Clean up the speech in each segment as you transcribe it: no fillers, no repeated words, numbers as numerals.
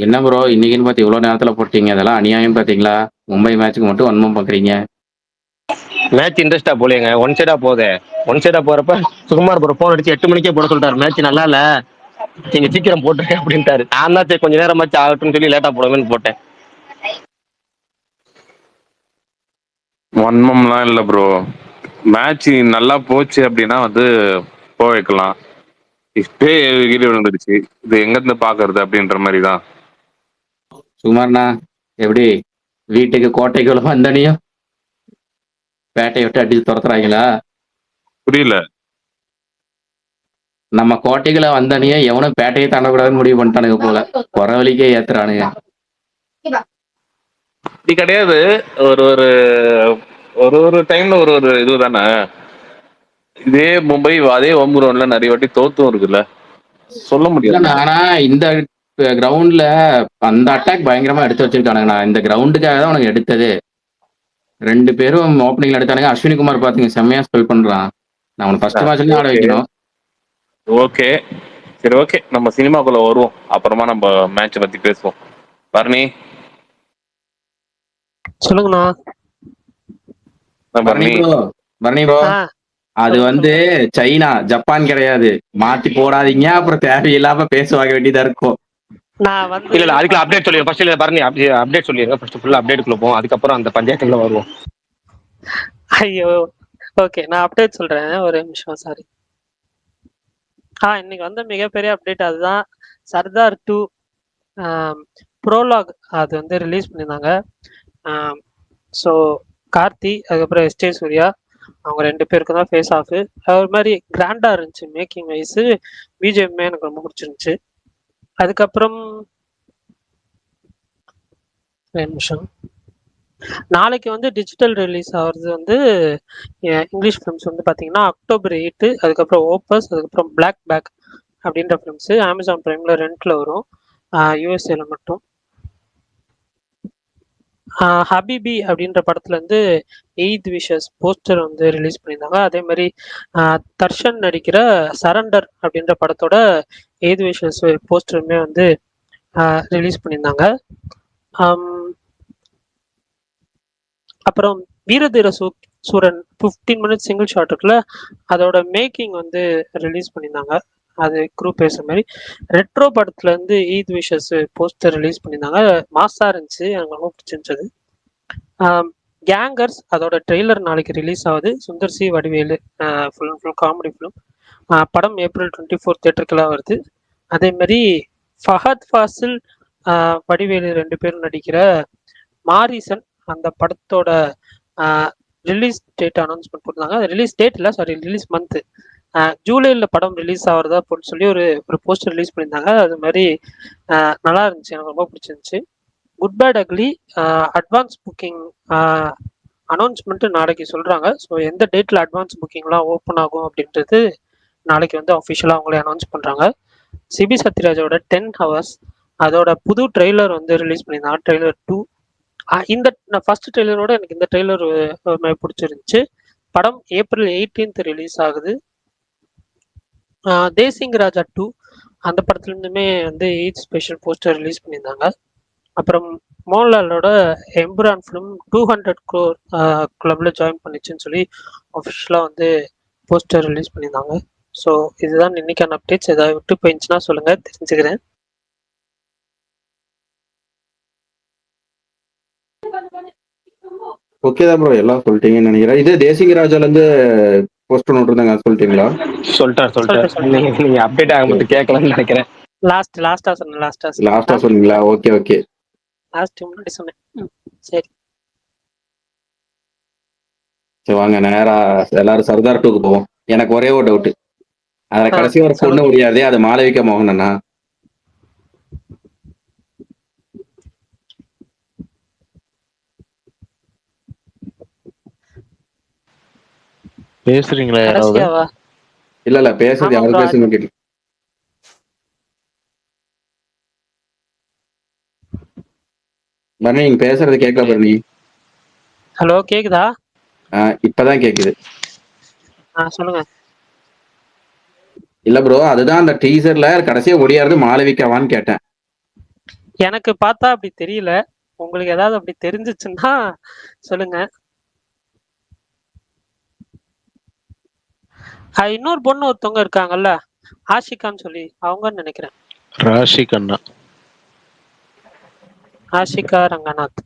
என்ன ப்ரோ இன்னைக்குன்னு பார்த்து இவ்வளோ நேரத்துல போட்டீங்க. அதெல்லாம் அநியாயம் பார்த்தீங்களா? மும்பை மேட்ச்க்கு மட்டும் வன்மம் பார்க்குறீங்க. மேட்ச் இன்ட்ரெஸ்டா போலேங்க, ஒன் சைடா போதே. ஒன் சைடா போறப்ப சுகுமார் ப்ரோ போன் அடிச்சு 8 மணிக்கே போட சொல்லிட்டாரு, மேட்ச் நல்லா இல்ல நீங்க சீக்கிரம் போட்டுருங்க அப்படின்ட்டாரு. நான் தான் சரி கொஞ்ச நேரம் மேட்ச் ஆகட்டும்னு சொல்லி லேட்டா போடுவேன்னு போட்டேன். வன்மம்லாம் இல்ல ப்ரோ. மேட்ச் நல்லா போச்சு அப்படின்னா வந்து போ வைக்கலாம். இப்பே கீழே விழுந்துருச்சு, இது எங்க இருந்து பாக்குறது அப்படின்ற மாதிரி தான். சுகுமார்ண்ணா எப்படி வீட்டுக்கு கோட்டைக்குள்ள வந்தனையும் பேட்டையை விட்டு அடிச்சு துரத்துறாங்களா? புரியல. நம்ம கோட்டைகளை வந்தனையும் எவனும் பேட்டையை தாண்டக்கூடாதுன்னு முடிவு பண்ணிட்டானுங்க போல. குறை வலிக்கே ஏத்துறானுங்க. இது கிடையாது. ஒரு ஒரு ஒரு ஒரு டைம்ல ஒரு ஒரு இது தானே. இதே மும்பை அதே ஹோம் கிரவுண்ட்ல நிறைய வாட்டி தோத்தும் இருக்குல்ல, சொல்ல முடியாது. ஆனா இந்த கிரவுண்ட்ல அந்த அட்டாக் பயங்கரமா எடுத்து வச்சிருக்கானுங்க. இந்த கிரவுண்டுக்காக தான் உனக்கு எடுத்தது. 2 பேரும் ஓப்பனிங்ல எடுத்தானுங்க. அஸ்வினி குமார் பாத்துங்க செம்மையா ஸ்பெல் பண்றான். நான் அவனை ஃபர்ஸ்ட் மேட்ச்ல ஆட வைக்கணும். ஓகே சரி, ஓகே நம்ம சினிமாக்குள்ள வருவோம், அப்புறமா நம்ம மேட்ச் பத்தி பேசுவோம். பரணி சொல்லுங்கண்ணா. பரணி ப்ரோ அது வந்து சைனா ஜப்பான் கிடையாது. மாத்தி போடாதீங்க, அப்புறம் தேவையில்லாம பேசுவாங்க வேண்டியதா இருக்கும். நான் வந்து இல்ல இல்ல அதுக்குள்ள அப்டேட் சொல்லிடுங்க. ஃபர்ஸ்ட் இல்ல பரணி அப்டேட் சொல்லிடுங்க. ஃபர்ஸ்ட் ஃபுல்லா அப்டேட்டுக்குள்ள போவோம், அதுக்கப்புறம் அந்த பஞ்சாயத்துக்குள்ள வருவோம். ஐயோ ஓகே, நான் அப்டேட் சொல்றேன், ஒரு நிமிஷம். சாரி. இன்னைக்கு வந்து மிகப்பெரிய அப்டேட் அதுதான். சர்தார் 2 ப்ரோலாக் அது வந்து ரிலீஸ் பண்ணியிருந்தாங்க. ஸோ கார்த்தி அதுக்கப்புறம் எஸ்டே சூர்யா அவங்க 2 பேருக்கு தான் ஃபேஸ் ஆஃப். ஒரு மாதிரி கிராண்டா இருந்துச்சு மேக்கிங் வைஸ். பிஜிஎம்மே எனக்கு ரொம்ப பிடிச்சிருந்துச்சு. அதுக்கப்புறம் நிமிஷம், நாளைக்கு வந்து டிஜிட்டல் ரிலீஸ் ஆகிறது வந்து இங்கிலீஷ் ஃபிலிம்ஸ் வந்து பார்த்தீங்கன்னா October 8, அதுக்கப்புறம் ஓப்பஸ், அதுக்கப்புறம் பிளாக் பேக் அப்படின்ற ஃபிலிம்ஸு அமேசான் பிரைமில் ரெண்டில் வரும், யூஎஸ்ஏல மட்டும். ஹபிபி அப்படின்ற படத்துலேருந்து 8th விஷஸ் போஸ்டர் வந்து ரிலீஸ் பண்ணியிருந்தாங்க. அதே மாதிரி தர்ஷன் நடிக்கிற சரண்டர் அப்படின்ற படத்தோட 8th விஷஸ் போஸ்டருமே வந்து ரிலீஸ் பண்ணியிருந்தாங்க. அப்புறம் வீரதீர சூரன் 15 மினிட்ஸ் சிங்கிள் ஷாட் இருக்குல்ல, அதோட மேக்கிங் வந்து ரிலீஸ் பண்ணியிருந்தாங்க. அது குரூப் பேசுற மாதிரி. ரெட்ரோ படத்துல இருந்து 8th விஷஸ் போஸ்டர் ரிலீஸ் பண்ணியிருந்தாங்க. மாசா இருந்துச்சு, எனக்கு ரொம்ப பிடிச்சிருந்துச்சு. கேங்கர்ஸ் அதோட ட்ரெய்லர் நாளைக்கு ரிலீஸ் ஆகுது. Sundar C Vadivelu full comedy film. படம் April 24 தேட்டருக்கெல்லாம் வருது. அதே மாதிரி ஃபஹத் ஃபாசில் வடிவேலு 2 பேரும் நடிக்கிற மாரிசன் அந்த படத்தோட ரிலீஸ் டேட் அனௌன்ஸ்மெண்ட் போட்டிருந்தாங்க. ரிலீஸ் டேட் இல்லை, சாரி, ரிலீஸ் மந்த்து ஜூலையில் படம் ரிலீஸ் ஆகிறதா போட்டு சொல்லி ஒரு போஸ்டர் ரிலீஸ் பண்ணியிருந்தாங்க. அது மாதிரி நல்லா இருந்துச்சு, எனக்கு ரொம்ப பிடிச்சிருந்துச்சு. Good bad ugly advance booking announcement நாளைக்கு சொல்கிறாங்க. ஸோ எந்த டேட்டில் அட்வான்ஸ் புக்கிங்லாம் ஓப்பன் ஆகும் அப்படின்றது நாளைக்கு வந்து அஃபிஷியலாக அவங்களே அனௌன்ஸ் பண்ணுறாங்க. சிபி சத்யராஜோட 10 Hours அதோட புது ட்ரெய்லர் வந்து ரிலீஸ் பண்ணியிருந்தாங்க, ட்ரெய்லர் 2. இந்த ஃபர்ஸ்ட் ட்ரெய்லரோட எனக்கு இந்த ட்ரெய்லர் பிடிச்சிருந்துச்சு. படம் April 18 ரிலீஸ் ஆகுது. தேசிங் ராஜா 2 அந்த படத்துலேருந்துமே வந்து 8th ஸ்பெஷல் போஸ்டர் ரிலீஸ் பண்ணியிருந்தாங்க. அப்புறம் மோகன்லாலோட எம்புரான் ஃபிலிம் 200 crore கிளப்பில் ஜாயின் பண்ணிச்சுன்னு சொல்லி அஃபிஷியலாக வந்து போஸ்டர் ரிலீஸ் பண்ணியிருந்தாங்க. ஸோ இதுதான் இன்னைக்கான அப்டேட்ஸ். ஏதாவது விட்டு போயிடுச்சுன்னா சொல்லுங்கள், தெரிஞ்சுக்கிறேன். ஓகே தான் ப்ரோ, எல்லாம் சொல்லிட்டீங்கன்னு நினைக்கிறேன். இது தேசிங்கராஜால இருந்து போஸ்ட் பண்ணி விட்டுருந்தாங்க, சொல்லிட்டீங்களா? சொல்லிட்டார். நீங்க அப்டேட் ஆக மட்டும் கேட்கலன்னு நினைக்கிறேன். லாஸ்டா சொன்னீங்களா? ஓகே லாஸ்ட் முன்னாடி சொன்னேன். சரி வாங்க நேரா எல்லாரும் சர்தார் 2க்கு போவோம். எனக்கு ஒரே ஒரு டவுட், அதுல கடைசி ஒரு பொண்ணு சொல்லுங்க. முடியாது, அது மாளவிகா மோகனண்ணா. பேசுறீங்களா யாராவது? கடைசியாவா? இல்ல பேசுறது ஆமா யாரும் bro. பேசணும் கேட்டு. பரணி நீங்க பேசுறது கேட்கல பரணி. ஹலோ, கேக்குதா? இப்பதான் கேக்குது. சொல்லுங்க. இல்ல ப்ரோ, அதுதான் அந்த டீசர்ல கடைசியா ஒடியாருது மாளவிகாவான்னு கேட்டேன். எனக்கு பார்த்தா அப்படி தெரியல. உங்களுக்கு ஏதாவது அப்படி தெரிஞ்சிச்சுன்னா சொல்லுங்க. இன்னொரு பொண்ணு ஒருத்தவங்க இருக்காங்கல்ல, ஆஷிகான்னு சொல்லி, அவங்கன்னு நினைக்கிறேன். ராஷி கண்ணா ஆஷிகா ரங்கநாத்.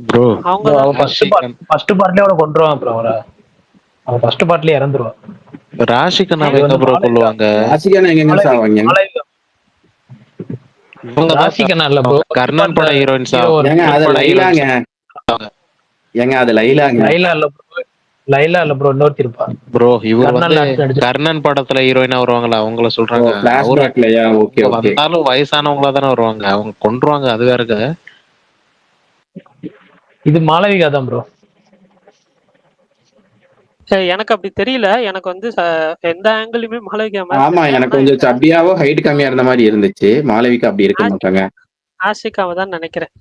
ப்ரோ. அவங்க ப்ரோ தான். அவன் ஃபர்ஸ்ட் பார்ட்லயே அவனை கொண்டுருவான் ப்ரோ. அவன் ஃபர்ஸ்ட் பார்ட்லயே இறந்துருவான். ராஷி கண்ணாவை இது எங்க வந்து ப்ரோ மாளவிகா. கொள்ளுவாங்க? ராசிகான எங்க சாவாங்க? மாளவிகா. இவங்க ராஷி கண்ணா இல்ல ப்ரோ. கர்ணன் பட ஹீரோயின்ஸ். ஏங்க அது லைலாங்க. ஏங்க அது லைலாங்க. லைலா இல்ல ப்ரோ, இன்னொருத்தி இருப்பா ப்ரோ. இவர் கர்ணன் வந்து லாஸ்ட் நடிச்ச கர்ணன் படத்துல ஹீரோயினா வருவாங்கல்ல, அவங்கள சொல்றாங்க. ஃபிளாஷ்பேக்லயா? Okay okay. வந்தாலும் வயசானவங்களா தானே வருவாங்க, அவங்க கொன்றுவாங்க, அது வேற கதை. இது மாளவிகா தான் ப்ரோ. எனக்கு அப்படி தெரியல. எனக்கு வந்து எந்த ஆங்கிளுமே மாளவிகா மாதிரி ஆமா, தெரியல. எனக்கு கொஞ்சம் சப்பியாவோ ஹைட் கம்மியா இருந்த மாதிரி இருந்துச்சு. மாளவிகா அப்படி இருக்க மாட்டாங்க. ஆஷிகாவை தான் நினைக்கிறேன்.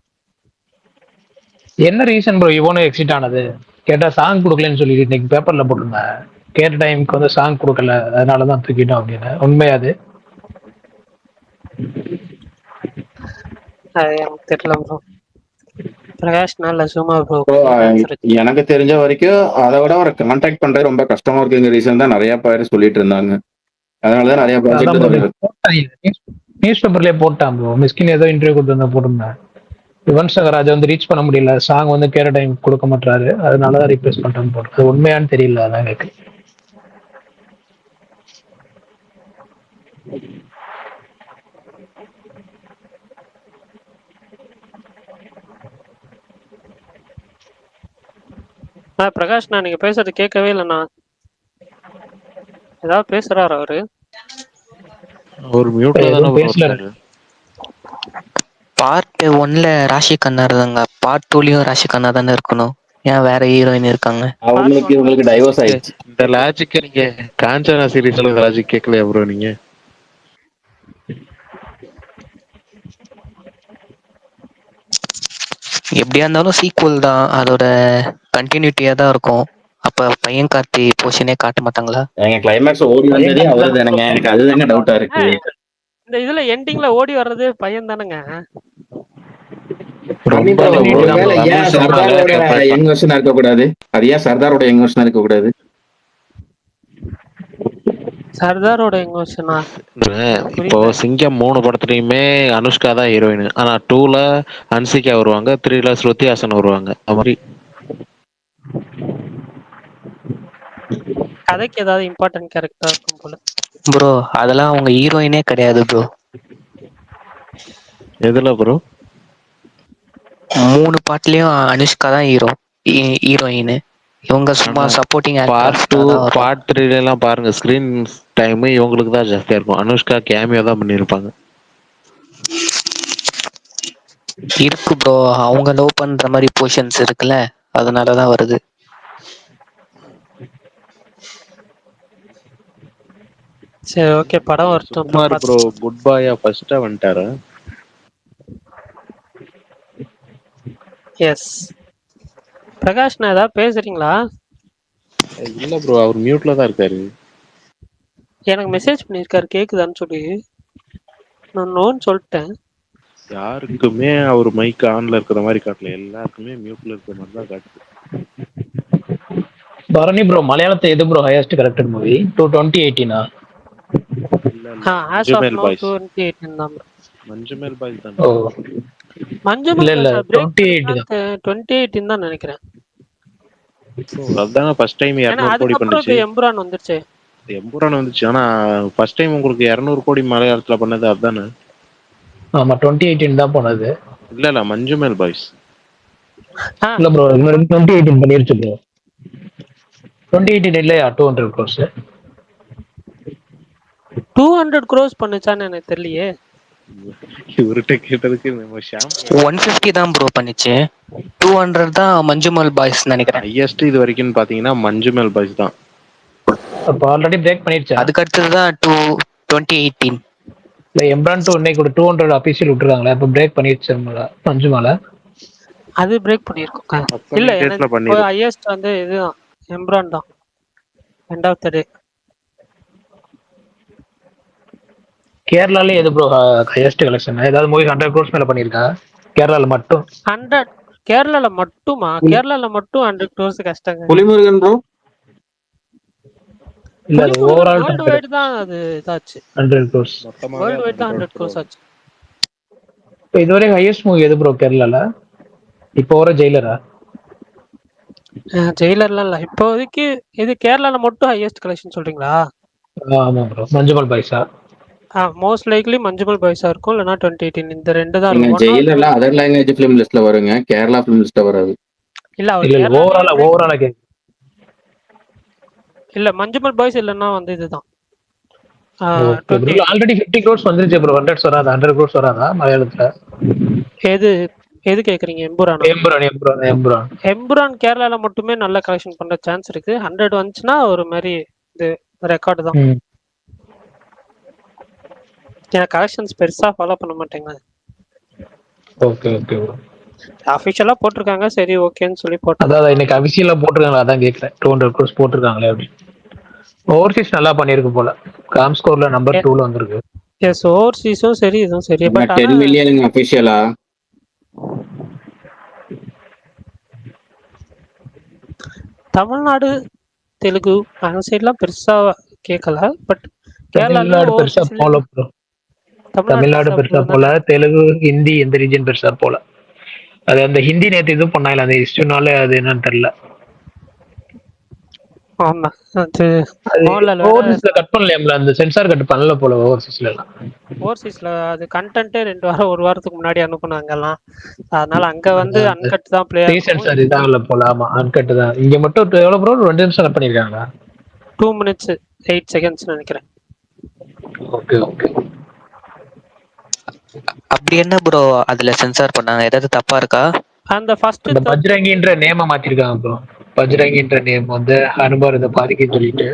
என்ன ரீசன் ப்ரோ இவனும் எக்ஸிட் ஆனது? கேட்டா சாங் கொடுக்கலன்னு சொல்லி இன்னைக்கு பேப்பர்ல போட்டிருந்தேன். கேட்ட டைமுக்கு வந்து சாங் கொடுக்கல, அதனாலதான் தூக்கிட்டோம் அப்படின்னு. உண்மையா அது? அது எனக்கு தெரியல ப்ரோ. பிரகாஷ் நல்ல சும்மா ப்ரோ. எனக்கு தெரிஞ்ச வரைக்கும் அதை விட ஒரு கான்டாக்ட் பண்றது ரொம்ப கஷ்டமா இருக்குங்கிற ரீசன் தான் நிறைய பேர் சொல்லிட்டு இருந்தாங்க. அதனாலதான் நிறைய நியூஸ் பேப்பர்லயே போட்டான் ப்ரோ. மிஸ்கின் ஏதோ இன்டர்வியூ கொடுத்து போட்டிருந்தேன். யுவன் சங்கர் ராஜா வந்து ரீச் பண்ண முடியல, சாங் வந்து கேட்ட டைம் கொடுக்க மாட்டாரு, அதனாலதான் ரீப்ளேஸ் பண்றேன்னு போட்டு. அது உண்மையான்னு தெரியல, அதான் எனக்கு. பிரகாஷ், நான் நீங்க பேசுறது கேட்கவே இல்லைண்ணா. ஏதாவது பேசுறாரு அவரு? ஒரு மியூட்ல தானே பேசல. பார்ட் 1ல ராஷி கண்ணா இருந்தாங்க, பார்ட் 2லயும் ராஷி கண்ணா தானே இருக்கணும். ஏன் வேற ஹீரோயின் இருக்காங்க? அவங்களுக்கு டைவோர்ஸ் ஆயிடுச்சு. இந்த லாஜிக் நீங்க காஞ்சனா சீரிஸ்ல லாஜிக் கேட்கலையா ப்ரோ நீங்க? எப்படியா இருந்தாலும் சீக்குவல் தான், அதோட கண்டினியூட்டியா தான் இருக்கும். அப்ப பையன் கார்த்தி போர்ஷனே காட்ட மாட்டாங்களா? எங்க கிளைமேக்ஸ் ஓடி வந்ததே அவரு தானங்க. எனக்கு அதுதாங்க டவுட்டா இருக்கு. இந்த இதுல எண்டிங்ல ஓடி வர்றது பையன் தானங்க. ஏன் சர்தாரோட யங் வெர்ஷனா இருக்க கூடாது? அது ஏன் சர்தாரோட யங் வெர்ஷனா இருக்க கூடாது? சர்தாரோட யங் வெர்ஷனா? இப்போ சிங்கம் 3 படத்துலயுமே அனுஷ்கா தான் ஹீரோயின். ஆனா 2ல ஹன்சிகா வருவாங்க, 3ல ஸ்ருதி ஹாசன் வருவாங்க. அது மாதிரி கதைக்கு ஏதாவது இம்பார்ட்டன்ட் கேரக்டரா இருக்கும் போல. ப்ரோ அதெல்லாம் அவங்க ஹீரோயினே கிடையாது ப்ரோ. எதுல ப்ரோ? 3 பாட்டுலயும் அனுஷ்கா தான் ஹீரோயின். இவங்க சும்மா சப்போர்ட்டிங் பார்ட் 2 பார்ட் 3 எல்லாம் பாருங்க, ஸ்கிரீன் டைம் இவங்களுக்கு தான் ஜாஸ்தியா இருக்கும். அனுஷ்கா கேமியோ தான் பண்ணிருப்பாங்க. இருக்கு ப்ரோ, அவங்க லவ் பண்ற மாதிரி போர்ஷன்ஸ் இருக்குல்ல, அதனாலதான் வருது. சரி ஓகே, படம் வரட்டும். சுகுமார் ப்ரோ குட் பாயா ஃபர்ஸ்டா வந்துட்டாரு. எஸ். பிரகாஷ், நான் ஏதாவது பேசுறீங்களா? இல்ல ப்ரோ, அவர் மியூட்ல தான் இருக்காரு. எனக்கு மெசேஜ் பண்ணிருக்காரு கேக்குதான்னு சொல்லி. நான் நோன்னு சொல்லிட்டேன். யாருக்குமே அவர் மைக் ஆன்ல இருக்கிற மாதிரி காட்டல, எல்லாருக்குமே மியூட்ல இருக்கிற மாதிரி தான் காட்டுது. பரணி ப்ரோ, மலையாளத்தை எது bro highest corrected movie? 2018 Manjummel boys. 2018 தான். மஞ்சுமேல் பாய்ஸ் தான். ஓ மஞ்சுமேல் இல்ல 2018 தான். 2018 தான் நினைக்கிறேன். அதான் ஃபர்ஸ்ட் டைம் 200 கோடி பண்ணுச்சு. எம்புரான் வந்துருச்சு. எம்புரான் வந்துச்சு, ஆனா ஃபர்ஸ்ட் டைம் உங்களுக்கு 200 கோடி மலையாளத்துல பண்ணது அதானே? ஆமா 2018 தான் போனது. இல்ல மஞ்சுமேல் பாய்ஸ் இல்ல ப்ரோ, 2018 பண்ணிருச்சு ப்ரோ. 2018 இல்லையா 200 crores? 200 crores பண்ணுச்சான்னு எனக்கு தெரியலையே. இவர்கிட்ட கேட்டதுக்கு நம்ம ஷாம் 150 தான் ப்ரோ பண்ணிச்சு. 200 தான் மஞ்சுமல் பாய்ஸ் நினைக்கிறேன். ஹையஸ்ட் இது வரைக்கும் பாத்தீங்கன்னா மஞ்சுமேல் பாய்ஸ் தான். அப்ப ஆல்ரெடி பிரேக் பண்ணிருச்சு. அதுக்கு அடுத்தது தான் 2018. இல்ல எம்ரான் 2 இன்னைக்கு ஒரு 200 அபிஷியல் விட்டுருக்காங்களே, அப்ப பிரேக் பண்ணிருச்சு மஞ்சுமால. அது பிரேக் பண்ணிருக்கோம். இல்ல எனக்கு ஹையஸ்ட் வந்து இதுதான், எம்ரான் தான். எண்ட் ஆஃப் தி டே கேரளாலே எது ப்ரோ ஹையஸ்ட் கலெக்ஷன்? ஏதாவது மூவி 100 crores மேல பண்ணியிருக்கா கேரளால மட்டும்? 100 கேரளால மட்டுமா? கேரளால மட்டும் 100 crores கஷ்டங்க. புலிமுருகன் ப்ரோ இல்ல அது புலிமுருகன் ஓவரால் வேர்ல்டு வைடு தான் அது இதாச்சு. 100 crores. மொத்தமாவே வேர்ல்டு அது வைடு தான் 100 100 crores crore. ஆச்சு. இப்போ இதுவரை ஹையஸ்ட் மூவி எது ப்ரோ கேரளால? இப்போ வர ஜெயிலரா? ஜெயிலர்லாம் இல்ல. இப்போதைக்கு இது கேரளால மட்டும் ஹையஸ்ட் கலெக்ஷன் சொல்றீங்களா? ஆமா ப்ரோ. மஞ்சுமல் பாய்ஸா? மோஸ்ட் லைக்லி மஞ்சுமல் பாய்ஸா இருக்கும், இல்லைன்னா 2018. இந்த ரெண்டு தான் நீங்க இருக்கும். 1 ஆர் 2. ஜெயிலர்ல அதர் லாங்குவேஜ் ஃபிலிம் லிஸ்ட்ல வருங்க, கேரளா ஃபிலிம் லிஸ்ட்ல வராது. இல்ல அவர் இல்ல இல்ல கேரளாலயே ஓவராலா கேக்கு. இல்ல மஞ்சுமல் பாய்ஸ் இல்லைன்னா வந்து இதுதான் ஓகே ப்ரோ. 2018. ஆல்ரெடி 50 crores வந்துருச்சு ப்ரோ. 100 வராதா? 100 crores வராதா மலையாளத்துல? எது எது கேக்குறீங்க? எம்புரானா? எம்புரான். எம்புரான் கேரளால மட்டுமே நல்ல கலெக்ஷன் பண்ற சான்ஸ் இருக்கு. 100 வந்துச்சுன்னா ஒரு மாதிரி இது ரெக்கார்டு தான். ம். ஏன்னா கலெக்ஷன்ஸ் பெருசா ஃபாலோ பண்ண மாட்டேங்க. Okay okay bro. அஃபிஷியலா போட்டிருக்காங்க, சரி ஓகேன்னு சொல்லி போட்டேன். அதான் இன்னைக்கு அபிஷியலா போட்டிருக்காங்களா, அதான் கேட்குறேன். 200 crores போட்டிருக்காங்களே அப்படி. ஓவர்சீஸ் நல்லா பண்ணியிருக்கு போல. காம் ஸ்கோர்ல நம்பர் 2ல வந்திருக்கு. எஸ், ஓவர்சீஸும் சரி இதுவும் சரி. பட் 10 மில்லியனுங்க அபிஷியலா. தமிழ்நாடு தெலுங்கு அந்த சைட்லாம் பெருசா கேட்கல. பட் தமிழ்நாடு பெருசா போல ப்ரோ. தமிழ்நாடு பெருசா போல. தெலுங்கு ஹிந்தி எந்த ரீஜன் பெருசா போல. அது அந்த ஹிந்தி நேத்து இது பண்ணாங்கல்ல, அந்த இஷ்யூனால அது என்னன்னு தெரியல. ஆமா, அது அது மோகன்லால் வேற ஓவர்சீஸ்ல கட் பண்ணலையாம்ல, அந்த சென்சார் கட் பண்ணல போல ஓவர்சீஸ்ல எல்லாம். ஓவர்சீஸ்ல அது கண்டென்ட்டே 2 வாரம் 1 வாரத்துக்கு முன்னாடி அனுப்புனாங்கலாம். அதனால அங்க வந்து அன்கட் தான் ப்ளே ஆகும். சென்சார் இதாகல போல. ஆமா அன்கட் தான். இங்க மட்டும் எவ்வளவு ப்ரோ? 2 நிமிஷம் கட் பண்ணிருக்காங்களா? 2 minutes 8 seconds நினைக்கிறேன். Okay okay. அப்படி என்ன ப்ரோ அதுல சென்சார் பண்ணாங்க? ஏதாவது தப்பா இருக்கா? அந்த ஃபர்ஸ்ட் அந்த பஜ்ரங்கின்ற நேம மாத்திருக்காங்க ப்ரோ. பஜ்ரங்கின்ற நேம் வந்து அனுபவர் இதை பாதிக்குன்னு சொல்லிட்டு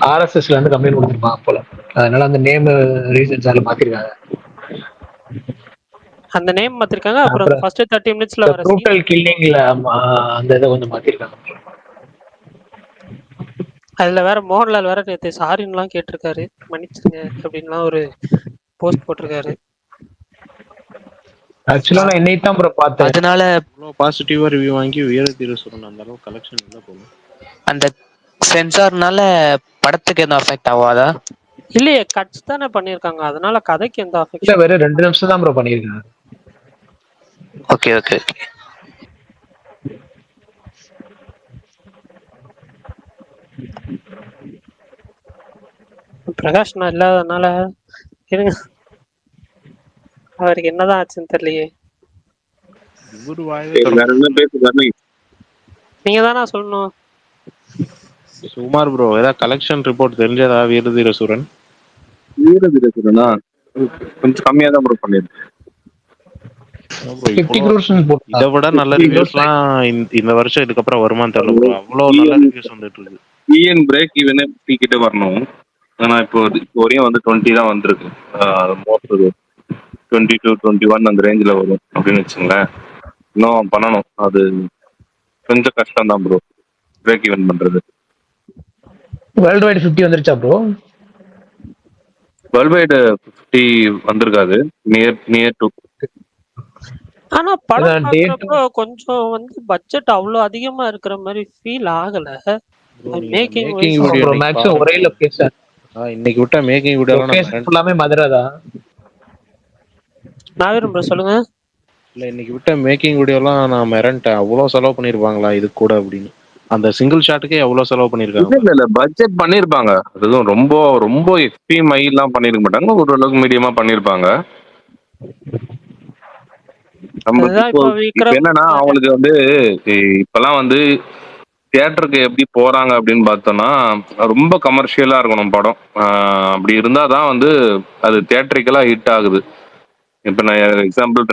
ஆர்எஸ்எஸ்ல இருந்து கம்ப்ளைண்ட் கொடுத்துருப்பாங்க போல. அதனால அந்த நேம் ரீசன்ஸ் அதில் மாத்திருக்காங்க. அந்த நேம் மாத்திருக்காங்க. அப்புறம் ஃபர்ஸ்ட் 30 minutesல வர ப்ரூட்டல் கில்லிங்ல அந்த இதை கொஞ்சம் மாத்திருக்காங்க. அதுல வேற மோகன்லால் வேற நேற்று சாரின்லாம் கேட்டிருக்காரு, மன்னிச்சிருங்க அப்படின்லாம் ஒரு போஸ்ட் போட்டிருக்காரு. ஆக்சுவலா நான் இன்னைக்கு தான் ப்ரோ பார்த்தேன். அதனால இவ்வளோ பாசிட்டிவா ரிவ்யூ வாங்கி வீரதீர சூரன் அந்த அளவுக்கு கலெக்ஷன் இல்லை போல. அந்த சென்சார்னால படத்துக்கு எதுவும் அஃபெக்ட் ஆகாதா? இல்லையே, கட்ஸ் தானே பண்ணியிருக்காங்க, அதனால கதைக்கு எந்த இல்ல அஃபெக்ஷன். வெறும் 2 நிமிஷம் தான் ப்ரோ பண்ணிருக்காங்க. Okay okay okay. பிரகாஷ் நான் இல்லாதனால இருங்க, அவருக்கு என்னதான் ஆச்சுன்னு தெரியலையே. இவரு வாயவே வேற என்ன பேசுறாரு? நீங்க தானா சொல்லணும். சுமார் ப்ரோ, ஏதாவது கலெக்ஷன் ரிப்போர்ட் தெரிஞ்சதா வீரதீர சூரன்? வீரதீரசுரனா கொஞ்சம் கம்மியா தான் ப்ரோ பண்ணிருக்கேன். 50 crores இதை விட நல்ல ரிவ்யூஸ்லாம் இந்த வருஷம் இதுக்கப்புறம் வருமான்னு தெரியல ப்ரோ. அவ்வளோ நல்ல ரிவ்யூஸ் வந்துட்டு இருக்கு. இஎன் பிரேக் ஈவனே கிட்ட வரணும். ஆனா இப்போ வரையும் வந்து 20 தான் வந்திருக்கு. மோஸ்ட் 22, 21 அந்த ரேஞ்சில் வரும் அப்படின்னு வச்சுங்களேன். இன்னும் பண்ணணும், அது கொஞ்சம் கஷ்டம் தான் ப்ரோ பிரேக் ஈவன் பண்றது. வேர்ல்டு வைடு 50 வந்துருச்சா ப்ரோ? வேர்ல்டு வைடு 50 வந்திருக்காது. Near to. ஆனா படம் பார்க்கறப்போ கொஞ்சம் வந்து பட்ஜெட் அவ்வளோ அதிகமா இருக்கிற மாதிரி ஃபீல் ஆகல. மேக்கிங் வீடியோ மேக்ஸிமம் ஒரே லொகேஷன். இன்னைக்கு விட்ட மேக்கிங் வீடியோலாம் ஃபுல்லாமே மதுரை தான். நாகரம் ப்ரோ சொல்லுங்க. இல்ல இன்னைக்கு விட்ட மேக்கிங் வீடியோலாம் நான் மிரண்டேன். அவ்வளோ செலவு பண்ணிருப்பாங்களா இது கூட அப்படின்னு. அந்த சிங்கிள் ஷாட்டுக்கே எவ்வளவு செலவு பண்ணிருக்காங்க. இல்ல பட்ஜெட் பண்ணிருப்பாங்க. அதுவும் ரொம்ப ரொம்ப எக்ஸ்ட்ரீம் எல்லாம் பண்ணிருக்க மாட்டாங்க. ஓரளவுக்கு மீடியமா பண்ணிருப்பாங்க. என்னன்னா அவங்களுக்கு வந்து இப்பெல்லாம் வந்து தியேட்டருக்கு எப்படி போறாங்க அப்படின்னு பார்த்தோம்னா ரொம்ப கமர்ஷியலா இருக்கணும் படம். அப்படி இருந்தாதான் வந்து அது தியேட்டரிக்கலா ஹிட் ஆகுது. இப்ப நான் எக்ஸாம்பிள்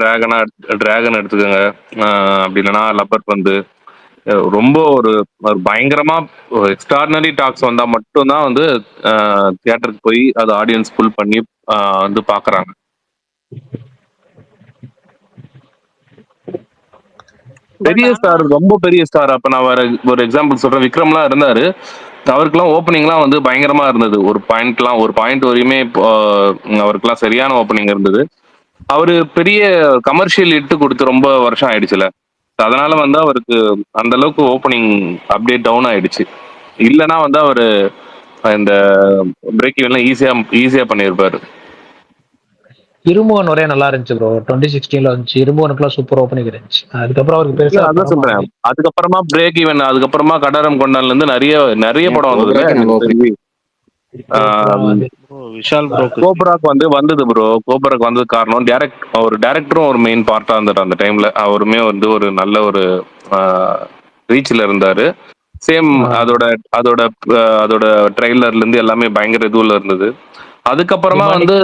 டிராகன் எடுத்துக்கோங்க. அப்படி இல்லைன்னா லப்பர் வந்து ரொம்ப ஒரு பயங்கரமா எக்ஸ்ட்ராடினரி டாக்ஸ் வந்தா மட்டும்தான் வந்து தியேட்டருக்கு போய் அது ஆடியன்ஸ் ஃபுல் பண்ணி வந்து பாக்குறாங்க. பெரிய ஸ்டார், ரொம்ப பெரிய ஸ்டார். அப்ப நான் ஒரு எக்ஸாம்பிள் சொல்றேன். விக்ரம்லாம் இருந்தாரு. அவருக்கெல்லாம் ஓப்பனிங்லாம் வந்து பயங்கரமா இருந்தது. ஒரு பாயிண்ட் வரையுமே அவருக்கெல்லாம் சரியான ஓப்பனிங் இருந்தது. அவரு பெரிய கமர்ஷியல் ஹிட் கொடுத்து ரொம்ப வருஷம் ஆயிடுச்சுல. அதனால வந்து அவருக்கு அந்த அளவுக்கு ஓப்பனிங் அப்படியே டவுன் ஆயிடுச்சு. இல்லைன்னா வந்து அவரு இந்த பிரேக் ஈவன்லாம் ஈஸியா பண்ணியிருப்பாரு. இரும்புவன் ஒரே நல்லா இருந்துச்சு ப்ரோ. 2016 வந்துச்சு. இரும்புவனுக்குலாம் சூப்பர் ஓப்பனிங் இருந்துச்சு. அதுக்கப்புறம் அவருக்கு இல்ல, பெருசா அதான் படம் சொல்றேன். வரல. அதுக்கப்புறமா பிரேக் ஈவன், அதுக்கப்புறமா கடாரம் கொண்டான்ல இருந்து நிறைய நிறைய ஏன் படம் வந்ததுல கோப்ராக்கு நல்ல எனக்கு ஓப்பனிங். தெரிஞ்சு. அப்புறம் அது ப்ரோ விஷால் ப்ரோக்கு கோபராக் வந்தது ப்ரோ. கோபராக் வந்தது காரணம் ஒரு டேரக்டரும் ஒரு மெயின் பார்ட்டா இருந்தார் அந்த டைம்ல. அவருமே வந்து ஒரு நல்ல ஒரு ரீச்ல இருந்தாரு. சேம் அதோட அதோட அதோட ட்ரெய்லர்ல இருந்து எல்லாமே பயங்கர இதுல இருந்தது. அதுக்கப்புறமா டிமானிக் வந்து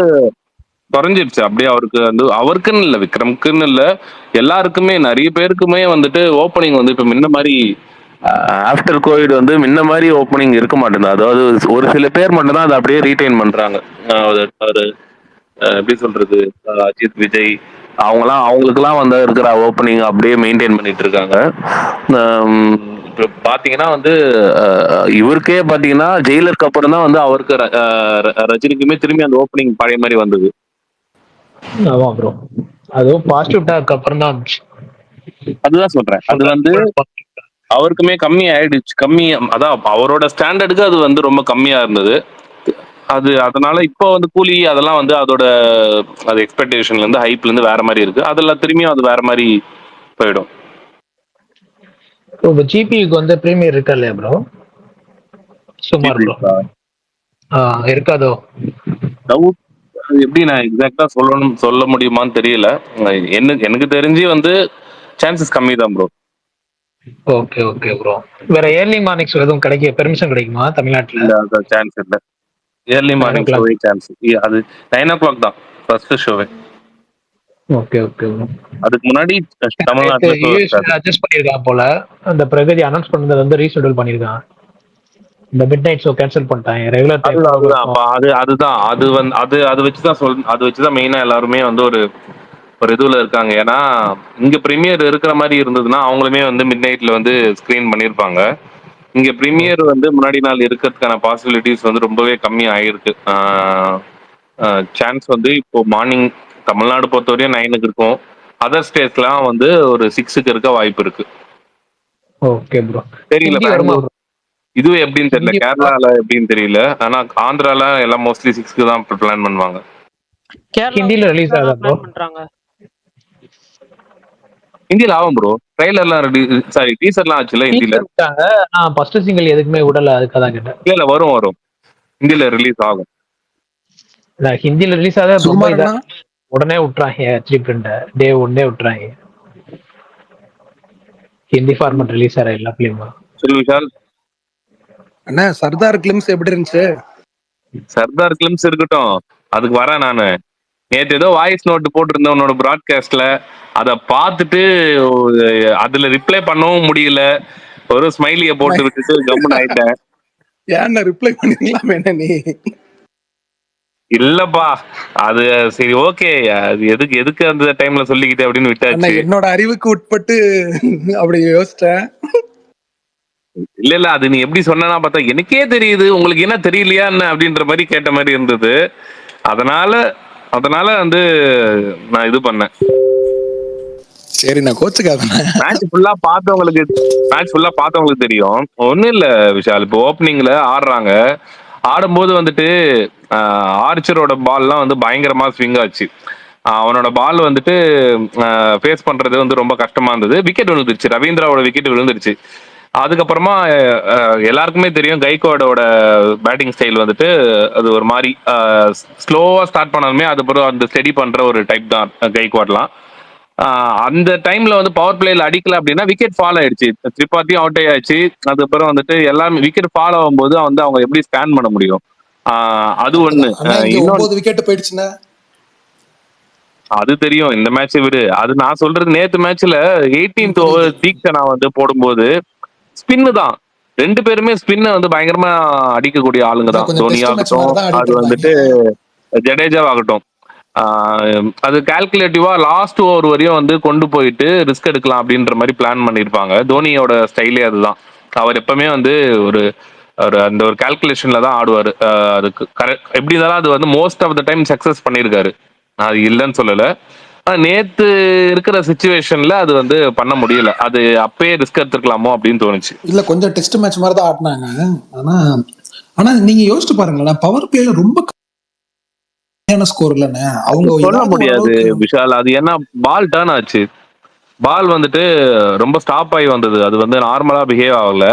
குறைஞ்சிருச்சு அப்படியே. அவருக்கு வந்து அவருக்குன்னு இல்ல, விக்ரம்க்குன்னு இல்ல, எல்லாருக்குமே நிறைய பேருக்குமே வந்துட்டு ஓப்பனிங் வந்து இப்ப முன்ன மாதிரி ஆஃப்டர் கோவிட் வந்து முன்ன மாதிரி ஓப்பனிங் இருக்க மாட்டேங்குது. அதாவது ஒரு சில பேர் மட்டும் தான் அதை அப்படியே ரீடைன் பண்றாங்க. ஒரு எப்படி சொல்றது, அஜித், விஜய் அவங்களுக்குலாம் வந்து இருக்கிற ஓப்பனிங் அப்படியே மெயின்டைன் பண்ணிட்டு இருக்காங்க. இப்போ பாத்தீங்கன்னா வந்து இவருக்கே பாத்தீங்கன்னா ஜெயிலருக்கு அப்புறம் தான் வந்து அவருக்கு ரஜினிக்குமே திரும்பி அந்த ஓப்பனிங் பழைய மாதிரி வந்தது. ஆமா ப்ரோ. அதுவும் பாசிட்டிவ் டாக் அப்புறம் தான் வந்துச்சு. அதுதான் சொல்றேன். அது வந்து அவருக்குமே கம்மி ஆயிடுச்சு. அதான் அவரோட ஸ்டாண்டர்டுக்கு அது வந்து ரொம்ப கம்மியா இருந்தது. அதனால இப்போ வந்து கூலி அதெல்லாம் வந்து அது எக்ஸ்பெக்டேஷன்ல இருந்து ஹைப்ல இருந்து வேற மாதிரி இருக்கு. அதெல்லாம் திரும்பியும் அது வேற மாதிரி போயிடும். இப்போ ஜிபிக்கு வந்து பிரீமியர் இருக்கா இல்லையா ப்ரோ? சுமார் ப்ரோ. இருக்காதோ? டவுட் எப்படி நான் எக்ஸாக்டா சொல்ல முடியுமான்னு தெரியல. எனக்கு தெரிஞ்சு வந்து சான்சஸ் கம்மி தான் ப்ரோ. Okay okay bro. வேற ஏர்லி மார்னிங்ஸ் எதுவும் பெர்மிஷன் கிடைக்குமா தமிழ்நாட்டுல? இல்ல, சான்ஸ் இல்ல. Early 9 morning o'clock. ஷோவே சான்ஸ். அது 9 o'clock தான் ஃபர்ஸ்ட் ஷோவே. Okay okay bro. அதுக்கு முன்னாடி தமிழ்நாட்டுல ஷோ இருக்காது. அட்ஜஸ்ட் பண்ணிருக்கான் போல. அந்த பிரகதி அனௌன்ஸ் பண்ணது வந்து ரீஷெட்யூல் பண்ணிருக்கான். இந்த மிட் நைட் ஷோ கேன்சல் பண்ணிட்டாங்க. ரெகுலர் டைம் அதுதான் அப்ப அதுதான் அது வந்து அது வச்சுதான் மெயினா எல்லாருமே வந்து ஒரு ஒரு இதுல இருக்காங்க. ஏன்னா இங்க பிரீமியர் இருக்கிற மாதிரி இருந்ததுன்னா அவங்களுமே வந்து மிட் நைட்ல வந்து ஸ்கிரீன் பண்ணிருப்பாங்க. இங்க பிரீமியர் வந்து முன்னாடி நாள் இருக்கிறதுக்கான பாசிபிலிட்டிஸ் வந்து ரொம்பவே கம்மி ஆயிருக்கு. சான்ஸ் வந்து இப்போ மார்னிங் தமிழ்நாடு பொறுத்தவரையும் 9க்கு இருக்கும். அதர் ஸ்டேட்ஸ்லாம் வந்து ஒரு 6க்கு இருக்க வாய்ப்பு இருக்கு. Okay bro. தெரியல ஹிந்தி வருமா பெங்களூர் ப்ரோ? இதுவே எப்படின்னு தெரியல. ஹிந்தி கேரளால எப்படின்னு தெரியல. ஆனா ஆந்திரால எல்லாம் மோஸ்ட்லி 6க்கு தான் பிளான் பண்ணுவாங்க. கேரளா ஹிந்தில ரிலீஸ் ஆகுதா ப்ரோ? பிளான் பண்றாங்க. ஹிந்தில ஆகும் ப்ரோ. ட்ரைலர்லாம் சாரி டீசர்லாம் ஆச்சுல ஹிந்தில. டீசர் விட்டாங்க. நான் ஃபர்ஸ்ட் சிங்கிள் எதுக்குமே விடல, அதுக்காக தான் கேட்டேன். இல்ல வரும் ஹிந்தில ரிலீஸ் ஆகும். நான் ஹிந்தில ரிலீஸ் ஆகுது ரொம்ப சுகுமாரண்ணா உடனே விட்டுறாங்க. சீப் டே ஒன்னே விட்டுறாங்க. ஹிந்தி ஃபார்மட் ரிலீஸ் ஆகிற எல்லா ஃபிலிமும். சொல்லு விஷால். அண்ணா சர்தார் கிளிம்ஸ் எப்படி இருந்துச்சு? சர்தார் கிளிம்ஸ் இருக்கட்டும், அதுக்கு வரேன் நானு. நேத்து ஏதோ வாய்ஸ் நோட் போட்டிருந்தேன் உன்னோட ப்ராட்காஸ்ட்ல. அதை பார்த்துட்டு அதுல ரிப்ளை பண்ணவும் முடியல. ஒரு ஸ்மைலிய போட்டு விட்டுட்டு கம்முன்னு ஆயிட்டேன். ஏன்னா ரிப்ளை பண்ணிருக்கலாமே என்ன நீ? இல்லப்பா, அது சரி ஓகே, அது எதுக்கு அந்த டைம்ல சொல்லிக்கிட்டு அப்படின்னு அண்ணா விட்டாச்சு. என்னோட அறிவுக்கு உட்பட்டு அப்படி யோசிச்சேன். இல்ல அது நீ எப்படி சொன்னா பார்த்தா எனக்கே தெரியுது, உங்களுக்கு என்ன தெரியலையா என்ன அப்படின்ற மாதிரி கேட்ட மாதிரி இருந்தது. அதனால வந்து நான் இது பண்ணேன். சரி நான் கோச்சுக்காதண்ணா. மேட்ச் ஃபுல்லா பார்த்தவங்களுக்கு தெரியும். ஒண்ணும் இல்ல விஷால், இப்போ ஓப்பனிங்ல ஆடுறாங்க. ஆடும்போது வந்துட்டு ஆர்ச்சரோட பால்லாம் வந்து பயங்கரமா ஸ்விங் ஆச்சு. அவனோட பால் வந்துட்டு ஃபேஸ் பண்றது வந்து ரொம்ப கஷ்டமா இருந்தது. விக்கெட் விழுந்துருச்சு, ரவீந்திராவோட விக்கெட் விழுந்துருச்சு. அதுக்கப்புறமா எல்லாருக்குமே தெரியும் கைக்வாடோட பேட்டிங் ஸ்டைல் வந்துட்டு அது ஒரு மாதிரி ஸ்லோவா ஸ்டார்ட் பண்ணாலுமே அதுக்கப்புறம் அந்த ஸ்டெடி பண்ற ஒரு டைப் தான் கைக்வாட்லாம். அந்த டைம்ல வந்து பவர் பிளேல அடிக்கல அப்படின்னா விக்கெட் ஃபால் ஆயிடுச்சு. திரிபாத்தியும் அவுட் ஆயாச்சு. அதுக்கப்புறம் வந்துட்டு எல்லாமே விக்கெட் ஃபால் ஆகும்போது வந்து அவங்க எப்படி ஸ்கேன் பண்ண முடியும்? அது ஒண்ணு. அண்ணா இங்க இன்னொன்னு 9 விக்கெட் போயிடுச்சுண்ணா. அது தெரியும், இந்த மேட்சை விடு. அது நான் சொல்றது நேத்து மேட்ச்ல 18th ஓவர் தீக்ஷனா வந்து போடும்போது ஸ்பின்னு தான். 2 பேருமே ஸ்பின்ன வந்து பயங்கரமா அடிக்கக்கூடிய ஆளுங்க தான். கொஞ்சம் தோனி டெஸ்ட் மேட்ச் ஆகட்டும், மாதிரி தான் ஆடிட்டு அது இருந்தாங்க. வந்துட்டு ஜடேஜா ஆகட்டும். அது கால்குலேட்டிவா லாஸ்ட் ஓவர் வரையும் வந்து கொண்டு போயிட்டு ரிஸ்க் எடுக்கலாம் அப்படின்ற மாதிரி பிளான் பண்ணியிருப்பாங்க. தோனியோட ஸ்டைலே அதுதான். அவர் எப்பவுமே வந்து ஒரு அவர் அந்த ஒரு கால்குலேஷன்ல தான் ஆடுவாரு. அதுக்கு கரெக்ட் எப்படி இருந்தாலும் அது வந்து most of the time success பண்ணியிருக்காரு. நான் அது இல்லைன்னு சொல்லல. ஆனா நேத்து இருக்கிற சுச்சுவேஷன்ல அது வந்து பண்ண முடியல. அது அப்பயே ரிஸ்க் எடுத்துக்கலாமோ அப்படின்னு தோணுச்சு. இல்ல கொஞ்சம் டெஸ்ட் மேட்ச் மாதிரி தான் ஆடினாங்க. ஆனா ஆனா நீங்க யோசிச்சு பாருங்களேன், பவர் பிளேல ரொம்ப கம்மியான ஸ்கோர் இல்லைண்ணே. அவங்க சொல்ல ஏதாவது முடியாது ஓரளவுக்கு விஷால். அது ஏன்னா பால் டர்ன் ஆச்சு. பால் வந்துட்டு ரொம்ப ஸ்டாப் ஆகி வந்தது. அது வந்து நார்மலா பிஹேவ் ஆகல.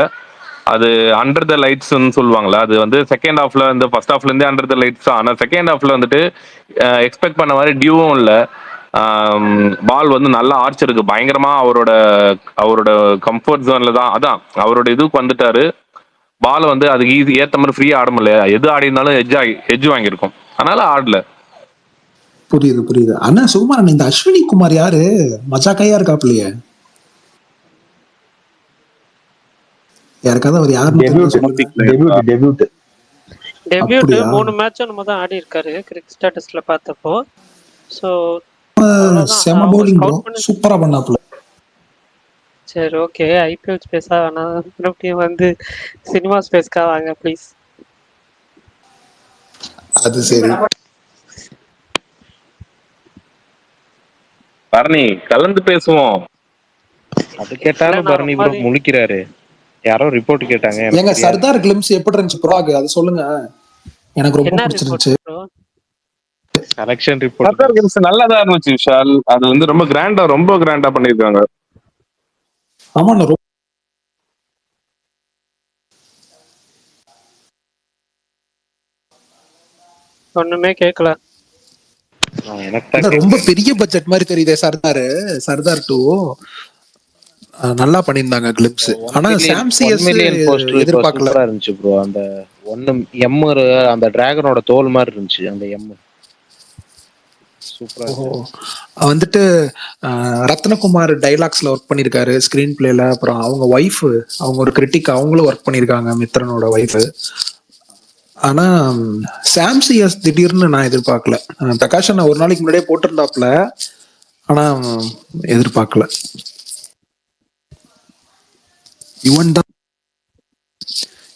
அது அண்டர் த லைட்ஸ்ன்னு சொல்லுவாங்கல்ல, அது வந்து செகண்ட் ஹாஃப்ல இந்த ஃபர்ஸ்ட் ஹாஃப்ல இருந்தே அண்டர் த லைட்ஸ் தான். ஆனா செகண்ட் ஹாஃப்ல வந்துட்டு எக்ஸ்பெக்ட் பண்ண மாதிரி டியூவும் இல்ல. பால் வந்து நல்ல ஆர்ச்சருக்கு பயங்கரமா அவரோட அவரோட கம்ஃபர்ட் ஜோன்ல தான். அதான் அவரோட இதுக்கு வந்துட்டாரு. பால் வந்து அதுக்கு ஈஸி ஏத்த மாதிரி ஃப்ரீயா ஆட முடியல. எது ஆடி இருந்தாலும் எட்ஜ் வாங்கியிருக்கும். அதனால ஆடல. புரியுது புரியுது. அண்ணா சுகுமாரன், இந்த அஸ்வினி குமார் யாரு? மச்சாக்கையா இருக்காப்லையே, யாருக்காவது அவர் யாருன்னு தெரிஞ்சா சொல்லுங்க. டெபியூட். டெபியூட் அப்படியா? 3 மேட்சும் நம்ம தான் ஆடி இருக்காரு கிரிக் ஸ்டாட்டஸ்ல பார்த்தப்போ. ஸோ அவ்வளோதான் செம அவங்க பவுலிங் ப்ரோ, ஸ்கவுட் பண்ணி. சூப்பரா பண்ணாப்ல. சரி, ஓகே. ஐபிஎல் ஸ்பேஸா வேணாம், மறுபடியும் வந்து சினிமா ஸ்பேஸ்க்கா வாங்க ப்ளீஸ். அது சரி. பரணி கலந்து பேசுவோம். அது கேட்டாலும் இல்லைண்ணா பரணி ரொம்ப ப்ரோ முழிக்கிறாரு. யாரோ ரிப்போர்ட் கேட்டாங்க, எனக்கு ஏங்க தெரியாது. சர்தார் கிளிம்ஸ் எப்படி இருந்துச்சு ப்ராக், அது சொல்லுங்க. எனக்கு ரொம்ப என்ன ரிப்போர்ட் பிடிச்சிருந்துச்சு. Bro? Selection report. Sardar games நல்லாதான் இருந்துச்சு விஷால். அது வந்து ரொம்ப கிராண்டா பண்ணிருக்காங்க. ஆமாண்ணா, ஒண்ணுமே கேட்கல. எனக்கு தான் இல்ல ரொம்ப கேட்கல. பெரிய பட்ஜெட் மாதிரி தெரியுதே சர்தார் 2. நல்லா பண்ணியிருந்தாங்க கிளிம்ஸ். ஆனா 1 சாம்சியஸ் மில்லியன் போஸ்டர் இப்போ எதிர்பார்க்கல. சூப்பரா இருந்துச்சு ப்ரோ. அந்த ஒன்னு எம் அந்த டிராகனோட தோல் மாதிரி இருந்துச்சு அந்த எம். சூப்பரா ஓஹோ. இருந்துச்சு. வந்துட்டு ரத்னகுமார் டைலாக்ஸ்ல ஒர்க் பண்ணிருக்காரு, ஸ்கிரீன் பிளேல. அப்புறம் அவங்க ஒய்ஃப், அவங்க ஒரு கிரிட்டிக், அவங்களும் ஒர்க் பண்ணிருக்காங்க, மித்ரனோட ஒய்ஃப். ஆனா சாம்சியஸ் திடீர்னு நான் எதிர்பார்க்கல. பிரகாஷ் நான் ஒரு நாளைக்கு முன்னாடியே போட்டிருந்தாப்ல. ஆனா எதிர்பார்க்கல.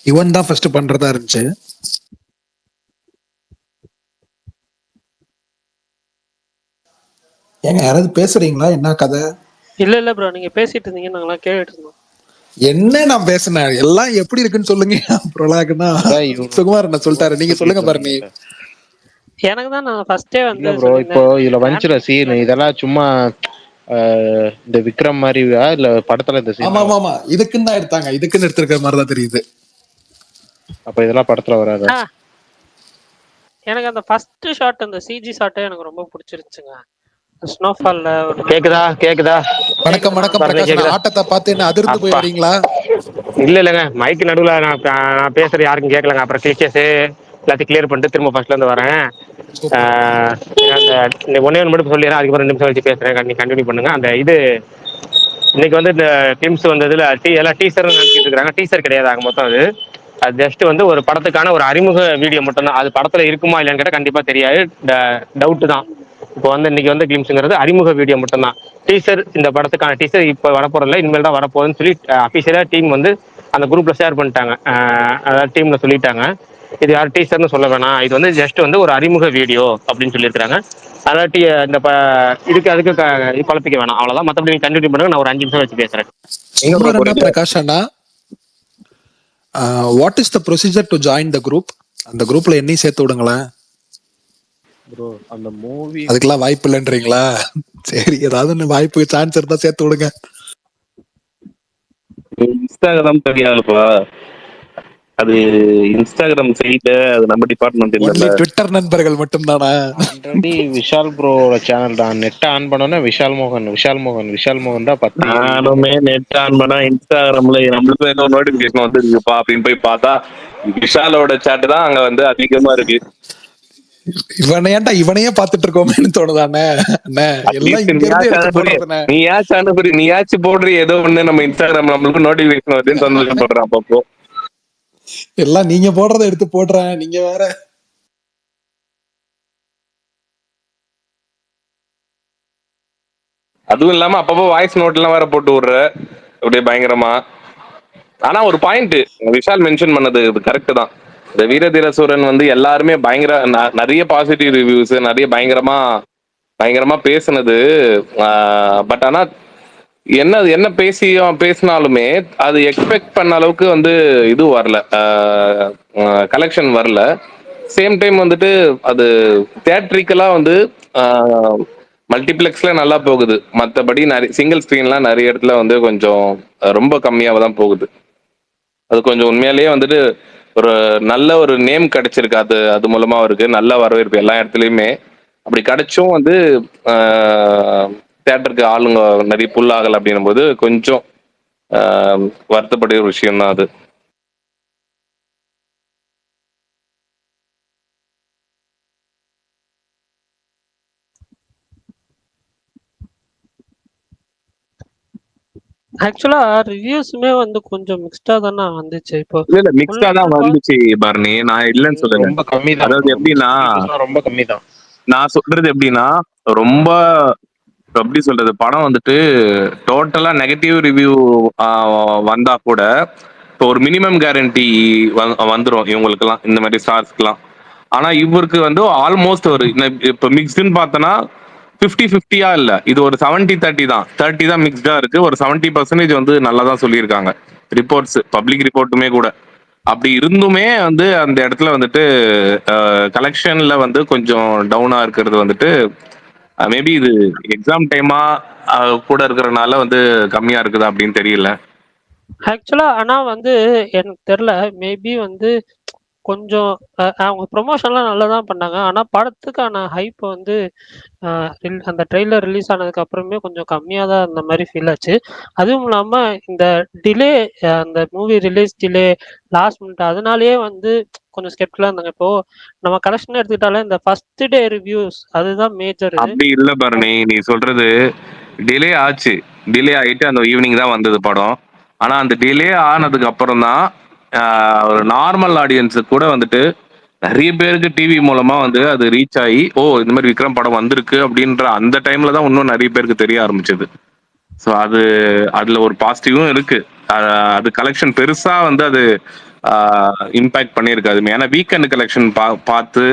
இவன் தான் ஃபர்ஸ்ட் பண்றதா இருந்துச்சு. ஏங்க யாராவது பேசுறீங்களா? என்ன கதை? இல்ல ப்ரோ, நீங்க பேசிட்டு இருந்தீங்க, நாங்களாம் கேட்டுட்டு இருந்தோம். என்ன நான் பேசினேன்? எல்லாம் எப்படி இருக்குன்னு சொல்லுங்க. ப்ரொலாக்னா அதான் இவரு சுகுமார் என்ன சொல்லிட்டாரு, நீங்க சொல்லிட்டு சொல்லுங்க பாருங்க. இருந்தீங்கல்ல. எனக்கு தான் நான் ஃபர்ஸ்டே இல்ல வந்து ப்ரோ, இப்போ சொல்லியிருந்தேன். இதுல வந்துச்சுல சீன், இதெல்லாம் சும்மா இந்த விக்ரம் மாதிரியா இல்ல படத்துல இந்த ஆமா சீன்? ஆமா ஆமா, இதுக்குன்னு தான் எடுத்தாங்க, இதுக்குன்னு எடுத்திருக்கிற மாதிரி தான் தெரியுது. அப்ப இதெல்லாம் படத்துல வராதா? ஆ, எனக்கு அந்த ஃபர்ஸ்ட் ஷாட், அந்த சிஜி ஷாட்டே எனக்கு ரொம்ப பிடிச்சிருச்சுங்க. ஸ்னோஃபால்ல ஒரு கேக்குதா கேக்குதா வணக்கம் கேக்குதுண்ணா. வணக்கம் பரணி பிரகாஷ், கேக்குதா? ஆட்டத்தை பார்த்து என்ன அதிர்ந்து போய் அப்பா வரீங்களா? இல்லைங்க, மைக்கு நடுவில் நான் பேசுறது யாருக்கும் கேட்கலங்க. அப்புறம் டீச்சர்ஸ் எல்லாத்தையும் கிளியர் பண்ணிட்டு திரும்ப ஃபர்ஸ்ட்ல இருந்து வரேன். சூப்பர். அந்த ஒன்னே ஒன்று மட்டும் சொல்லிடுறேன், அதுக்கப்புறம் 2 நிமிஷம் வச்சு பேசுறேன். நீ கண்டினியூ பண்ணுங்க. அந்த இது இன்னைக்கு வந்து இந்த கிம்ஸ் வந்ததுல எல்லாம் டீசர் நினைச்சிட்டு இருக்காங்க. டீசர் கிடையாது ஆக மொத்தம். அது ஜஸ்ட் வந்து ஒரு படத்துக்கான ஒரு அறிமுக வீடியோ மட்டும் தான். அது படத்துல இருக்குமா இல்லைன்னு கேட்டால் கண்டிப்பா தெரியாது, டவுட் தான். இப்போ வந்து இன்னைக்கு வந்து கிளிம்ஸ்ங்கிறது அறிமுக வீடியோ மட்டும் தான். டீசர், இந்த படத்துக்கான டீசர் இப்போ வரப்போறதில்ல, இனிமேல் தான் வரப்போகுதுன்னு சொல்லி அஃபிஷியலா டீம் வந்து அந்த குரூப்ல ஷேர் பண்ணிட்டாங்க. அதாவது டீம்ல சொல்லிட்டாங்க, இது யார் டீசர்னு சொல்ல வேணாம், இது வந்து ஜஸ்ட் வந்து ஒரு அறிமுக வீடியோ அப்படின்னு சொல்லியிருக்காங்க. அதாவது இந்த இதுக்கு அதுக்கு குழப்பிக்க வேணாம், அவ்வளவுதான். மற்றபடி நீங்க கண்டினியூ பண்ணுங்க, நான் ஒரு 5 நிமிஷம் வச்சு பேசுறேன். எங்க ப்ரோ சுகுமார் அண்ணா, போறீங்க? பிரகாஷ் அண்ணா, what is the procedure to join the group? அந்த குரூப்ல என்னையும் சேர்த்து விடுங்களேன். ப்ரோ அந்த மூவி அதுக்கெல்லாம் வாய்ப்பு இல்லைன்றீங்களா? சரி, ஏதாவது ஒண்ணு வாய்ப்பு சான்ஸ் இருந்தா சேர்த்து விடுங்க. இன்ஸ்டாகிராம் தெரியாதுப்பா. அது இன்ஸ்டாகிராம் சைட், அது நம்ம டிபார்ட்மெண்ட் இல்லல்ல. ஒன்லி ட்விட்டர் நண்பர்கள் மட்டும் தானா? ஆல்ரெடி விஷால் ப்ரோட சேனல் தான். நெட் ஆன் பண்ணோன்னா விஷால் மோகன் தான் 10 நானுமே நெட் ஆன் பண்ணா இன்ஸ்டாகிராம்ல நம்மளுக்கு ஏதோ நோட்டிபிகேஷன் வந்து இருக்குப்பா அப்படின்னு போய் பார்த்தா விஷாலோட சாட் தான் அங்க வந்து அதிகமா இருக்கு. இவனையே பாத்துட்டு இருக்கோமேன்னு தோணுதானே அண்ணே? எல்லாம் அட்லீஸ்ட் இங்க இருந்து எடுத்து போடுறதுனே. நீயாச்சும் போடுற ஏதோ ஒண்ணு நம்ம இன்ஸ்டாகிராம் நம்மளுக்கு நோட்டிபிகேஷன் வருதுன்னு சந்தோஷப்படுறேன் அப்பப்போ. எல்லாம் நீங்க போடுறத எடுத்து போடுறேன், நீங்க வேற. அதுவும் இல்லாம அப்பப்போ வாய்ஸ் நோட் எல்லாம் வேற போட்டு விடுற அப்படியே பயங்கரமா. ஆனா ஒரு பாயிண்ட் விஷால் மென்ஷன் பண்ணது கரெக்ட் தான். இந்த வீரதீர சூரன் வந்து எல்லாருமே பயங்கர நிறைய பாசிட்டிவ் ரிவ்யூஸ், நிறைய பயங்கரமா பயங்கரமா பேசுனது. பட் ஆனா என்ன என்ன பேசினாலுமே அது எக்ஸ்பெக்ட் பண்ண அளவுக்கு வந்து இது வரல, கலெக்ஷன் வரல. சேம் டைம் வந்துட்டு அது தியேட்ரிக்கலா வந்து மல்டிப்ளெக்ஸ்ல நல்லா போகுது. மற்றபடி நிறைய சிங்கிள் ஸ்கிரீன்லாம் நிறைய இடத்துல வந்து கொஞ்சம் ரொம்ப கம்மியாக தான் போகுது. அது கொஞ்சம் உண்மையிலேயே வந்துட்டு ஒரு நல்ல ஒரு நேம் கிடைச்சிருக்கு. அது அது மூலமா அவருக்கு நல்ல வரவேற்பு எல்லா இடத்துலயுமே. அப்படி கிடைச்சும் வந்து தியேட்டருக்கு ஆளுங்க நிறைய புல் ஆகலை அப்படின்னும் போது கொஞ்சம் வருத்தப்பட்ட ஒரு விஷயம் தான் அது. ஆக்சுவலா ரிவ்யூஸுமே வந்து கொஞ்சம் மிக்ஸ்டா தானே வந்துச்சு. இப்போ இல்ல ஃபுல் மிக்ஸ்டா அண்ட் தான் ஃபுல் வந்துச்சு பரணி, நான் இல்லைன்னு சொல்லல. ரொம்ப கம்மி தான் அதாவது ப்ரோ, எப்படின்னா, ரொம்ப கம்மி தான். நான் சொல்றது எப்படின்னா, ரொம்ப எப்படி சொல்றது, படம் வந்துட்டு டோட்டலா நெகட்டிவ் ரிவ்யூ வந்தா கூட இப்போ ஒரு மினிமம் கேரண்டி வந்துடும் இவங்களுக்குலாம், இந்த மாதிரி ஸ்டார்ஸ்க்குலாம். ஆனா இவருக்கு வந்து ஆல்மோஸ்ட் ஒரு இப்போ மிக்ஸ்டுன்னு பார்த்தோன்னா 50-50 இல்ல, இது ஒரு 70-30 தான். 30 தான் மிக்ஸ்டா இருக்கு, ஒரு 70% வந்து நல்லா தான் சொல்லியிருக்காங்க ரிப்போர்ட்ஸ், பப்ளிக் ரிப்போர்ட்டுமே கூட. அப்படி இருந்துமே வந்து அந்த இடத்துல வந்துட்டு கலெக்ஷன்ல வந்து கொஞ்சம் டவுனா இருக்கிறது வந்துட்டு மேபி இது எக்ஸாம் டைமா கூட இருக்கிறனால வந்து கம்மியா இருக்குதா அப்படின்னு தெரியல. ஆக்சுவலா ஆனா வந்து எனக்கு தெரியல. மேபி வந்து கொஞ்சம் அவங்க ப்ரொமோஷன்லாம் நல்லா தான் பண்ணாங்க. ஆனா படத்துக்கான ஹைப் வந்து அந்த ட்ரெய்லர் ரிலீஸ் ஆனதுக்கு அப்புறமே கொஞ்சம் கம்மியா தான் இருந்த மாரி ஃபீல் ஆச்சு. அதுவும் இல்லாம இந்த டிலே, அந்த movie release delay, last minute அதனாலேயே வந்து கொஞ்சம் ஸ்கெப்டிக்கலா இருந்தாங்க. இப்போ நம்ம கலெக்ஷன் எடுத்துக்கிட்டாலே இந்த ஃபர்ஸ்ட் டே ரிவ்யூஸ் அதுதான் மேஜரு. அப்படி இல்ல பரணி, நீ சொல்றது டிலே ஆச்சு. டிலே ஆயிட்டு அந்த ஈவினிங் தான் வந்தது படம். ஆனா அந்த டிலே ஆனதுக்கு அப்புறம் தான் ஒரு நார்மல் ஆடியன்ஸுக்கு கூட வந்துட்டு நிறைய பேருக்கு டிவி மூலமா வந்து அது ரீச் ஆகி, ஓ இந்த மாதிரி விக்ரம் படம் வந்திருக்கு அப்படின்ற அந்த டைம்ல தான் இன்னும் நிறைய பேருக்கு தெரிய ஆரம்பிச்சது. ஸோ அது அதுல ஒரு பாசிட்டிவும் இருக்கு. அது கலெக்ஷன் பெருசா வந்து அது இம்பேக்ட் பண்ணியிருக்காது. ஏன்னா வீக்கெண்ட் கலெக்ஷன் பார்த்து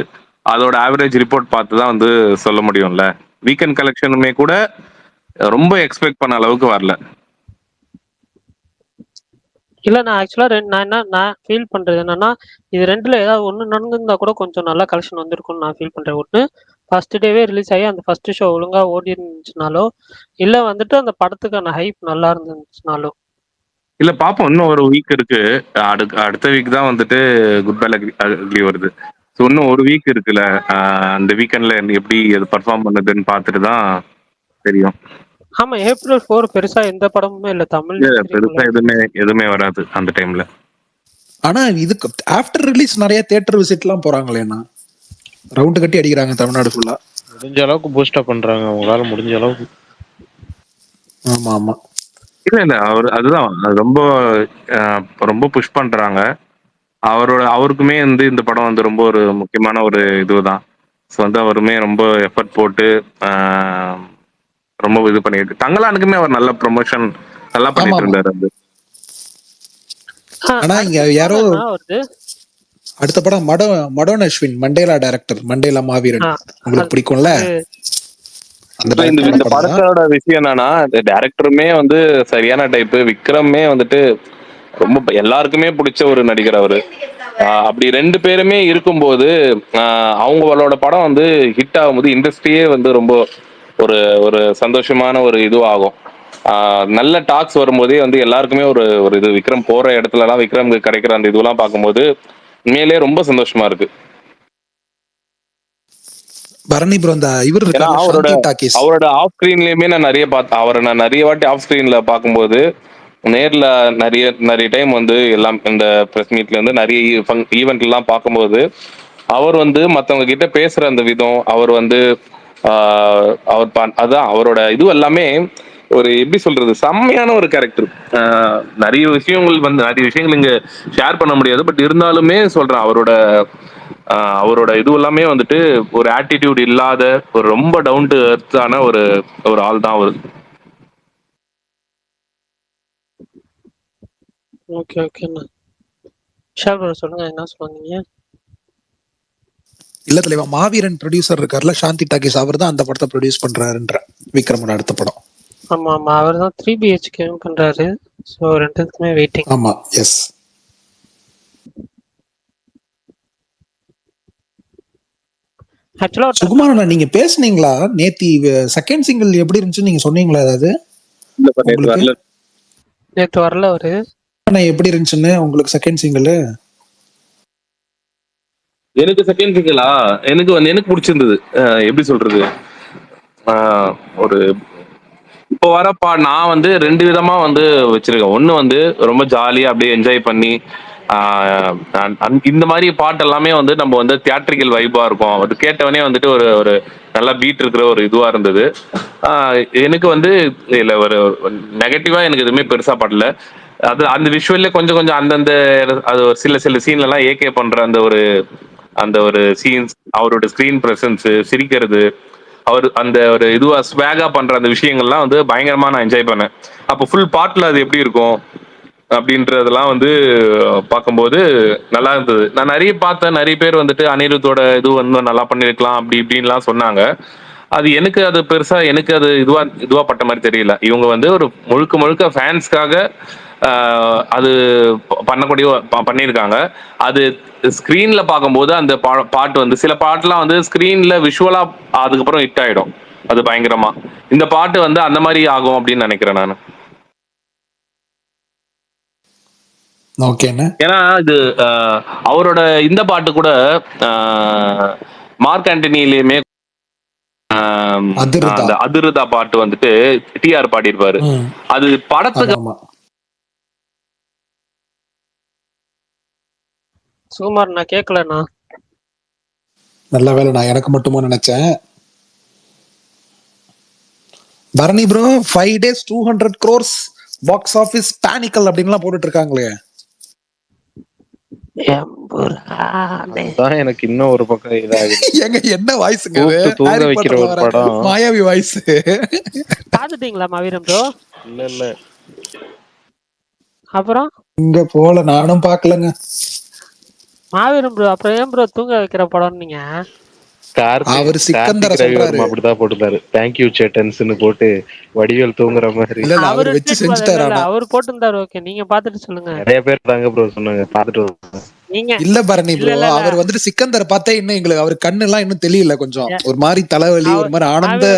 அதோட ஆவரேஜ் ரிப்போர்ட் பார்த்து தான் வந்து சொல்ல முடியும்ல. வீக்கெண்ட் கலெக்ஷனுமே கூட ரொம்ப எக்ஸ்பெக்ட் பண்ண அளவுக்கு வரல. இல்ல நான் ஆக்சுவலா நான் ஃபீல் பண்றது என்னன்னா, இது 2ல ஏதாவது ஒண்ணு நடந்திருந்தா கூட கொஞ்சம் நல்லா கலெக்ஷன் வந்திருக்கும்னு நான் ஃபீல் பண்றேன். ஒண்ணு ஃபர்ஸ்ட் டேவே ரிலீஸ் ஆகி அந்த ஃபர்ஸ்ட் ஷோ ஒழுங்கா ஓடி இருந்துச்சுனாலோ, இல்ல வந்துட்டு அந்த படத்துக்கான ஹைப் நல்லா இருந்துச்சுனாலோ. இல்ல பாப்போம், இன்னும் ஒரு வீக் இருக்கு. அடுத்த வீக் தான் வந்துட்டு குட் பேட் அக்லி வருது. ஸோ இன்னும் ஒரு வீக் இருக்குல்ல. அந்த வீக்கெண்ட்ல எப்படி அது பர்ஃபார்ம் பண்ணுதுன்னு பார்த்துட்டு தான் தெரியும். ஆமா, ஏப்ரல் 4 பெருசா எந்த படமுமே இல்ல தமிழ் இல்ல பெருசா திரையுலகில். எதுவுமே வராது அந்த டைம்ல. ஆனா இதுக்கு ஆஃப்டர் ரிலீஸ் நிறைய தியேட்டர் விசிட்லாம் போறாங்களேண்ணா, ரவுண்டு கட்டி அடிக்கிறாங்க தமிழ்நாடு ஃபுல்லா. முடிஞ்ச அளவுக்கு பூஸ்டப் பண்றாங்க அவங்களால முடிஞ்ச அளவுக்கு. ஆமா ஆமா. இல்ல அதுதான் அது ரொம்ப ரொம்ப புஷ் பண்றாங்க. அவருக்குமே வந்து இந்த படம் வந்து ரொம்ப ஒரு முக்கியமான ஒரு இதுதான். ஸோ வந்து அவருமே ரொம்ப எஃபர்ட் போட்டு ரொம்ப இது பண்ணிட்டு, தங்கலானுக்குமே அவர் நல்ல ப்ரொமோஷன் நல்லா ஆமா பண்ணிட்டு ஆமா. இருந்தாரு அது. ஆனா இங்க அடுத்த யாரோ படம் என்ன வருது? அடுத்த படம் மடோன் அஸ்வின், மண்டேலா டைரக்டர், மண்டேலா மாவீரன், அது உங்களுக்கு பிடிக்கும்ல அது அந்த இந்த டைரக்டரோட இந்த படம் தான். படத்தோட விஷயம் என்னன்னா, இந்த டைரக்டருமே வந்து சரியான டைப்பு, விக்ரமே வந்துட்டு ரொம்ப எல்லாருக்குமே பிடிச்ச ஒரு நடிகர் அவரு. அப்படி 2 பேருமே இருக்கும்போது அவங்களோட படம் வந்து ஹிட் ஆகும்போது இண்டஸ்ட்ரியே வந்து ரொம்ப ஒரு ஒரு சந்தோஷமான ஒரு இதுவாகும். நல்ல டாக்ஸ் வரும்போதே வந்து எல்லாருக்குமே ஒரு ஒரு இது, விக்ரம் போற இடத்துலலாம் விக்ரம்க்கு கிடைக்கிற அந்த இதுவெல்லாம் பார்க்கும்போது உண்மையிலேயே ரொம்ப சந்தோஷமா இருக்கு. பரணி ப்ரோ, இந்த இவர் ஏன்னா இருக்கார்ல அவரோட சாந்தி டாக்கீஸ். அவரோட ஆஃப் ஸ்கிரீன்லயுமே நான் நிறைய பார்த்தேன். அவரை நான் நிறைய வாட்டி ஆஃப் ஸ்கிரீன்ல பார்க்கும்போது, நேர்ல நிறைய நிறைய டைம் வந்து எல்லாம் இந்த ப்ரெஸ் மீட்ல இருந்து நிறைய ஈவெண்ட்லாம் பார்க்கும்போது அவர் வந்து மற்றவங்க கிட்ட பேசுற அந்த விதம், அவர் வந்து அதான் அவரோட இது எல்லாமே ஒரு எப்படி சொல்றது, செம்மையான ஒரு கேரக்டர். நிறைய விஷயங்கள் இங்க ஷேர் பண்ண முடியாது. பட் இருந்தாலுமே சொல்றேன், அவரோட இது எல்லாமே வந்துட்டு ஒரு ஆட்டிடியூட் இல்லாத ஒரு ரொம்ப டவுன் டு எர்த்தான ஒரு ஒரு ஆள் தான் அவரு. ஓகே ஓகேண்ணா. விஷால் ப்ரோ சொல்லுங்க, என்ன சொன்னீங்க? இல்ல தலைவா, மாவீரன் ப்ரொடியூசர் இருக்காருல்ல, சாந்தி டாக்கிஸ், அவர் தான் அந்த படத்தை ப்ரொடியூஸ் பண்றாருன்ற விக்ரமோட அடுத்த படம். ஆமா ஆமா, அவர் தான் 3BHK பண்றாரு. ஸோ ரெண்டுத்துக்குமே வெயிட்டிங். ஆமா, எஸ். ஆக்சுவலா சுகுமாரண்ணா, நீங்க பேசுனீங்களா நேத்தி? செகண்ட் சிங்கிள் எப்படி இருந்துச்சுன்னு நீங்க சொன்னீங்களா ஏதாவது இல்லப்பா, நேத்து உங்களுக்கு? வரல. நேற்று வரல அவரு. அண்ணா, எப்படி இருந்துச்சுன்னு உங்களுக்கு செகண்ட் சிங்கிள்? எனக்கு செகண்ட் சிங்கிளா, எனக்கு பிடிச்சிருந்தது. எப்படி சொல்றது, ஒரு இப்போ வரப்பா நான் வந்து ரெண்டு விதமா வந்து வச்சிருக்கேன். ஒண்ணு வந்து ரொம்ப ஜாலியா அப்படியே என்ஜாய் பண்ணி இந்த மாதிரி பாட்டு எல்லாமே வந்து நம்ம வந்து தியேட்ரிக்கல் வைபா இருக்கும். அது கேட்டவனே வந்துட்டு ஒரு ஒரு நல்லா பீட் இருக்கிற ஒரு இதுவா இருந்தது. எனக்கு வந்து இல்ல ஒரு நெகட்டிவா எனக்கு எதுவுமே பெருசா படல. அது அந்த விஷுவல்ல கொஞ்சம் கொஞ்சம் அந்தந்த அது ஒரு சில சில சீன்ல எல்லாம் ஏகே பண்ற அந்த ஒரு சீன்ஸ், அவரோட ஸ்கிரீன் பிரசன்ஸ், சிரிக்கிறது, அவர் அந்த ஒரு இதுவா ஸ்வாகா பண்ற அந்த விஷயங்கள்லாம் வந்து பயங்கரமா நான் என்ஜாய் பண்ணேன். அப்போ ஃபுல் பாட்டுல அது எப்படி இருக்கும் அப்படின்றதெல்லாம் வந்து பார்க்கும்போது நல்லா இருந்தது. நான் நிறைய பார்த்தேன், நிறைய பேர் வந்துட்டு அனிருத்தோட இது வந்து நல்லா பண்ணிருக்கலாம் அப்படி இப்படின்லாம் சொன்னாங்க. அது பெருசா எனக்கு அது இதுவா பட்ட மாதிரி தெரியல. இவங்க வந்து ஒரு முழுக்க முழுக்க ஃபேன்ஸ்க்காக அது பண்ணியிருக்காங்க. அது ஸ்கிரீன்ல பார்க்கும்போது அந்த பாட்டு வந்து சில பாட்டுலாம் வந்து ஸ்கிரீன்ல விஷுவலா அதுக்கப்புறம் ஹிட் ஆயிடும் அது பயங்கரமா. இந்த பாட்டு வந்து அந்த மாதிரி ஆகும் அப்படின்னு நினைக்கிறேன் நான். ஓகேண்ணா. ஏன்னா இது அவரோட இந்த பாட்டு கூட மார்க் ஆண்டனிலயுமே அதிருதா. அந்த அதிருதா பாட்டு வந்துட்டு டிஆர் பாடியிருப்பாரு. அது படத்துக்கு ஆமா. சுகுமார், நான் கேட்கலண்ணா. நல்ல வேலை, நான் எனக்கு மட்டுமா நினைச்சேன். Bharani bro, 5 days 200 crores box office panicle அப்படின்லாம் போட்டுட்டு இருக்காங்களே. அதுதான் எனக்கு இன்னும் ஒரு பக்கம் இதாகுது. எங்க என்ன வாய்ஸ்ங்க அது? கூப்பிட்டு தூங்க ஹாரி வைக்கிற பாட்டர்ல ஒரு வர படம். மாயாவி வாய்ஸ். பாத்துட்டீங்களா மாவீரன் ப்ரோ? இல்ல அப்புறம் இங்க போல, நானும் பாக்கலங்க. மாவீரன் ப்ரோ, அப்புறம் ஏன் ப்ரோ தூங்க வைக்கிற படம் நீங்க? அவர் சிக்கந்தர கார்த்திக் சொல்றாரு. ரவிவர்மா அப்படிதான் போட்டுருந்தாரு. தேங்க்யூ சேட்டன்ஸ்னு போட்டு வடிவேல் தூங்குற மாதிரி. இல்ல இல்ல, அவர் அவரு வச்சு செஞ்சுட்டாரு. ஆனா அவர் போட்டிருந்தாரு. ஓகே, நீங்க பாத்துட்டு சொல்லுங்க. நிறைய பேர் தாங்க ப்ரோ சொன்னாங்க, பாத்துட்டு வந்தாங்க. நீங்க இல்ல பரணி ப்ரோ, இல்ல அவர் வந்துட்டு சிக்கந்தர் பார்த்தே இன்னும் எங்களுக்கு அவர் கண்ணு எல்லாம் இன்னும் தெரியல. கொஞ்சம் ஒரு மாதிரி தலைவலி, ஒரு மாதிரி ஆனந்த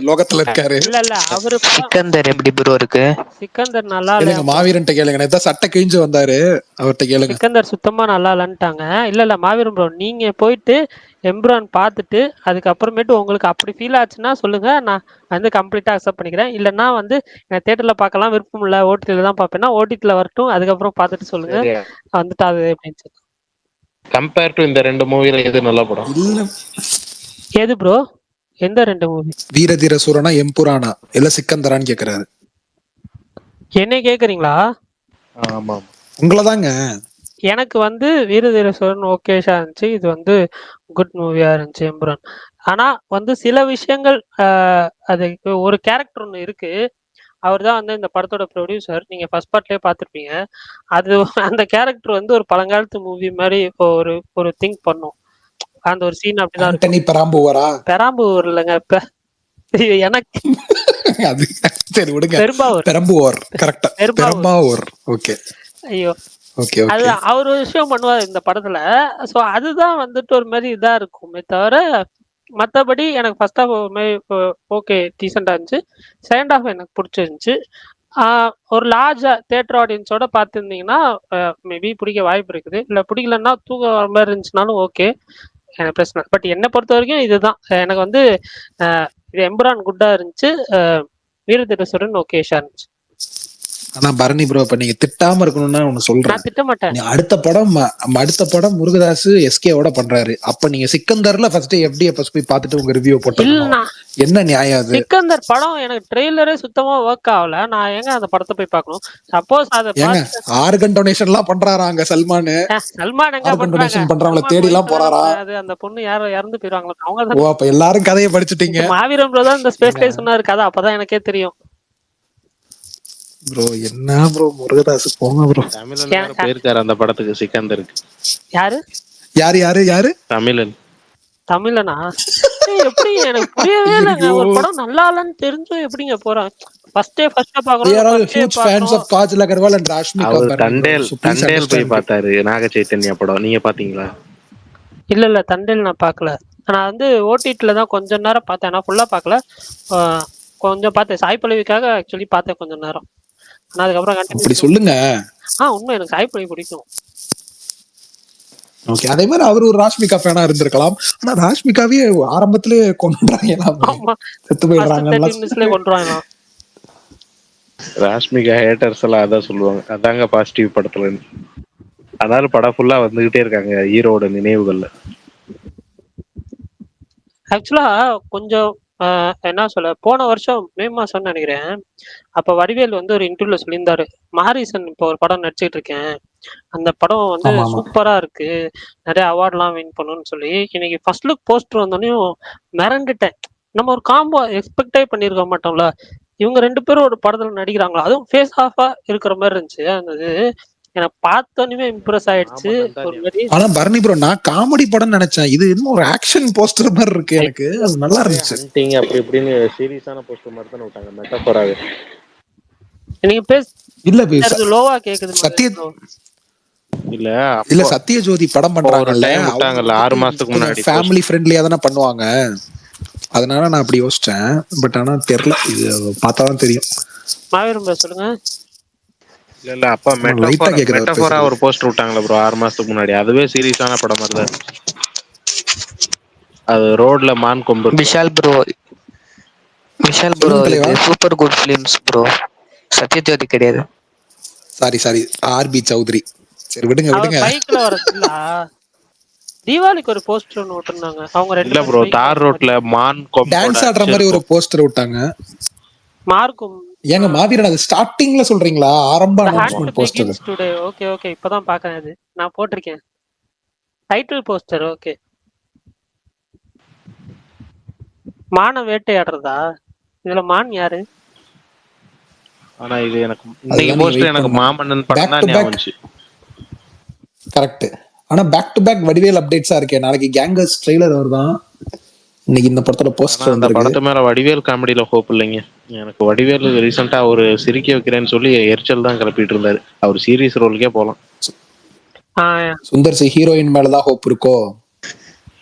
லோகத்துல இருக்காரு. இல்ல அவரு சிக்கந்தர் எப்படி ப்ரோ இருக்கு? சிக்கந்தர் நல்லா இல்லங்க, மாவீரன்ட்ட கேளுங்க. நேத்தா சட்டை கிழிஞ்சு வந்தாரு, அவர்கிட்ட கேளுங்க. சிக்கந்தர் சுத்தமா நல்லா இல்லன்ட்டாங்க. இல்ல மாவீரன் ப்ரோ, நீங்க போயிட்டு எம்புரான் பார்த்துட்டு அதுக்கப்புறமேட்டு உங்களுக்கு அப்படி ஃபீல் ஆச்சுன்னா சொல்லுங்க, நான் வந்து கம்ப்ளீட்டா அக்செப்ட் பண்ணிக்கிறேன். இல்லைன்னா வந்து எனக்கு தேட்டர்ல பார்க்கலாம் விருப்பம் இல்லை, ஓடிடில தான் பார்ப்பேன்னா ஓடிடில வரட்டும், அதுக்கப்புறம் பார்த்துட்டு சொல்லுங்க வந்துட்டு அது எப்படின்னு. கம்பேர் டு இந்த ரெண்டு மூவில எது நல்ல படம்? இல்ல, எது ப்ரோ? எந்த ரெண்டு மூவி? வீரதீர சூரனா எம்புரானா இல்ல சிக்கந்தரான்னு கேக்குறாரு. என்ன கேக்குறீங்களா? ஆமா, உங்களதாங்க. எனக்கு வந்து வீரதீர சூரன் ஓகேஷா இருந்துச்சு. இது வந்து குட் மூவியா இருந்துச்சு எம்புரான். ஆனா வந்து சில விஷயங்கள் அது ஒரு கேரக்டர் ஒன்று இருக்கு. அவர் தான் வந்து இந்த படத்தோட ப்ரொடியூசர். நீங்க ஃபர்ஸ்ட் பார்ட்லயே பார்த்துருப்பீங்க. அது அந்த கேரக்டர் வந்து ஒரு பழங்காலத்து மூவி மாதிரி ஒரு ஒரு திங்க் பண்ணும். அந்த ஒரு சீன் அப்படிதான் இருக்கும். ஆண்டனி பெராம்பூவரா? பெராம்பூர் இல்லைங்க, எனக்கு அது சரி விடுங்க. பெரும்பாவூர். பெரம்பூர் கரெக்டா? பெரம்பாவூர். ஓகே. ஐயோ, ஓகே அது ஓகே. அவர் ஒரு விஷயம் பண்ணுவார் இந்த படத்துல. ஸோ அதுதான் வந்துட்டு ஒரு மாதிரி இதா இருக்குமே தவிர, மற்றபடி எனக்கு ஃபர்ஸ்ட் ஹாஃப் ஒரு மாதிரி ஓகே டீசெண்டாக இருந்துச்சு. செகண்ட் ஹாஃப் எனக்கு பிடிச்சிருந்துச்சு. ஒரு லார்ஜா தேட்டர் ஆடியன்ஸோட பார்த்துருந்தீங்கன்னா மேபி பிடிக்க வாய்ப்பு இருக்குது. இல்லை பிடிக்கலன்னா தூங்க வர மாதிரி இருந்துச்சுனாலும் ஓகே, எனக்கு பிரச்சனை. பட் என்னை பொறுத்த வரைக்கும் இதுதான் எனக்கு வந்து இது எம்புரான் குட்டா இருந்துச்சு, வீரதீரசுரன் ஓகேஷா இருந்துச்சு. ஆனா பரணி ப்ரோ, இப்ப நீங்க திட்டாம இருக்கணும்னா ஒண்ணு சொல்றேன். நான் திட்ட மாட்டேன். அடுத்த படம் முருகதாஸ் எஸ்கேவோட பண்றாரு. அப்ப நீங்க சிக்கந்தர்ல ஃபர்ஸ்ட் FDF போய் பார்த்துட்டு உங்க ரிவ்யூ போட்டீங்க. என்ன நியாயம் அது? சிக்கந்தர் படம் எனக்கு ட்ரெய்லரே சுத்தமா ஒர்க் ஆகல. நான் எங்க அந்த படத்தை போய் பார்க்கணும்? சப்போஸ் அத ஆர்கன் டொனேஷன் எல்லாம் பண்றாராங்க சல்மான். சல்மான் எங்க பண்றாங்களா, தேடி எல்லாம் போறாரா? அது அந்த பொண்ணு யாரும் இறந்து போயிருவாங்களா அவங்க தான். ஓ, அப்ப எல்லாரும் கதையை படிச்சுட்டீங்க. மாவீரன் ப்ரோ தான் இந்த ஸ்பேஸ்ல சொன்னாரு கதை, அப்பதான் எனக்கே தெரியும். ப்ரோ என்ன ப்ரோ முருகதாஸ் போங்க ப்ரோ. தமிழன் வேற போயிருக்காரு அந்த படத்துக்கு சிக்கந்தருக்கு. யாரு யாரு தமிழன். தமிழனா? எப்படி எனக்கு புரியவே இல்லைங்க. ஐயோ, ஒரு படம் நல்லா இல்லைன்னு தெரிஞ்சும் எப்படிங்க போறான்? ஃபர்ஸ்ட் we பாக்குறோம், are all first huge fans பாக்குறோம். of Kajal Agarwal and Rashmika அவர் Bharani bro, Thandel so please Thandel போய் understand. பார்த்தாரு நாக சைத்தன்யா படம். நீங்க பாத்தீங்களா? இல்ல தண்டேல் நான் பார்க்கல. நான் வந்து ஓடிடில தான் கொஞ்ச நேரம் பார்த்தேன். நான் ஃபுல்லா பார்க்கல. கொஞ்சம் பார்த்தேன். சாய் பல்லவிக்காக ஆக்சுவலி பார்த்தேன் கொஞ்ச நேரம். ஆனா அதுக்கப்புறம் அப்படி கண்டினியூ. சொல்லுங்க. உண்மை எனக்கு சாய் பல்லவி பிடிக்கும். ஓகே, அதே மாதிரி அவர் ஒரு ராஷ்மிகா ஃபேனா இருந்திருக்கலாம். ஆனா ராஷ்மிகாவே ஆரம்பத்திலே கொண்டுறாங்க, ஆமா, செத்து ஃபர்ஸ்ட் 30 போயிடுறாங்க. மினிட்ஸ்லயே கொண்டுருவாங்களாம். ராஷ்மிகா ஹேட்டர்ஸ் எல்லாம் அதான் சொல்லுவாங்க. அதாங்க பாசிட்டிவ் படத்துல. அதனால படம் ஃபுல்லா வந்துகிட்டே இருக்காங்க ஹீரோட நினைவுகள்ல. ஆக்சுவலா கொஞ்சம் என்ன சொல்ல, போன வருஷம் மே மாசம்னு நினைக்கிறேன். அப்ப வடிவேல் வந்து ஒரு இன்டர்வியூல சொல்லியிருந்தாரு, மாரிசன் இப்போ ஒரு படம் நடிச்சிட்டு இருக்கேன், அந்த படம் வந்து ஆமா ஆமா, சூப்பரா இருக்கு, நிறைய அவார்ட்லாம் வின் பண்ணுன்னு சொல்லி. இன்னைக்கு ஃபர்ஸ்ட் லுக் போஸ்டர் வந்தோடனையும் மிரண்டுட்டேன். நம்ம ஒரு காம்போ எக்ஸ்பெக்டே பண்ணியிருக்க மாட்டோம்ல. இவங்க 2 பேரும் ஒரு படத்துல நடிக்கிறாங்களா, அதுவும் ஃபேஸ் ஆஃபா இருக்கிற மாதிரி இருந்துச்சு அந்த இது. எனக்கு பார்த்தோன்னே இம்ப்ரெஸ் ஆயிடுச்சு ஒரு மாதிரி. ஆனா பரணி ப்ரோ, நான் காமெடி படம் நினைச்சேன், இது இன்னும் ஒரு ஆக்ஷன் போஸ்டர் மாதிரி இருக்கு. எனக்கு அது நல்லா இருந்துச்சு. ஹண்டிங் அப்படி இப்படின்னு சீரியஸான போஸ்டர் மாதிரி தான் விட்டாங்க மெட்டாஃபராவே. நீங்க இல்ல பேசுறது லோவா கேக்குது. சத்திய இல்ல இல்ல சத்யஜோதி படம் பண்றாங்கல்ல, டைம் விட்டாங்கல்ல 6 மாசத்துக்கு முன்னாடி ஃபேமிலி ஃப்ரெண்ட்லியா தானே பண்ணுவாங்க. அதனால நான் அப்படி யோசிச்சேன். பட் ஆனா தெரியல, இது பார்த்தாதான் தெரியும். மாவீரம் சொல்லுங்க. இல்ல அப்ப லைட்டா கேக்குது அவர் மெட்டாஃபரா பேசுறது. ஒரு போஸ்டர் விட்டாங்களே ப்ரோ 6 மாசத்துக்கு முன்னாடி. அதுவே சீரியஸான படம் மாதிரி தான். அது ரோட்ல மான் கொம்பு. விஷால் ப்ரோ சொல்லுங்க தலைவா. இது super good films bro, Sathyajyothi கிடையாது. Sorry RB Choudhary. சரி விடுங்க அவர் விடுங்க. பைக்ல வரதுல தீபாவளிக்கு ஒரு போஸ்டர் ஒன்னு விட்டுருந்தாங்க அவங்க ரெண்டு. இல்ல ப்ரோ, தார் ரோட்ல மான் கொம்பு டான்ஸ் ஆடுற மாதிரி ஒரு போஸ்டர் விட்டாங்க. மார்க்கும் ஏங்க மாவீரன், அது ஸ்டார்டிங்ல சொல்றீங்களா? ஆரம்ப அனௌன்ஸ்மென்ட் போஸ்டர். டுடே. ஓகே இப்பதான் பாக்குறேன். அது நான் போட்டிருக்கேன் டைட்டில் போஸ்டர். ஓகே, மான வேட்டையாடுறதா? இதுல மான் யாரு? ஆனா இது எனக்கு இன்னைக்கு போஸ்டர் எனக்கு மாமன்னன் படம் தான் ஞாபகம் வந்துச்சு. கரெக்ட். ஆனா பேக் டு பேக் வடிவேல் அப்டேட்ஸா இருக்கே. நாளைக்கு கேங்கர்ஸ் ட்ரெய்லர் வருதான், இன்னைக்கு இந்த படத்தோட போஸ்டர் அந்த வந்திருக்கு. படத்து மேல வடிவேல் காமெடியில ஹோப் இல்லைங்க எனக்கு. வடிவேல் ரீசெண்டா ஒரு சிரிக்க வைக்கிறேன்னு சொல்லி எரிச்சல் தான் கிளப்பிட்டு இருந்தாரு. அவர் சீரியஸ் ரோலுக்கே போலாம். சுந்தர் சி ஹீரோயின் மேலதான் ஹோப் இருக்கோ?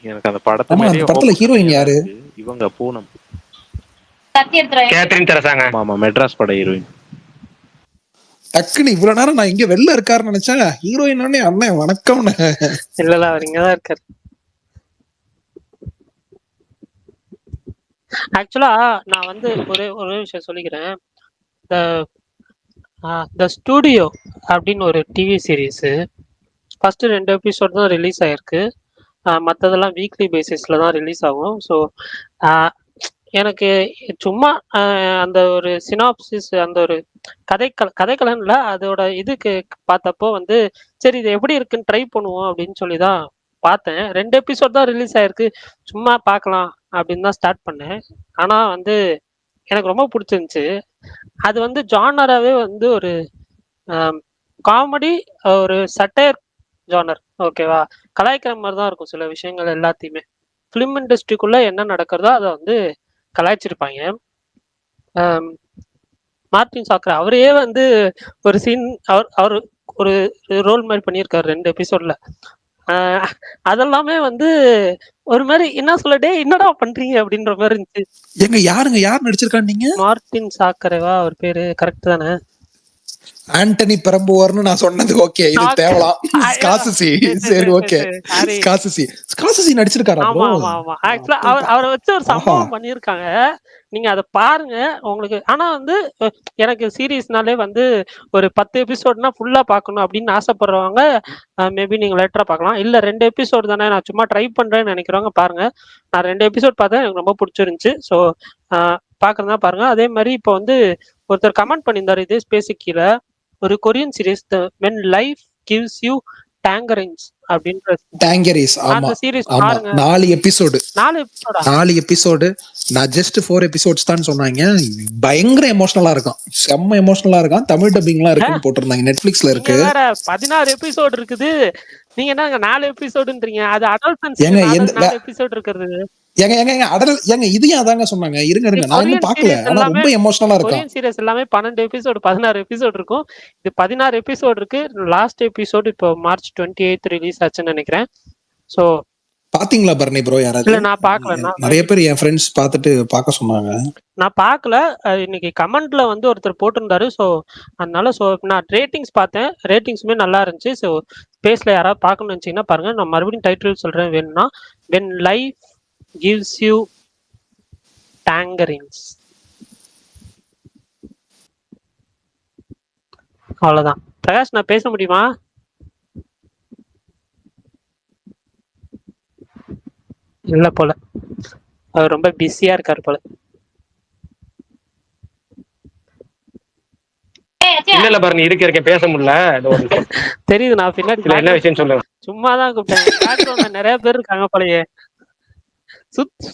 எனக்கு அந்த படத்துல ஹீரோயின் யாரு? இவங்க பூனம், கேத்ரின் தெரசாங்க. ஆமா மெட்ராஸ் பட ஹீரோயின். டக்குன்னு இவ்வளவு நேரம் நான் இங்க வெளில இருக்காருன்னு நினைச்சேன், ஹீரோயின் அண்ணன் வணக்கம். இல்ல அவர் இங்கதான் இருக்காரு. ஆக்சுவலா நான் வந்து ஒரே விஷயம் சொல்லிக்கிறேன். த ஸ்டூடியோ அப்படின்னு ஒரு டிவி சீரீஸ் ஃபர்ஸ்ட் 2 எபிசோட் தான் ரிலீஸ் ஆயிருக்கு. மற்றதெல்லாம் வீக்லி பேசிஸ்ல தான் ரிலீஸ் ஆகும். ஸோ எனக்கு சும்மா அந்த ஒரு சினாப்சிஸ், அந்த ஒரு கதைக்கலன்ல அதோட இதுக்கு பார்த்தப்போ வந்து சரி இது எப்படி இருக்குன்னு ட்ரை பண்ணுவோம் அப்படின்னு சொல்லி தான் பார்த்தேன். 2 எபிசோட் தான் ரிலீஸ் ஆயிருக்கு, சும்மா பார்க்கலாம் அப்படின்னு தான் ஸ்டார்ட் பண்ணேன். ஆனா வந்து எனக்கு ரொம்ப பிடிச்சிருந்துச்சு. அது வந்து ஜானராகவே வந்து ஒரு காமெடி, ஒரு சட்டையர் ஜானர். ஓகேவா, கலாய்க்கிற மாதிரி தான் இருக்கும் சில விஷயங்கள் எல்லாத்தையுமே. ஃபிலிம் இண்டஸ்ட்ரிக்குள்ள என்ன நடக்கிறதோ அதை வந்து கலாய்ச்சிருப்பாங்க. மார்டின் சாக்கர் அவரே வந்து ஒரு சீன் அவர் ஒரு ரோல் மாதிரி பண்ணியிருக்காரு 2 எபிசோட்ல. அதெல்லாமே வந்து ஒரு மாதிரி என்ன சொல்லடே என்னடா பண்றீங்க அப்படின்ற மாதிரி இருந்துச்சு. எங்க யார் நடிச்சிருக்காங்க? நீங்க மார்டின் சாக்கரேவா அவர் பேரு? கரெக்ட் தானே? ஆண்டனி பெரம்புவர்னு நான் சொன்னது ஓகே, இது தேவலாம். ஸ்காசிசி, சரி ஓகே, ஸ்காசிசி நடிச்சிருக்காரா? ஆமா ஆமா ஆமா. ஆக்சுவலா அவரை வச்சு ஒரு சம்பவம் பண்ணியிருக்காங்க, நீங்க அதை பாருங்க உங்களுக்கு. ஆனா வந்து எனக்கு சீரீஸ்னாலே வந்து ஒரு 10 எபிசோட்னா ஃபுல்லா பார்க்கணும் அப்படின்னு ஆசைப்படுறவங்க மேபி நீங்க லேட்டரா பார்க்கலாம். இல்ல 2 எபிசோட் தானே நான் சும்மா ட்ரை பண்றேன்னு நினைக்கிறவங்க பாருங்க. நான் 2 எபிசோட் பார்த்தேன், எனக்கு ரொம்ப பிடிச்சிருந்துச்சு. ஸோ பாக்குறதா பாருங்க. அதே மாதிரி இப்போ வந்து ஒருத்தர் கமெண்ட் பண்ணியிருந்தாரு இதே ஸ்பேஸுக்கு கீழே, ஒரு Korean series when life gives you tangerines அப்படின்ற டேங்கரிஸ், ஆமா அந்த சீரிஸ் ஆமா, பாருங்க. 4 எபிசோடு 4 எபிசோடா? 4 எபிசோடு. நான் ஜஸ்ட் 4 எபிசோட்ஸ் தான் சொன்னாங்க. பயங்கர எமோஷனலா இருக்கும், செம்ம எமோஷனலா இருக்கும். தமிழ் டப்பிங்லாம் இருக்குன்னு போட்டிருந்தாங்க, நெட்ஃபிளிக்ஸ்ல நீங்க இருக்கு. வேற 16 எபிசோடு இருக்குது. நீங்க என்னங்க 4 எபிசோடுன்றீங்க? அது அடல்ட் ஏங்க எந்த 4 எபிசோடு இருக்கிறது. ஏங்க ஏங்க ஏங்க அடல் ஏங்க இது ஏன் அதாங்க சொன்னாங்க. இருங்க இருங்க, நான் இன்னும் கொரியன் பார்க்கல, சீரிஸ் ஆனா எல்லாமே ரொம்ப எமோஷனலா இருக்கும். கொரியன் சீரிஸ் எல்லாமே 12 எபிசோடு 16 எபிசோடு இருக்கும். இது 16 எபிசோடு இருக்கு. லாஸ்ட் எபிசோடு இப்போ மார்ச் 28 ரிலீஸ் ஆச்சுன்னு நினைக்கிறேன். ஸோ பாத்தீங்களா பரணி ப்ரோ? யாராவது? இல்ல நான் பார்க்கல. நிறைய பேர் என் ஃப்ரெண்ட்ஸ் பார்த்துட்டு பார்க்க சொன்னாங்க. நான் பார்க்கல. இன்னைக்கு கமெண்ட்ல வந்து ஒருத்தர் போட்டிருந்தாரு. ஸோ அதனால நான் ரேட்டிங்ஸ் பார்த்தேன். ரேட்டிங்ஸுமே நல்லா இருந்துச்சு. ஸோ ஸ்பேஸ்ல யாராவது பார்க்கணும்னு நினைச்சீங்கன்னா பாருங்க. நான் மறுபடியும் டைட்டில் சொல்றேன் வேணும்னா. When life gives you tangerines. அவ்வளவுதான். பிரகாஷ், நான் பேச முடியுமா? இல்ல போல, அவர் ரொம்ப பிஸியா இருக்காரு போல. இல்ல பாரு, நீ இருக்கேன் பேச முடியல. தெரியுது, நான் பின்னாடி என்ன விஷயம் சொல்லுங்க. சும்மாதான் கூப்பிட்டேன். நிறைய பேர் இருக்காங்க போலயே,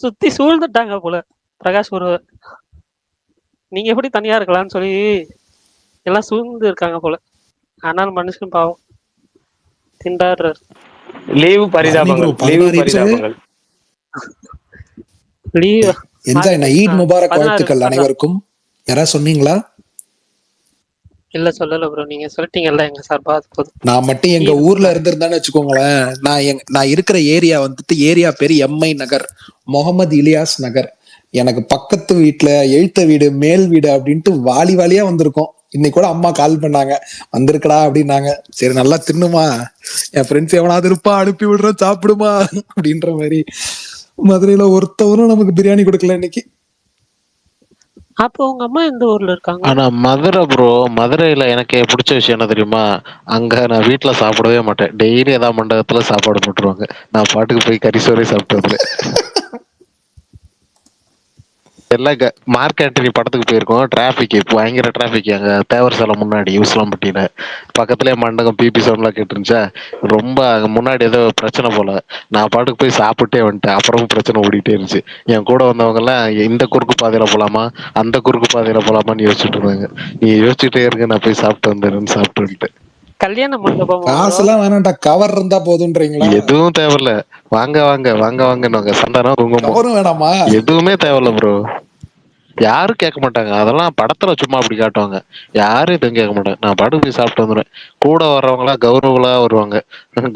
சுத்தி சூழ்ந்துட்டாங்க போல. பிரகாஷ் ஒரு நீங்க எப்படி தனியா இருக்கலாம்னு சொல்லி எல்லாம் சூழ்ந்து இருக்காங்க போல. ஆனால் மனுஷன் பாவம் திண்டாடுறாரு. லீவு பரிதாபங்கள், லீவு பரிதாபங்கள். Leave enjoy. ஈத் முபாரக் வாழ்த்துக்கள் அனைவருக்கும். யாராவது சொன்னீங்களா? இல்ல சொல்லல ப்ரோ, நீங்க சொல்லிட்டீங்கல்ல எங்க சார்பா. நான் மட்டும் எங்க ஊர்ல இருந்திருந்தான்னு வச்சுக்கோங்களேன். நான் இருக்கிற ஏரியா வந்துட்டு ஏரியா பேரு எம்ஐ நகர், முகமது இலியாஸ் நகர். எனக்கு பக்கத்து வீட்டுல எழுத்த வீடு, மேல் வீடு அப்படின்ட்டு வாலி வாலியா வந்திருக்கோம். இன்னைக்கு கூட அம்மா கால் பண்ணாங்க, வந்திருக்கடா அப்படின்னாங்க. சரி நல்லா தின்னுமா, என் ஃப்ரெண்ட்ஸ் எவனாவது இருப்பா, அனுப்பி விடுறோம் சாப்பிடுமா அப்படின்ற மாதிரி. மதுரையில ஒருத்தவரும் நமக்கு பிரியாணி கொடுக்கல இன்னைக்கு. அப்போ உங்க அம்மா எந்த ஊர்ல இருக்காங்க? ஆனா மதுரை ப்ரோ, மதுரையில எனக்கு பிடிச்ச விஷயம் என்ன தெரியுமா? அங்க நான் வீட்டுல சாப்பிடவே மாட்டேன். டெய்லி ஏதாவது மண்டபத்துல சாப்பாடு போட்டுருவாங்க. நான் பாட்டுக்கு போய் கரிசோரே சாப்பிட்டு வந்துடுறேன். எல்லாம் மார்க்கெட் படத்துக்கு போயிருக்கோம். டிராபிக் பயங்கர டிராபிக் அங்க தேவர் சாலை முன்னாடி உசிலம்பட்டியில. பக்கத்துலயே மண்டபம் பிபி சவுண்ட்லாம் கேட்டுருந்துச்சா. ரொம்ப அங்க முன்னாடி ஏதோ பிரச்சனை போல. நான் பாட்டுக்கு போய் சாப்பிட்டே வந்துட்டேன். அப்புறமும் பிரச்சனை ஓடிட்டே இருந்துச்சு. என் கூட வந்தவங்க எல்லாம் இந்த குறுக்கு பாதையில போலாமா, அந்த குறுக்கு பாதையில போலாமான்னு யோசிச்சுட்டு இருந்தாங்க. நீ யோசிச்சுட்டே இருக்க, நான் போய் சாப்பிட்டு வந்துடுறேன்னு சாப்பிட்டு வந்துட்டேன். கல்யாண மண்டபம் காசுலாம் வேணாம்டா, கவர் இருந்தா போதுன்றீங்களா? எதுவும் தேவையில்ல. வாங்க வாங்க வாங்க வாங்க சந்தானம் குங்குமம் கவரும் வேணாமா? எதுவுமே தேவையில்ல ப்ரோ. யாரும் கேட்க மாட்டாங்க. அதெல்லாம் படத்துல சும்மா அப்படி காட்டுவாங்க. யாரும் எதுவும் கேட்க மாட்டாங்க. நான் பாட்டுக்கு போய் சாப்பிட்டு வந்துடுவேன். கூட வர்றவங்களா கௌரவங்களா வருவாங்க.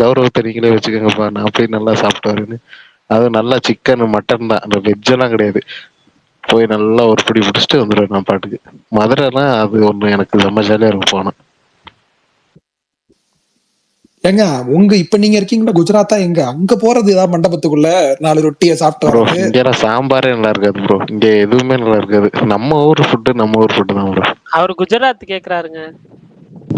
கௌரவத்தை நீங்களே வச்சுக்கோங்கப்பா, நான் போய் நல்லா சாப்பிட்டு வரேன்னு. அது நல்லா சிக்கன் மட்டன் தான், அந்த வெஜ்ஜெல்லாம் கிடையாது. போய் நல்லா ஒரு பிடி பிடிச்சிட்டு வந்துடுவேன் நான் பாட்டுக்கு. மதுரைலாம் அது ஒண்ணு எனக்கு செம்ம ஜாலியா இருக்கும் போனேன். ஏங்க உங்க இப்ப நீங்க இருக்கீங்களா குஜராத்தா? எங்க அங்க போறது ஏதாவது மண்டபத்துக்குள்ள 4 ரொட்டியை சாப்பிட்டு ப்ரோ வர்றது? இங்க சாம்பாரே நல்லா இருக்காது ப்ரோ. இங்க எதுவுமே நல்லா இருக்காது. நம்ம ஊர் ஃபுட்டு தான் ப்ரோ. அவர் குஜராத் கேக்குறாருங்க.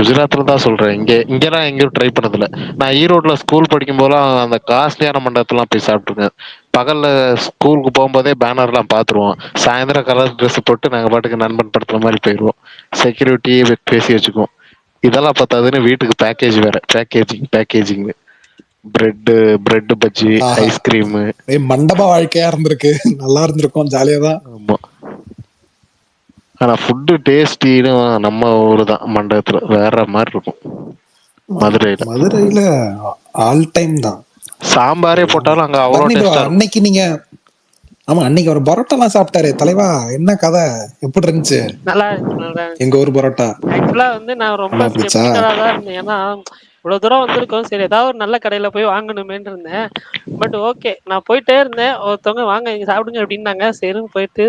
குஜராத்ல தான் சொல்றேன். இங்கெல்லாம் எங்கேயும் ட்ரை பண்ணதில்ல. நான் ஈரோட்ல ஸ்கூல் படிக்கும் போதெல்லாம் அந்த காஸ்ட்லியான மண்டபத்தெல்லாம் போய் சாப்பிட்டுருக்கேன். பகல்ல ஸ்கூலுக்கு போகும்போதே பேனர்லாம் பார்த்துருவோம். சாயந்தரம் கலர் ட்ரெஸ் போட்டு நாங்கள் பாட்டுக்கு நண்பன் படுத்துற மாதிரி போயிடுவோம். செக்யூரிட்டி பேசி வச்சுக்குவோம். இதெல்லாம் பார்த்தாதுன்னு வீட்டுக்கு பேக்கேஜ் வேற, பேக்கேஜிங் பிரெட் பஜ்ஜி, ஐஸ்கிரீம். மண்டப வாழ்க்கையா இருந்திருக்கு, நல்லா இருந்திருக்கும், ஜாலியா தான். ஆமா. ஆனா ஃபுட்டு டேஸ்டின்னு நம்ம ஊரு தான். மண்டபத்துல வேற மாதிரி இருக்கும். மதுரையில ஆல் டைம் தான். சாம்பாரே போட்டாலும் அங்க அவ்வளவு டேஸ்டா இருக்கும். அன்னைக்கு நீங்க அன்னைக்கு ஒரு பரோட்டாலாம் சாப்பிட்டாரு தலைவா, என்ன கதை, எப்படி இருந்துச்சு? நல்லா இருந்துச்சு. எங்க ஊர் பரோட்டா ஆக்சுவலா வந்து நான் ரொம்ப ஸ்கெப்டிக்கலா தான் இருந்தேன். ஏன்னா இவ்வளவு தூரம் வந்திருக்கோம், சரி ஏதாவது ஒரு நல்ல கடையில போய் வாங்கணுமேன்னு இருந்தேன். பட் ஓகே, நான் போயிட்டே இருந்தேன். ஒருத்தவங்க வாங்க இங்க சாப்பிடுங்க அப்படின்னாங்க. சரின்னு போயிட்டு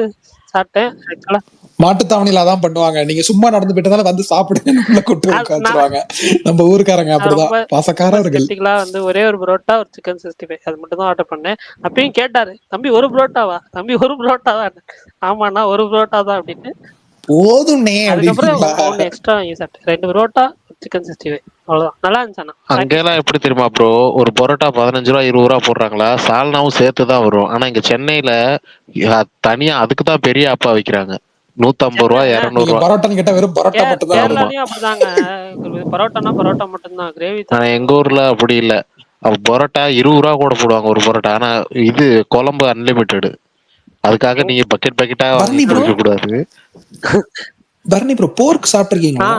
சாப்பிட்டேன். ஆக்சுவலா மாட்டுத்தாவணியில அதான் பண்ணுவாங்க. நீங்க சும்மா நடந்து போயிட்டதால வந்து சாப்பிடுங்க கூட்டு வச்சுருவாங்க. நம்ம ஊருக்காரங்க அப்படிதான், பாசக்காரர்கள். வந்து ஒரே ஒரு புரோட்டா, ஒரு சிக்கன் 65 அது மட்டும் தான் ஆர்டர் பண்ணேன். அப்பயும் கேட்டாரு, தம்பி ஒரு புரோட்டாவா? ஆமாண்ணா ஒரு புரோட்டா தான் அப்படின்னு. போதும்னே. அதுக்கப்புறம் எக்ஸ்ட்ரா சாப்பிட்டேன், 2 புரோட்டா சிக்கன் 65 அவ்வளவுதான். நல்லா இருந்துச்சு. அங்கெல்லாம் எப்படி தெரியுமா ப்ரோ, ஒரு பரோட்டா 15 ரூபா 20 ரூபா போடுறாங்களா, சால்னாவும் சேர்த்து தான் வரும். ஆனா இங்க சென்னையில தனியா அதுக்கு தான் பெரிய அப்பா வைக்கிறாங்க. 150 ரூபா 200 ரூபா. பரோட்டான்னு கேட்டா வெறும் பரோட்டா மட்டும் தான். அப்படிதாங்க, பரோட்டானா பரோட்டா மட்டும் தான், கிரேவி. ஆனா எங்க ஊர்ல அப்படி இல்ல. பரோட்டா 20 ரூபா கூட போடுவாங்க ஒரு பரோட்டா. ஆனா இது குழம்பு அன்லிமிட்டெடு. அதுக்காக நீங்க பக்கெட் பக்கெட்டா பரணி வாங்கிட்டு ப்ரோ, இருக்க கூடாது. பரணி ப்ரோ போர்க் ஆ சாப்பிட்டிருக்கீங்களா?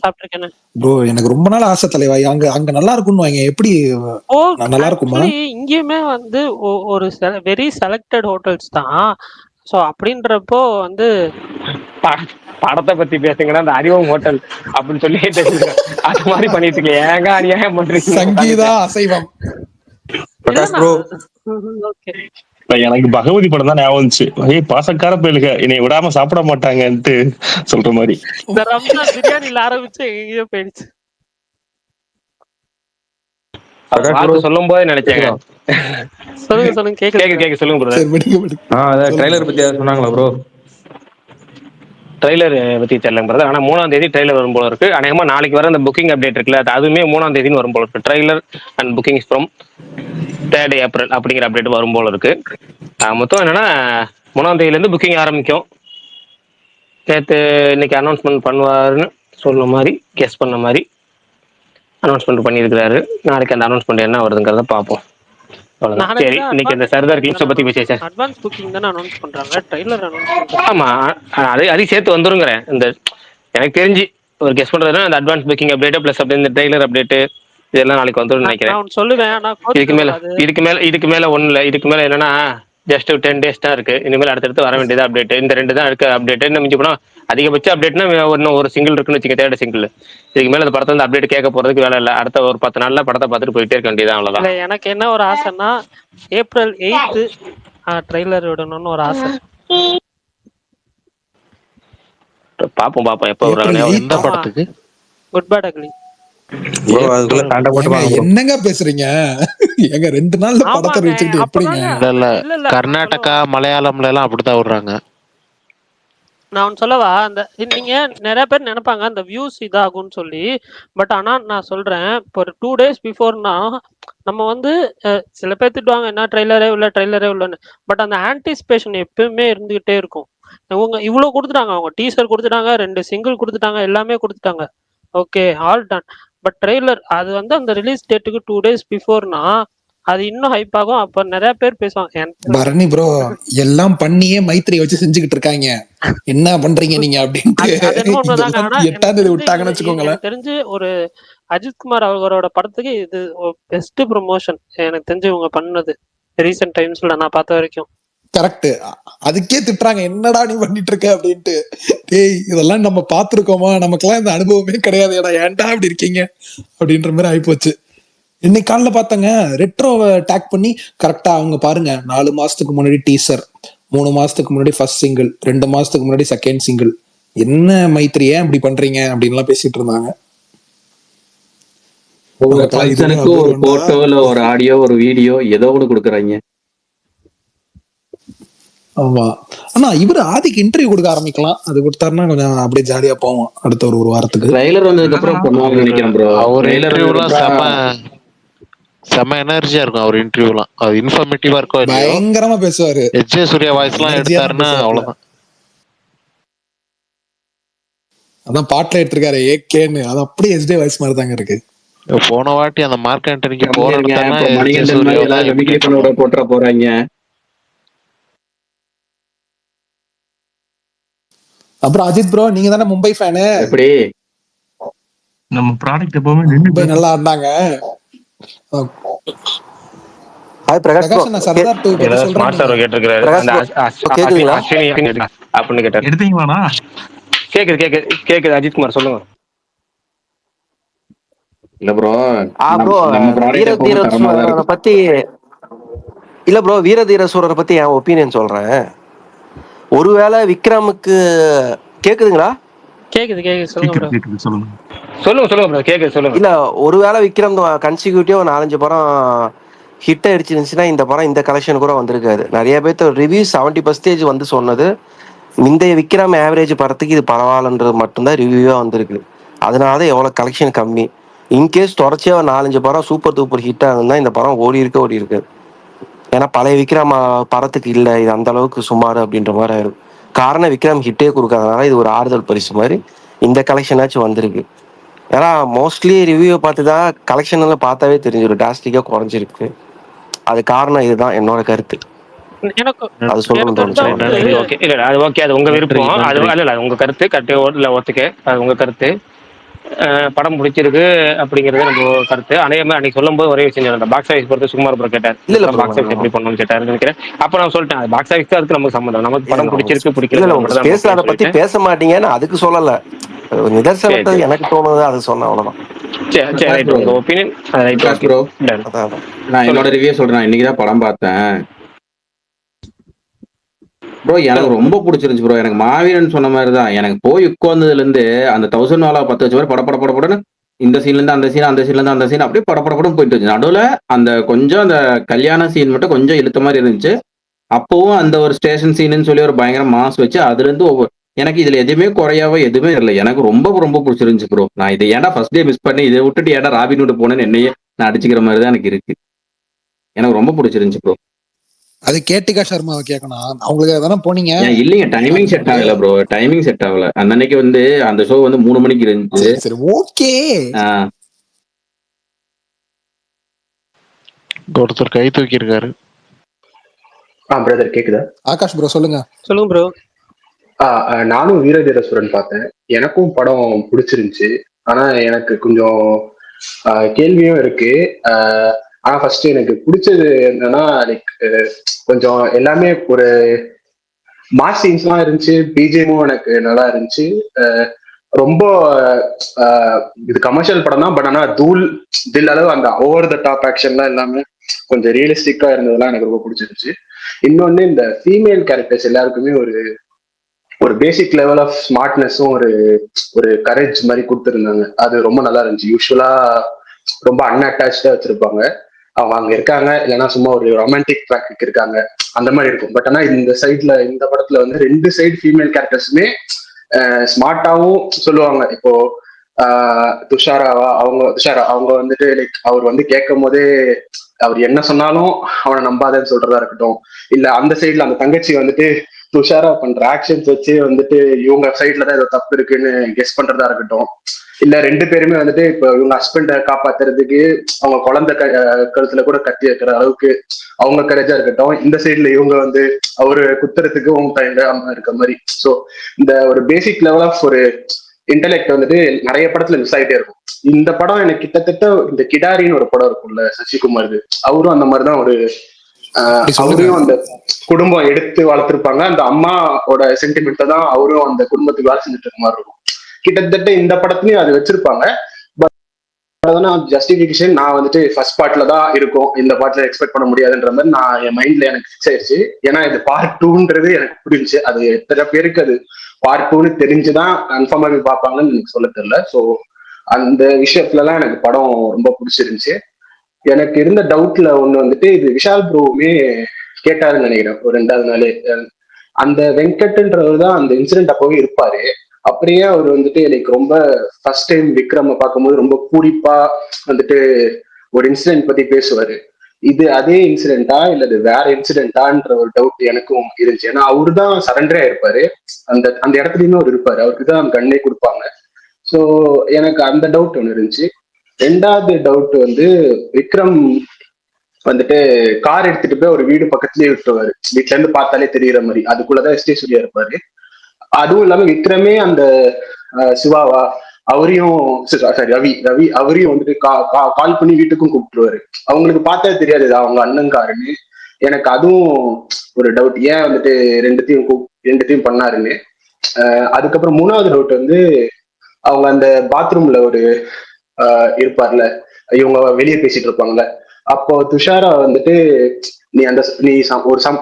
சாப்பிட்ருக்கேண்ணே. ப்ரோ எனக்கு ரொம்ப நாள் ஆசை தலைவா. அங்க அங்க நல்லா இருக்கும்னு வாங்க. எப்படி போர்க் நல்லா இருக்குமா? ஆக்சுவலி இங்கேயுமே வந்து ஒரு வெரி செலக்டட் ஹோட்டல்ஸ் தான். ஸோ அப்படின்றப்போ வந்து படத்தை பத்தி பேசுங்கன்னா அந்த அறிவம் ஹோட்டல் அப்படின்னு சொல்லி அது மாதிரி பண்ணிட்டு இருக்கேன். ஏங்க அநியாயம் பண்றீங்க சங்கீதா அசைவம். பிரகாஷ் இல்லைண்ணா. Bro, okay. எனக்கு பகவதி படம் தான் ஞாபகம் வந்துச்சு. ஏய் பாசக்கார பயலுக என்னை விடாம சாப்பிட மாட்டாங்கன்ட்டு சொல்ற மாதிரி. இந்த ரம்ஜான் பிரியாணில ஆரம்பிச்சு எங்கேயோ போயிடுச்சு. அவர் பிரகாஷ் ப்ரோ வாழ்த்து சொல்லும் போதே நினைச்சேங்க. சொல்லுங்க சொல்லுங்க, கேக்கு கேக்குது. கேக்கு சொல்லுங்க பிரதர். சரி விடுங்க விடுங்க. அதான் சொல்லுங்க ட்ரைலர் பத்தி சொல்லுங்க. ஏதாவது சொன்னாங்களா ப்ரோ? ட்ரெய்லர் பத்தி தெரியல பிரதர். ஆனா 3ஆம் தேதி ட்ரெய்லர் வரும் போல இருக்கு. அநேகமா நாளைக்கு வர அந்த புக்கிங் அப்டேட் இருக்குல்ல, அதுவுமே 3ஆம் தேதின்னு வரும் போல இருக்கு. Trailer and booking from 3rd April அப்படிங்கிற அப்டேட் வரும் போல இருக்கு. மொத்தம் என்னன்னா 3ஆம் தேதியிலேருந்து புக்கிங் ஆரம்பிக்கும். நேற்று இன்னைக்கு அனௌன்ஸ்மெண்ட் பண்ணுவாருன்னு சொன்ன மாதிரி, கெஸ் பண்ண மாதிரி அனௌன்ஸ்மெண்ட் பண்ணியிருக்கிறாரு. நாளைக்கு அந்த அனௌன்ஸ்மெண்ட் என்ன வருதுங்கிறத பார்ப்போம். அவ்வளவுதான். நாளைக்கு சரி, தான் இன்னைக்கு இந்த அட்வான்ஸ் சர்தார் புக்கிங் கிளிப்ஸை தானே பத்தி பேசியாச்சு. அட்வான்ஸ் புக்கிங் தானே அனௌன்ஸ் பண்றாங்க, ட்ரெய்லர் அனௌன்ஸ் பண்றாங்க. ஆமா, அதையும் சேர்த்து வந்துருங்கிறேன். இந்த எனக்கு தெரிஞ்சு ஒரு கெஸ் பண்றதுன்னா அந்த அட்வான்ஸ் புக்கிங் அப்டேட் பிளஸ் அப்படியே இந்த ட்ரெய்லர் அப்டேட் இதெல்லாம் நாளைக்கு வந்துடும் நான் நினைக்கிறேன். ஒன்று சொல்லுவேன், ஆனா இதுக்கு கோச்சுக்க மேல கூடாது. இதுக்கு மேல ஒண்ணும் இல்லை. இதுக்கு மேல என்னன்னா ஜஸ்ட் 10 days தான் இருக்கு. இனிமேல் அடுத்தடுத்து வர வேண்டியது அப்டேட். இந்த 2 தான் இருக்கு அப்டேட். இன்னும் மிஞ்சி போனா அதிகபட்ச அப்டேட்னா இன்னும் ஒரு சிங்கிள் இருக்குன்னு வச்சுக்க, 3rd சிங்கிள். இதுக்கு மேல அந்த படத்தை வந்து அப்டேட் கேட்க போறதுக்கு வேலை இல்லை. அடுத்த ஒரு 10 நாள்ல படத்தை பார்த்துட்டு போயிட்டே இருக்க வேண்டியதான், இல்ல, அவ்வளவுதான். எனக்கு என்ன ஒரு ஆசைன்னா ஏப்ரல் 8 ட்ரெய்லர் விடணும்னு ஒரு ஆசை. பாப்போம் எப்ப ஏப்ரல் வர்றாங்க. 8 எந்த படத்துக்கு? Good bad ugly. ப்ரோ அதுக்குள்ள சண்டை போட்டு ஏங்க வாங்க ப்ரோ. என்னங்க பேசுறீங்க? ஏங்க 2 நாள்ல படத்தை ஆமாங்க, வச்சுக்கிட்டு எப்படிங்க? அப்பதாங்க. இல்ல இல்ல இல்ல இல்ல, கர்நாடகா மலையாளம்ல எல்லாம் அப்படித்தான் விடுறாங்க. நான் ஒன்று சொல்லவா? அந்த நீங்க நிறைய பேர் நினைப்பாங்க அந்த வியூஸ் இதாகும்னு சொல்லி. பட் ஆனா நான் சொல்றேன், இப்போ ஒரு 2 days பிஃபோர்னா நம்ம வந்து சில பேர் திட்டுவாங்க, என்ன ட்ரெய்லரே இல்லை ட்ரெய்லரே இல்லைன்னு. பட் அந்த ஆன்டிசிபேஷன் எப்பவுமே இருந்துகிட்டே இருக்கும். இவங்க இவ்வளோ கொடுத்துட்டாங்க, அவங்க டீசர் கொடுத்துட்டாங்க, 2 சிங்கிள் கொடுத்துட்டாங்க, எல்லாமே கொடுத்துட்டாங்க. Okay, all done. But trailer அது வந்து அந்த ரிலீஸ் டேட்டுக்கு 2 days பிஃபோர்னா அது இன்னும் ஹைப் ஆகும். அப்ப நிறைய பேர் பேசுவாங்க. எனக்கு பரணி ப்ரோ எல்லாம் பண்ணியே மைத்திரியை வச்சு செஞ்சுக்கிட்டு இருக்காங்க, என்ன பண்றீங்க நீங்க அப்படின்ட்டு. அது என்னமோ உண்மைதாங்க. ஆனா இதெல்லாம் 8ஆம் தேதி எனக்கு விட்டாங்கன்னு வச்சுக்கோங்களேன். எனக்கு தெரிஞ்சு ஒரு அஜித்குமார் அவரோட படத்துக்கு இது பெஸ்ட் ப்ரொமோஷன் எனக்கு தெரிஞ்சு இவங்க பண்ணது ரீசெண்ட் டைம்ஸ்ல நான் பார்த்த வரைக்கும். கரெக்ட். அதுக்கே திட்டுறாங்க, என்னடா நீ பண்ணிட்டு இருக்க அப்படின்ட்டு. டேய் இதெல்லாம் நம்ம பார்த்துருக்கோமா? நமக்கெல்லாம் இந்த அனுபவமே கிடையாது, ஏன்டா அப்படி இருக்கீங்க அப்படின்ற மாதிரி ஆயிப்போச்சு. இன்னைக்கு காலைல பார்த்தங்க, ரெட்ரோவை டேக் பண்ணி கரெக்டா அவங்க பாருங்க, 4 மாசத்துக்கு முன்னாடி டீசர், 3 மாசத்துக்கு முன்னாடி ஃபர்ஸ்ட் சிங்கிள், 2 மாசத்துக்கு முன்னாடி செகண்ட் சிங்கிள். என்ன மைத்திரி ஏன் இப்படி பண்றீங்க அப்படின்லாம் பேசிட்டு இருந்தாங்க. ஒவ்வொரு நமக்கெல்லாம் இதுவே ஃபங்க்ஷனுக்கு ஒரு அபூர்வம்டா. போட்டோ இல்ல ஒரு ஆடியோ ஒரு வீடியோ ஏதோ ஒன்று கொடுக்குறாங்க. ஆமா. ஆனா இவரு ஆதிக்கு இன்டர்வியூ கொடுக்க ஆரம்பிக்கலாம். அது கொடுத்தாருன்னா கொஞ்சம் அப்படியே ஜாலியா போவோம் அடுத்த ஒரு வாரத்துக்கு. ட்ரைலர் வந்ததுக்கு அப்புறம் பண்ணுவாங்கன்னு நினைக்கிறேன் ப்ரோ. அவர் ட்ரைலர் இன்டர்வியூலாம் செம எனர்ஜியா இருக்கும். அவர் இன்டர்வியூலாம் அது இன்ஃபர்மேட்டிவா இருக்கோ இல்லையோ, பயங்கரமா பேசுவாரு. எச்.ஜே. சூர்யா வாய்ஸ் எல்லாம் எனர்ஜியா எடுத்தாருன்னா பேசுவாரு. அவ்வளவுதான். அதான் பாட்டுல எடுத்திருக்காரு ஏகேன்னு, அது அப்படியே எஸ்டே வாய்ஸ் மாதிரி தாங்க இருக்கு. போன வாட்டி அந்த மார்க் ஆண்டனிக்கு போற கம்மியா இடத்தெல்லாம் இப்போ எச்.ஜே. மணிகண்டன் சூர்யா மாதிரி தான் ஏதாவது imitate வெமிக்ரி பண்ண பண்ணுவாங்க. போட்டுற போறாங்க. அப்புறம் அஜித் ப்ரோ, நீங்க தானே மும்பை ஃபேனு, எப்படி நம்ம ப்ராடக்ட் எப்பவுமே மும்பை நின்று நல்லா ஆடினாங்க. Hi Prakash bro. பிரகாஷ், நான் சர்தார் 2 பத்தி ஏதாவது ஸ்மார்ட் சார் சொல்றேன். கேட்டிருக்கிறாரு. பிரகாஷ் அந்த ப்ரோ கேக்குதுங்களா? அஸ்வினி அப்படின்னு கேட்டாரு. எடுத்தீங்களாண்ணா? கேக்குது அஜித்குமார் சொல்லுங்க. இல்ல ப்ரோ, ப்ரோ நம்ம ப்ராடக்ட் எப்பவுமே வீரதீர தரமா தான் சூரரை இருக்கும். பத்தி இல்ல ப்ரோ, வீரதீர சூரரை பத்தி என் ஒப்பீனியன் சொல்றேன். ஒருவேளை விக்ரமுக்கு கேக்குதுங்களா? கேக்குது சொல்லுங்க bro. கேக்குது சொல்லுங்க. சொல்லுங்க bro, கேக்குது சொல்லுங்க. இல்ல ஒருவேளை விக்ரம் கன்சிக்யூட்டிவா 4-5 படம் ஹிட் அடிச்சிருந்துச்சுன்னா இந்த படம் இந்த கலெக்ஷன் கூட வந்திருக்காது. நிறைய பேர்த்த ரிவ்யூ 70% வந்து சொன்னது முந்தைய விக்ரம் ஆவரேஜ் படத்துக்கு இது பரவாயில்லன்றது மட்டும்தான் ரிவ்யூவா வந்திருக்கு. அதனாலதான் எவ்வளவு கலெக்ஷன் கம்மி. இன்கேஸ் தொடர்ச்சியா 4-5 படம் சூப்பர் டூப்பர் ஹிட் ஆகுதுன்னா இந்த படம் ஓடி இருக்கு. ஏன்னா பழைய விக்ரம் படத்துக்கு இல்லை, இது அந்த அளவுக்கு சுமார் அப்படின்ற மாதிரி ஆயிரும். காரணம் விக்ரம் ஹிட்டே கொடுக்காதனால இது ஒரு ஆறுதல் பரிசு மாதிரி இந்த கலெக்ஷனாச்சும் வந்திருக்கு. ஏன்னா மோஸ்ட்லி ரிவ்யூ பார்த்து தான் கலெக்ஷன் எல்லாம் பார்த்தாவே தெரிஞ்சிடும் டிராஸ்டிக்காக குறைஞ்சிருக்கு. அது காரணம் இதுதான் என்னோட கருத்து. எனக்கு அது சொல்லணும்னு எனக்கு ஒரு தோணுச்சு டவுட். அவ்வளவுதான். ஓகே இல்ல அது ஓகே, அது உங்க விருப்பம். அது இல்ல உங்க கருத்து கரெக்ட், இல்ல ஒத்துக்க, அது உங்க கருத்து. படம் பிடிச்சிருக்கு அப்படிங்கிறது நம்ம கருத்து. அதே மாதிரி அன்னைக்கு சொல்லும்போது ஒரே விஷயம் சொன்னேன், பாக்ஸ் ஆஃபீஸ் பொறுத்து சுகுமார் ப்ரோ கேட்டார், இல்ல படம் ப்ரோ, பாக்ஸ் ஆஃபீஸ் எப்படி பண்ணணும்னு கேட்டாருன்னு நினைக்கிறேன். அப்ப நான் சொல்லிட்டேன், அது பாக்ஸ் ஆஃபீஸ் தான் அதுக்கு நமக்கு சம்மந்தம், நமக்கு படம் பிடிச்சிருக்கு இல்ல பிடிக்கல உங்க மட்டும் தான் ஸ்பேஸ்ல அதை முக்கியம் பத்தி சொல்லிட்டேன். பேச மாட்டீங்கன்னு அதுக்கு சொல்லல. சரி நிதர்சனத்தை சரி எனக்கு தோணுது அது சொன்னேன், அவ்வளவுதான். சரி சரி பிரகாஷ் ரைட், ப்ரோ, உங்க opinion right, Prakash okay bro, done. அதான் அதான். நான் என்னோட சொல்லுங்க ரிவ்யூ சொல்றேன். இன்னைக்கு தான் படம் பார்த்தேன் ப்ரோ. எனக்கு சொல்லுங்க. ரொம்ப பிடிச்சிருந்துச்சு ப்ரோ. எனக்கு மாவீரன் சொன்ன மாதிரி தான். எனக்கு போய் உட்கார்ந்ததுல இருந்து அந்த 1000 வாலா 10 வச்ச மாதிரி பட பட பட படன்னு இந்த சீன்ல இருந்து அந்த சீன், அந்த சீன்ல இருந்து அந்த சீன், அப்படியே பட பட படம் போயிட்டு இருந்துச்சு. நடுவுல அந்த கொஞ்சம் அந்த கல்யாண சீன் மட்டும் கொஞ்சம் இழுத்த மாதிரி இருந்துச்சு. அப்பவும் அந்த ஒரு ஸ்டேஷன் சீனுன்னு சொல்லி ஒரு பயங்கர மாஸ் வச்சு அதுல இருந்து எனக்கு இதுல எதுவுமே குறையாவோ எதுவுமே இல்லை. எனக்கு ரொம்ப ரொம்ப பிடிச்சிருந்துச்சு ப்ரோ. நான் இதை ஏன்டா ஃபர்ஸ்ட் டே மிஸ் பண்ணி இதை விட்டுட்டு ஏன்டா ராபின்ஹுட் போனேன்னு என்னையே நான் அடிச்சுக்கிற மாதிரி தான் எனக்கு இருக்கு. எனக்கு ரொம்ப பிடிச்சிருந்துச்சு ப்ரோ. அது கேட்டிகா சர்மாவை கேட்கணும், அவங்களுக்கு தானே போனீங்க. ஏன் இல்லைங்க, டைமிங் செட் ஆகல ப்ரோ. டைமிங் செட் ஆகல. அந்த அன்னைக்கு வந்து அந்த ஷோ வந்து 3 மணிக்கு இருந்துச்சு. சரி சரி ஓகே. ஒருத்தர் கை தூக்கி இருக்காரு. பிரதர் கேக்குதா? ஆகாஷ் ப்ரோ சொல்லுங்க. சொல்லுங்க ப்ரோ. நானும் வீரதீரசுரன் பார்த்தேன். எனக்கும் படம் பிடிச்சிருந்துச்சு. ஆனா எனக்கு கொஞ்சம் கேள்வியும் இருக்கு. ஆனா ஃபர்ஸ்ட் எனக்கு பிடிச்சது என்னன்னா, லைக் கொஞ்சம் எல்லாமே ஒரு மாஸ் சீன்ஸ்லாம் இருந்துச்சு. பிஜிஎமும் எனக்கு நல்லா இருந்துச்சு. ரொம்ப இது கமர்ஷியல் படம் தான், பட் ஆனா தூள் தில் அளவு அந்த ஓவர் த டாப் ஆக்ஷன்லாம் எல்லாமே கொஞ்சம் ரியலிஸ்டிக்கா இருந்ததெல்லாம் எனக்கு ரொம்ப பிடிச்சிருந்துச்சு. இன்னொன்னு, இந்த ஃபீமேல் கேரக்டர்ஸ் எல்லாருக்குமே ஒரு ஒரு பேசிக் லெவல் ஆஃப் ஸ்மார்ட்னஸும் ஒரு ஒரு கரேஜ் மாதிரி கொடுத்துருந்தாங்க. அது ரொம்ப நல்லா இருந்துச்சு. யூஸ்வலா ரொம்ப அன்அட்டாச்சா வச்சிருப்பாங்க, அவங்க அங்க இருக்காங்க, இல்லைன்னா சும்மா ஒரு ரொமான்டிக் ட்ராக்கு இருக்காங்க, அந்த மாதிரி இருக்கும். பட் ஆனா இந்த சைட்ல இந்த படத்துல வந்து 2 சைடு ஃபீமேல் கேரக்டர்ஸுமே ஸ்மார்ட்டாவும் சொல்லுவாங்க. இப்போ துஷாரா அவங்க வந்துட்டு லைக் அவர் வந்து கேட்கும் போதே அவர் என்ன சொன்னாலும் அவனை நம்பாதேன்னு சொல்றதா இருக்கட்டும், இல்ல அந்த சைட்ல அந்த தங்கச்சி வந்துட்டு துஷாரா பண்ற ஆக்ஷன்ஸ் வச்சு வந்துட்டு இவங்க சைட்ல தான் ஏதோ தப்பு இருக்குன்னு கெஸ் பண்றதா இருக்கட்டும், இல்ல 2 பேருமே வந்துட்டு இப்போ இவங்க ஹஸ்பண்டை காப்பாத்துறதுக்கு அவங்க குழந்தை கழுத்துல கூட கட்டி வைக்கிற அளவுக்கு அவங்க கரேஜா இருக்கட்டும், இந்த சைட்ல இவங்க வந்து அவரு குத்துறதுக்கு அவங்க தயங்காம இருக்க மாதிரி. ஸோ இந்த ஒரு பேசிக் லெவல் ஆஃப் ஒரு இன்டெலெக்ட் வந்துட்டு நிறைய படத்துல மிஸ் ஆகிட்டே இருக்கும். இந்த படம் எனக்கு கிட்டத்தட்ட இந்த கிடாரின்னு ஒரு படம் இருக்கும்ல சசிகுமார், அவரும் அந்த மாதிரிதான் ஒரு அவரையும் அந்த குடும்பம் எடுத்து வளர்த்திருப்பாங்க. அந்த அம்மாவோட சென்டிமெண்ட்டை தான் அவரும் அந்த குடும்பத்துக்கு வேலை செஞ்சுட்டு இருக்க மாதிரி இருக்கும். கிட்டத்தட்ட இந்த படத்துலயும் அது வச்சிருப்பாங்க. பட் ஜஸ்டிபிகேஷன் நான் வந்துட்டு ஃபர்ஸ்ட் பார்ட்ல தான் இருக்கும், இந்த பார்ட்ல எக்ஸ்பெக்ட் பண்ண முடியாதுன்ற மாதிரி நான் என் மைண்ட்ல எனக்கு ஃபிக்ஸ் ஆயிடுச்சு. ஏன்னா இது பார்ட் 2ன்றது எனக்கு புரிஞ்சுச்சு. அது எத்தனை பேருக்கு அது பார்ட் 2ன்னு தெரிஞ்சுதான் கன்ஃபார்மா போய் பார்ப்பாங்கன்னு எனக்கு சொல்ல தெரியல. ஸோ அந்த விஷயத்துலலாம் எனக்கு படம் ரொம்ப பிடிச்சிருந்துச்சு. எனக்கு இருந்த டவுட்ல ஒண்ணு வந்துட்டு, இது விஷால் ப்ரோவுமே கேட்டாருன்னு நினைக்கிறேன் ஒரு 2வது நாளே. அந்த வெங்கட்ன்றவர் தான் அந்த இன்சிடென்ட் அப்பவே இருப்பாரு. அப்படியே அவர் வந்துட்டு லைக் ரொம்ப ஃபர்ஸ்ட் டைம் விக்ரம பார்க்கும்போது ரொம்ப பூரிப்பா வந்துட்டு ஒரு இன்சிடென்ட் பத்தி பேசுவாரு. இது அதே இன்சிடென்ட்டா இல்ல அது வேற இன்சிடென்ட்டான்ற ஒரு டவுட் எனக்கும் இருந்துச்சு. ஏன்னா அவரு தான் சரண்டரே ஆயிருப்பாரு, அந்த அந்த இடத்துலயுமே அவர் இருப்பாரு, அவருக்கு தான் கண்ணே கொடுப்பாங்க. ஸோ எனக்கு அந்த டவுட் ஒன்று இருந்துச்சு. 2வது டவுட் வந்து, விக்ரம் வந்துட்டு கார் எடுத்துட்டு போய் ஒரு வீடு பக்கத்துலயே விட்டுருவாரு, வீட்டுல இருந்து பார்த்தாலே தெரியற மாதிரி, அதுக்குள்ளதான் எஸ்டே சூர்யா இருப்பாரு. அதுவும் இல்லாம விக்ரமே அந்த சிவாவா அவரையும் சாரி ரவி ரவி அவரையும் வந்துட்டு கால் பண்ணி வீட்டுக்கும் கூப்பிட்டுருவாரு. அவங்களுக்கு பார்த்தா தெரியாது அவங்க அண்ணன் காருன்னு. எனக்கு அதுவும் ஒரு டவுட், ஏன் வந்துட்டு ரெண்டுத்தையும் பண்ணாருன்னு. அதுக்கப்புறம் 3வது டவுட் வந்து, அவங்க அந்த பாத்ரூம்ல ஒரு இருப்பார்ல, இவங்க வெளியே பேசிட்டு இருப்பாங்கல்ல, அப்போ துஷாரா வந்துட்டு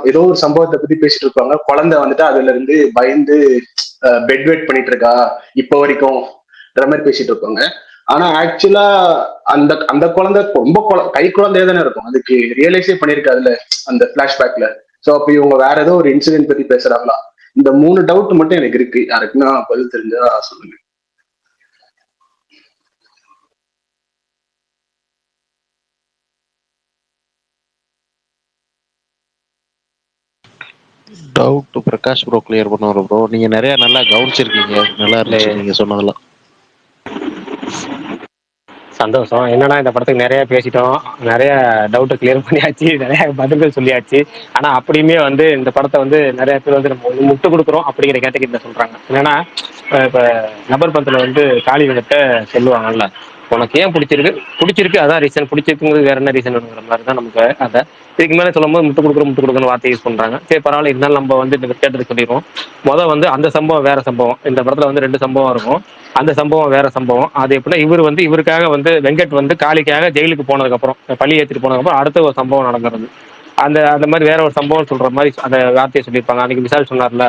ஏதோ ஒரு சம்பவத்தை பத்தி பேசிட்டு இருப்பாங்க, குழந்தை வந்துட்டு அதுல இருந்து பயந்து பெட் வெயிட் பண்ணிட்டு இருக்கா இப்போ வரைக்கும் மாதிரி பேசிட்டு இருப்பாங்க. ஆனா ஆக்சுவலா அந்த அந்த குழந்தை ரொம்ப கை குழந்தையா தானே இருக்கும், அதுக்கு ரியலைஸே பண்ணிருக்காதுல்ல அந்த பிளாஷ்பேக்ல. சோ அப்ப இவங்க வேற ஏதோ ஒரு இன்சிடென்ட் பத்தி பேசுறாங்களா? இந்த 3 டவுட் மட்டும் எனக்கு இருக்கு, யாருக்குன்னா பதில் தெரிஞ்சா சொல்லுங்க. டவுட் பிரகாஷ் ப்ரோ கிளியர் பண்ணுவாரு ப்ரோ. நீங்க நிறைய நல்லா கவனிச்சிருக்கீங்க, நல்லா இருந்துச்சு நீங்க சொன்னதெல்லாம். சந்தோஷம். என்னன்னா இந்த படத்துக்கு நிறைய பேசிட்டோம். நிறைய டவுட்ட கிளியர் பண்ணியாச்சு. நிறைய பதில்கள் சொல்லியாச்சு. ஆனா அப்படியுமே வந்து இந்த படத்த வந்து நிறைய பேர் வந்து நம்ம வந்து முட்டு குடுக்குறோம் அப்படிங்கிற கேட்டகரில சொல்றாங்க. என்னன்னா, இப்ப நபர் படத்துல வந்து காளிவீரத்த சொல்லுவாங்கல்ல, "உனக்கு ஏன் புடிச்சிருக்கு? புடிச்சிருக்கு அதான் ரீசன். புடிச்சிருக்குங்கிறது வேற என்ன ரீசன்ங்கிற மாரி தான் நமக்கு கதை. இதுக்கு மேல சொல்லும்போது முட்டு குடுக்குறன்னு வார்த்தை யூஸ் பண்றாங்க. சரி பரவாயில்ல. இருந்தாலும் நம்ம வந்து இந்த கேட்டதுக்கு சொல்லிருவோம். வந்து அந்த சம்பவம் வேற சம்பவம். இந்த படத்துல வந்து 2 சம்பவம் இருக்கும். அந்த சம்பவம் வேற சம்பவம். அது எப்படின்னா இவர் வந்து இவருக்காக வந்து வெங்கட் வந்து காளிக்காக ஜெயிலுக்கு போனதுக்கப்புறம் பழி ஏற்றிட்டு போனதுக்கப்புறம் அடுத்த ஒரு சம்பவம் நடந்துருது. அந்த அந்த மாதிரி வேற ஒரு சம்பவம் சொல்ற மாதிரி அந்த வார்த்தையை சொல்லியிருப்பாங்க. அன்னைக்கு விசால் சொன்னார்ல,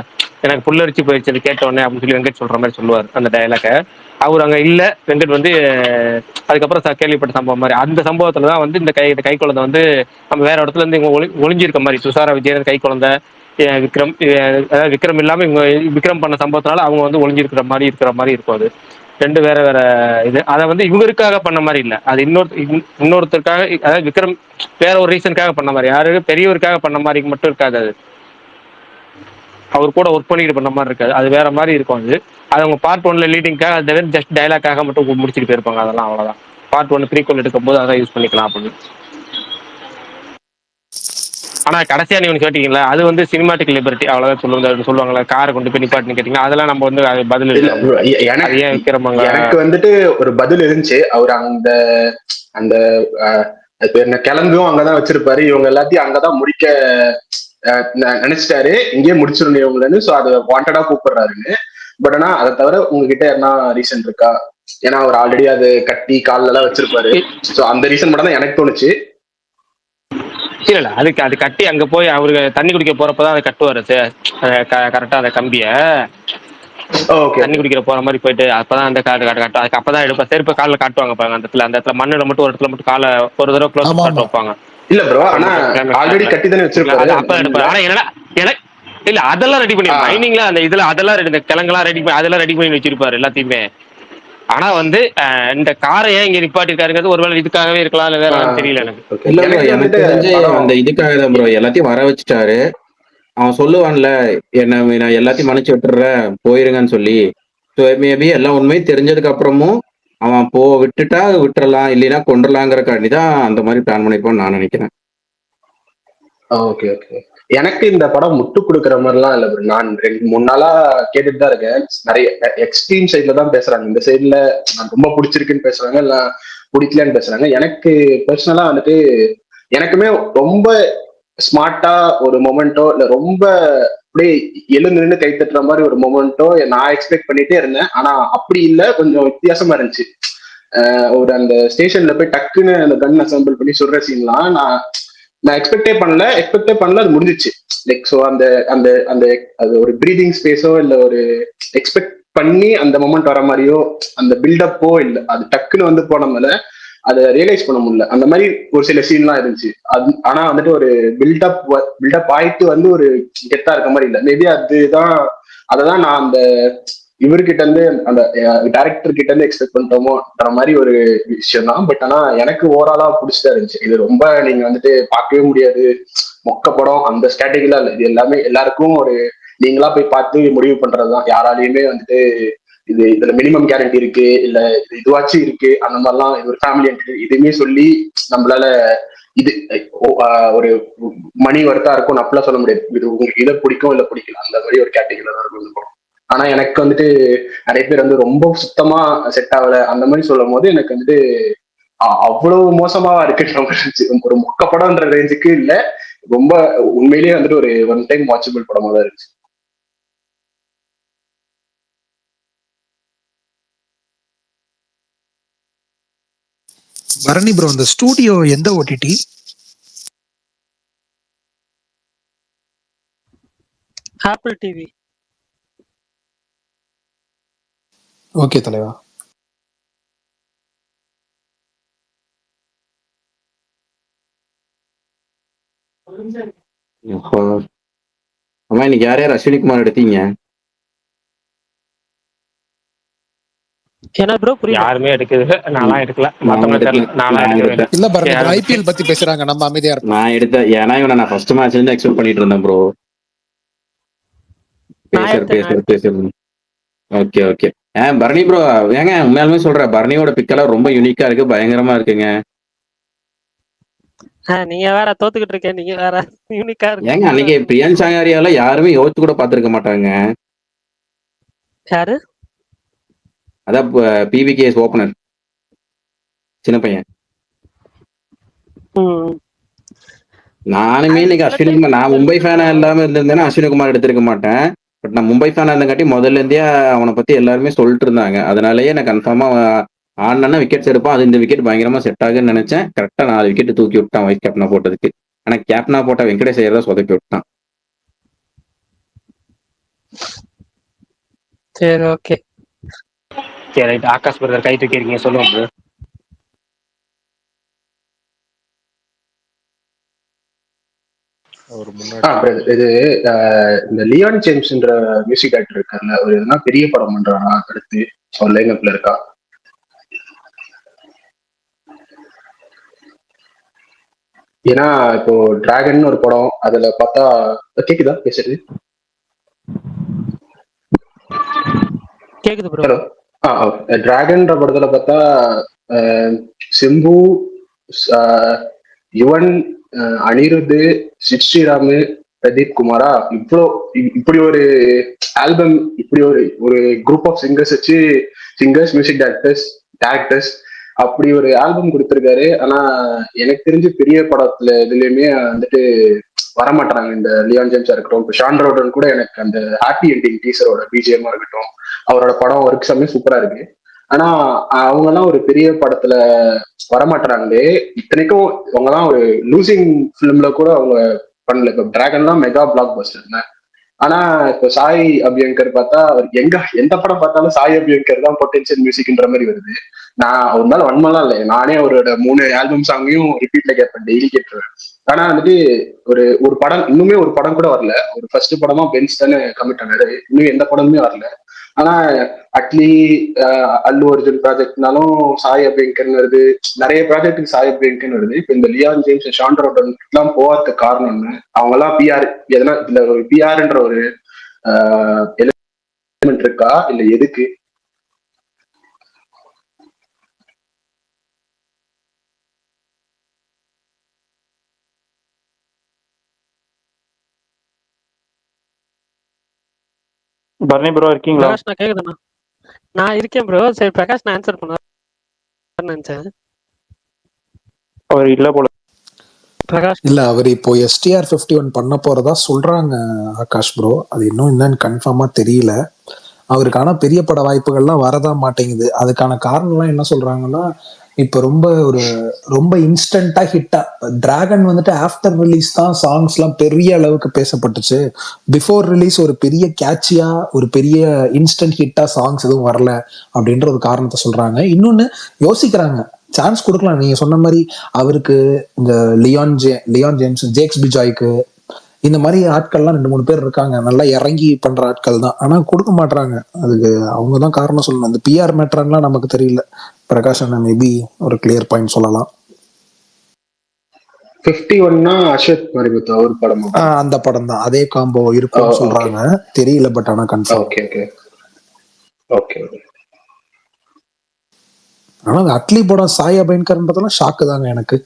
எனக்கு புல்லரிச்சு போயிடுச்சு அது கேட்ட உடனே அப்படின்னு சொல்லி வெங்கட் சொல்ற மாதிரி சொல்லுவார் அந்த டயலாக. அவர் அங்க இல்ல. வெங்கட் வந்து அதுக்கப்புறம் கேள்விப்பட்ட சம்பவம் மாதிரி அந்த சம்பவத்துல தான் வந்து இந்த கை குழந்தை வந்து நம்ம வேற இடத்துல இருந்து இவங்க ஒளிஞ்சிருக்க மாதிரி துஷாரா விஜயன் கை குழந்தை விக்ரம் அதாவது விக்ரம் இல்லாம இவங்க விக்ரம் பண்ண சம்பவத்தினால அவங்க வந்து ஒளிஞ்சிருக்கிற மாதிரி இருக்கும் அது. 2 வேற வேற இது. அதை வந்து இவருக்காக பண்ண மாதிரி இல்ல. அது இன்னொருத்தருக்காக அதாவது விக்ரம் வேற ஒரு ரீசனுக்காக பண்ண மாதிரி யாரு பெரியவருக்காக பண்ண மாதிரி மட்டும் இருக்காது. அது அவர் கூட ஒர்க் பண்ணிட்டு பண்ண மாதிரி இருக்காது. அது வேற மாதிரி இருக்கும். அது அவங்க பார்ட் 1ல லீடிங்காக அது ஜஸ்ட் டைலாக்காக மட்டும் முடிச்சுட்டு போயிருப்பாங்க. அதெல்லாம் அவ்வளவுதான். பார்ட் 1 ப்ரீக்வல் எடுக்கும் போது அதான் யூஸ் பண்ணிக்கலாம் அப்படின்னு. ஆனா கடைசியா நீங்க கேட்டீங்களா, அது வந்து சினிமாட்டிக் லிபர்ட்டி அவ்வளவுதான் சொல்லுவாங்களா, காரை கொண்டு போய் நிப்பாட்டி கேட்டீங்கன்னா அதெல்லாம் நம்ம வந்து அது பதில் இல்ல bro, எனக்கு ஏன் விக்ரமங்க எனக்கு வந்துட்டு ஒரு பதில் இருந்துச்சு. அவர் அந்த அந்த அது பேர் என்ன கிளம்பியும் அங்கதான் வச்சிருப்பாரு. இவங்க எல்லாத்தையும் அங்கதான் முடிக்க நினைச்சிட்டாரு. இங்கேயே முடிச்சிடணும் இவங்களன்னு. சோ அதை வாண்டடா கூப்பிடுறாருன்னு. பட் ஆனா அதை தவிர உங்ககிட்ட என்ன ரீசன் இருக்கா? ஏன்னா அவர் ஆல்ரெடி அது கட்டி கால்ல எல்லாம் வச்சிருப்பாரு. சோ அந்த ரீசன் மட்டும் தான் எனக்கு தோணுச்சு. இல்ல அதுக்கு அது கட்டி அங்க போய் அவருக்கு தண்ணி குடிக்க போறப்பதான் அதை கட்டுவாரு கரெக்டா அந்த கம்பிய தண்ணி குடிக்கிற போற மாதிரி போயிட்டு அப்பதான் அந்த காட்டு அதுக்கு அப்பதான் எடுப்பா செருப்பு காலில் காட்டுவாங்க பாருங்க. அந்த இடத்துல மண்ணில மட்டும் ஒரு இடத்துல மட்டும் காலை ஒரு தடவை க்ளோஸ் காட்டு வைப்பாங்க. இல்ல ப்ரோ, ஆனா ஆல்ரெடி கட்டி தானே வச்சிருப்பாரு. அப்ப எடுப்பாரு. ஆனா என்னன்னா எனக்கு இல்ல அதெல்லாம் ரெடி பண்ணி மைனிங்ல அந்த இதுல அதெல்லாம் இந்த கிழங்கெல்லாம் ரெடி பண்ணி அதெல்லாம் ரெடி பண்ணி வச்சிருப்பாரு எல்லாத்தையுமே. ஆனா வந்து இந்த காரை ஏன் இங்க நிப்பாட்டிருக்காருங்கிறது ஒருவேளை இதுக்காகவே இருக்கலாம் இல்ல வேற தெரியல எனக்கு. இல்ல ப்ரோ, எனக்கு தெரிஞ்சு அந்த இதுக்காக தான் ப்ரோ எல்லாத்தையும் வர வச்சுட்டாரு. அவன் சொல்லுவான்ல, நான் எல்லாத்தையும் மன்னிச்சு விட்டுறேன் போயிருங்கன்னு சொல்லி. ஸோ மேபி எல்லாம் உண்மையும் தெரிஞ்சதுக்கு அப்புறமும் அவன் விட்டுட்டா விட்டுறலாம், இல்லைன்னா கொண்டுலாங்கிறக்காண்டி தான் அந்த மாதிரி பிளான் பண்ணிருப்பான்னு நான் நினைக்கிறேன். Okay okay. எனக்கு இந்த படம் முட்டு கொடுக்குற மாதிரிலாம் இல்ல bro. நான் 2-3 நாளா கேட்டுட்டு தான் இருக்கேன். நிறைய எக்ஸ்ட்ரீம் சைட்ல தான் பேசுறாங்க. இந்த சைட்ல ரொம்ப பிடிச்சிருக்குன்னு பேசுறாங்க, இல்ல பிடிக்கலன்னு பேசுறாங்க. எனக்கு பர்சனலா வந்துட்டு எனக்குமே ரொம்ப ஸ்மார்ட்டா ஒரு மொமெண்டோ இல்ல ரொம்ப அப்படியே எழுந்து நின்று கை தட்டுற மாதிரி ஒரு மொமெண்டோ நான் எக்ஸ்பெக்ட் பண்ணிட்டே இருந்தேன். ஆனா அப்படி இல்ல, கொஞ்சம் வித்தியாசமா இருந்துச்சு. ஒரு அந்த ஸ்டேஷன்ல போய் டக்குன்னு அந்த கன் அசம்பிள் பண்ணி சொல்ற சீன்லாம் நான் எக்ஸ்பெக்டே பண்ணல. அது முடிஞ்சிச்சு. லைக் ஸோ அந்த அந்த அந்த அது ஒரு பிரீதிங் ஸ்பேஸோ இல்ல ஒரு எக்ஸ்பெக்ட் பண்ணி அந்த மொமெண்ட் வர மாதிரியோ அந்த பில்டப்போ இல்லை. அது டக்குன்னு வந்து போனதுனால அதை ரியலைஸ் பண்ண முடியல. அந்த மாதிரி ஒரு சில சீன்லாம் இருந்துச்சு. ஆனா வந்துட்டு ஒரு பில்டப் ஆயிட்டு வந்து ஒரு கெத்தா இருக்க மாதிரி இல்லை. மேபி அததான் நான் அந்த இவர்கிட்ட இருந்து அந்த டைரக்டர் கிட்ட இருந்து எக்ஸ்பெக்ட் பண்ணிட்டோமோன்ற மாதிரி ஒரு விஷயம் தான். பட் ஆனா எனக்கு ஓவராலா பிடிச்சதா இருந்துச்சு. இது ரொம்ப நீங்க வந்துட்டு பார்க்கவே முடியாது மொக்க படம் அந்த ஸ்ட்ராட்டஜிலாம் இல்லை. இது எல்லாமே எல்லாருக்கும் ஒரு நீங்களா போய் பார்த்து முடிவு பண்றதுதான். யாராலையுமே வந்துட்டு இதுல மினிமம் கேரண்டி இருக்கு இல்ல இதுவாச்சும் இருக்கு அந்த மாதிரிலாம் இது ஒரு ஃபேமிலி இதுவுமே சொல்லி நம்மளால இது ஒரு மணி ஒர்த்தா இருக்கும் அப்படிலாம் சொல்ல முடியாது. இது உங்களுக்கு இதை பிடிக்கும் இல்ல பிடிக்கல அந்த மாதிரி ஒரு கேட்டகரியில தான் இருக்கும். ஆனா எனக்கு வந்துட்டு நிறைய பேர் வந்து ரொம்ப சுத்தமா செட் ஆகல அந்த மாதிரி சொல்லும் போது எனக்கு வந்துட்டு அவ்வளவு மோசமாவா இருக்கு. ஒரு மொக்க படம்ன்ற ரேஞ்சுக்கு இல்ல, ரொம்ப உண்மையிலேயே வந்துட்டு ஒரு ஒன் டைம் வாட்சபிள் படமா தான் இருந்துச்சு. பரணி ப்ரோ, இந்த ஸ்டூடியோ எந்த ஓடிடி? Apple TV. ஓகே தலைவா. அம்மா இன்னைக்கு யார் யார் அஸ்வினிகுமார் எடுத்தீங்க? என்ன ப்ரோ புரியல? யாருமே எடுக்குது, நான்லாம் எடுக்கல. மத்தவங்க தெரியல, நான்லாம் எடுக்கல. இல்ல பரணி, ஐபிஎல் பத்தி பேசுறாங்க, நம்ம அமைதியா இருப்போம். நான் எடுத்தேன். ஏன்னா இவனை நான் ஃபர்ஸ்ட் மேட்ச்ல இருந்து எக்ஸ்பெக்ட் பண்ணிட்டு இருந்தேன் ப்ரோ. பேசுறது ஓகே ஓகே. பரணி ப்ரோ, ஏங்க உண்மையாலுமே சொல்றேன், பரணியோட பிக்கெல்லாம் ரொம்ப யூனிக்கா இருக்கு, பயங்கரமா இருக்குங்க. நீங்க வேற தோத்துக்கிட்டு இருக்கேன், நீங்க வேற யூனிக்கா ஏங்க இருக்கு. அன்னைக்கு பிரியன் சாங்காரியால யாருமே யோசிச்சு கூட பார்த்திருக்க மாட்டாங்க. யாரு? அதான் பிவிகேஎஸ் ஓபனர் சின்ன பையன். ம். நானுமே அது இன்னைக்கு சில அஸ்வினி டைம் குமார், நான் மும்பை ஃபேனா இல்லாம இருந்திருந்தேன்னா அஸ்வினி குமார் எடுத்திருக்க மாட்டேன். பட் நான் மும்பை ஃபேனா இருந்தங்காட்டி முதல்ல இருந்தே அவனை பத்தி எல்லாருமே சொல்லிட்டு இருந்தாங்க. அதனாலயே நான் கன்ஃபார்மா ஆடினா விக்கெட்ஸ் எடுப்பான். அது இந்த விக்கெட் பயங்கரமா செட் ஆகுன்னு நினைச்சேன். கரெக்டா 4 விக்கெட் தூக்கி விட்டான் வைஸ் கேப்டனா போட்டதுக்கு. ஆனா கேப்டனா போட்ட வெங்கடேஷ் ஐயர் தான் சொதப்பி விட்டான். சரி, ஓகே. சரி ரைட். ஆகாஷ் பிரதர் கை தூக்கி இருக்கீங்க, சொல்லுங்க bro. ஒரு முன்னாடி brother, இது இந்த லியான் ஜேம்ஸ்ன்ற மியூசிக் டைரக்டர் இருக்காருல்ல, அவர் எதுனா பெரிய படம் பண்றாரா அடுத்து? அவர் லைனப்ல இருக்கா? ஏன்னா இப்போ டிராகன் ஒரு படம், அதுல பார்த்தா கேக்குதா பேசுறது? கேக்குது ப்ரோ. ஹலோ. டிராகன்ற படத்துல பார்த்தா சிம்பு, யுவன், அனிருத், சித் ஸ்ரீராம், பிரதீப் குமாரா, இப்படி ஒரு ஆல்பம், இப்படி ஒரு ஒரு குரூப் ஆஃப் சிங்கர்ஸ் வச்சு, சிங்கர்ஸ், மியூசிக் டைரக்டர்ஸ் அப்படி ஒரு ஆல்பம் கொடுத்திருக்காரு. ஆனா எனக்கு தெரிஞ்சு பெரிய படத்துல இதுலயுமே வந்துட்டு வரமாட்டாங்க. இந்த லியான் ஜேம்ஸா இருக்கட்டும், இப்போ ஷான் ரோடன் கூட எனக்கு அந்த ஹாப்பி என்டிங் டீசரோட பிஜிஎம்மா இருக்கட்டும், அவரோட படம் ஒர்க் எல்லாமே சூப்பரா இருக்கு. ஆனா அவங்க எல்லாம் ஒரு பெரிய படத்துல வரமாட்டாங்களே. இத்தனைக்கும் அவங்க எல்லாம் ஒரு லூசிங் பிலிம்ல கூட அவங்க பண்ணல. இப்போ டிராகன்லாம் மெகா பிளாக் பஸ்டர். ஆனா இப்போ சாய் அபியங்கர் பார்த்தா அவர் எந்த படம் பார்த்தாலும் சாய் அபியங்கர் தான் பொட்டன்ஷியல் மியூசிக்ன்ற மாதிரி வருது. நான் ஒரு நாள் வன்மலாம் இல்லை, நானே அவரோட 3 ஆல்பம் சாங்கையும் ரிப்பீட்ல கேட்பேன், டெய்லி கேட்டுருவேன். ஆனா வந்துட்டு ஒரு ஒரு படம், இன்னுமே ஒரு படம் கூட வரல. ஒரு ஃபர்ஸ்ட் படமா பென்ஸ் தானே கமிட் ஆனாரு, இன்னும் எந்த படமுமே வரல. ஆனா அட்லி, அல்லு அர்ஜுன் ப்ராஜெக்ட்னாலும் சாய் அபியங்கர்னு வருது, நிறைய ப்ராஜெக்ட்டுக்கு சாய் அபியங்கர்னு வருது. இப்போ இந்த லியான் ஜேம்ஸ், ஷான் ரோடன் எல்லாம் போகாததுக்கு காரணம் என்ன? அவங்க எல்லாம் பிஆர், எதனா இதுல ஒரு பிஆர்ன்ற ஒரு எலிமெண்ட் இருக்கா இல்ல எதுக்கு? பரணி ப்ரோ இருக்கீங்களா? பிரகாஷ், நான் கேக்குதுண்ணா. நான் இருக்கேன் ப்ரோ. சரி, பிரகாஷ் நான் ஆன்சர் பண்ண நினைச்சேன். அவர் இல்ல போல. பிரகாஷ் இல்ல அவர் இப்போ STR 51 பண்ண போறதா சொல்றாங்க ஆகாஷ் ப்ரோ. அது இன்னும் என்னன்னு கன்ஃபார்மா தெரியல. அவருக்கான பெரிய பட வாய்ப்புகள்லாம் வரதான் மாட்டேங்குது. அதுக்கான காரணம்லாம் என்ன சொல்றாங்கன்னா, இப்ப ரொம்ப இன்ஸ்டன்டா ஹிட்டா டிராகன் வந்துட்டு ஆஃப்டர் ரிலீஸ் தான் சாங்ஸ் எல்லாம் பெரிய அளவுக்கு பேசப்பட்டுச்சு. பிஃபோர் ரிலீஸ் ஒரு பெரிய கேட்சியா, ஒரு பெரிய இன்ஸ்டன்ட் ஹிட்டா சாங்ஸ் எதுவும் வரல அப்படின்ற ஒரு காரணத்தை சொல்றாங்க. இன்னொன்னு யோசிக்கிறாங்க, சான்ஸ் கொடுக்கலாம். நீங்க சொன்ன மாதிரி அவருக்கு இந்த லியான் ஜேம்ஸ், ஜேக்ஸ் பிஜாய்க்கு, இந்த மாதிரி ஆட்கள்லாம் 2-3 பேர் இருக்காங்க, நல்லா இறங்கி பண்ற ஆட்கள் தான். ஆனா கொடுக்க மாட்டாங்க. அதுக்கு அவங்கதான் காரணம் சொல்லணும். அந்த பிஆர் மேட்டர்லாம் நமக்கு தெரியல. பிரகாஷ் அண்ணா மேபி ஒரு கிளியர் பாயிண்ட் சொல்லலாம். 51னா அஸ்வத் மரிமுத்து அவர் படம். அந்த படம் தான், அதே காம்போ இருக்கும்னு சொல்றாங்க. தெரியல, பட் ஆனா கன்ஃபார்ம். Okay okay okay. ஆனா அட்லி படம் சாய் அபயன்கர்ன்றதெல்லாம் ஷாக்கு தாங்க எனக்கு.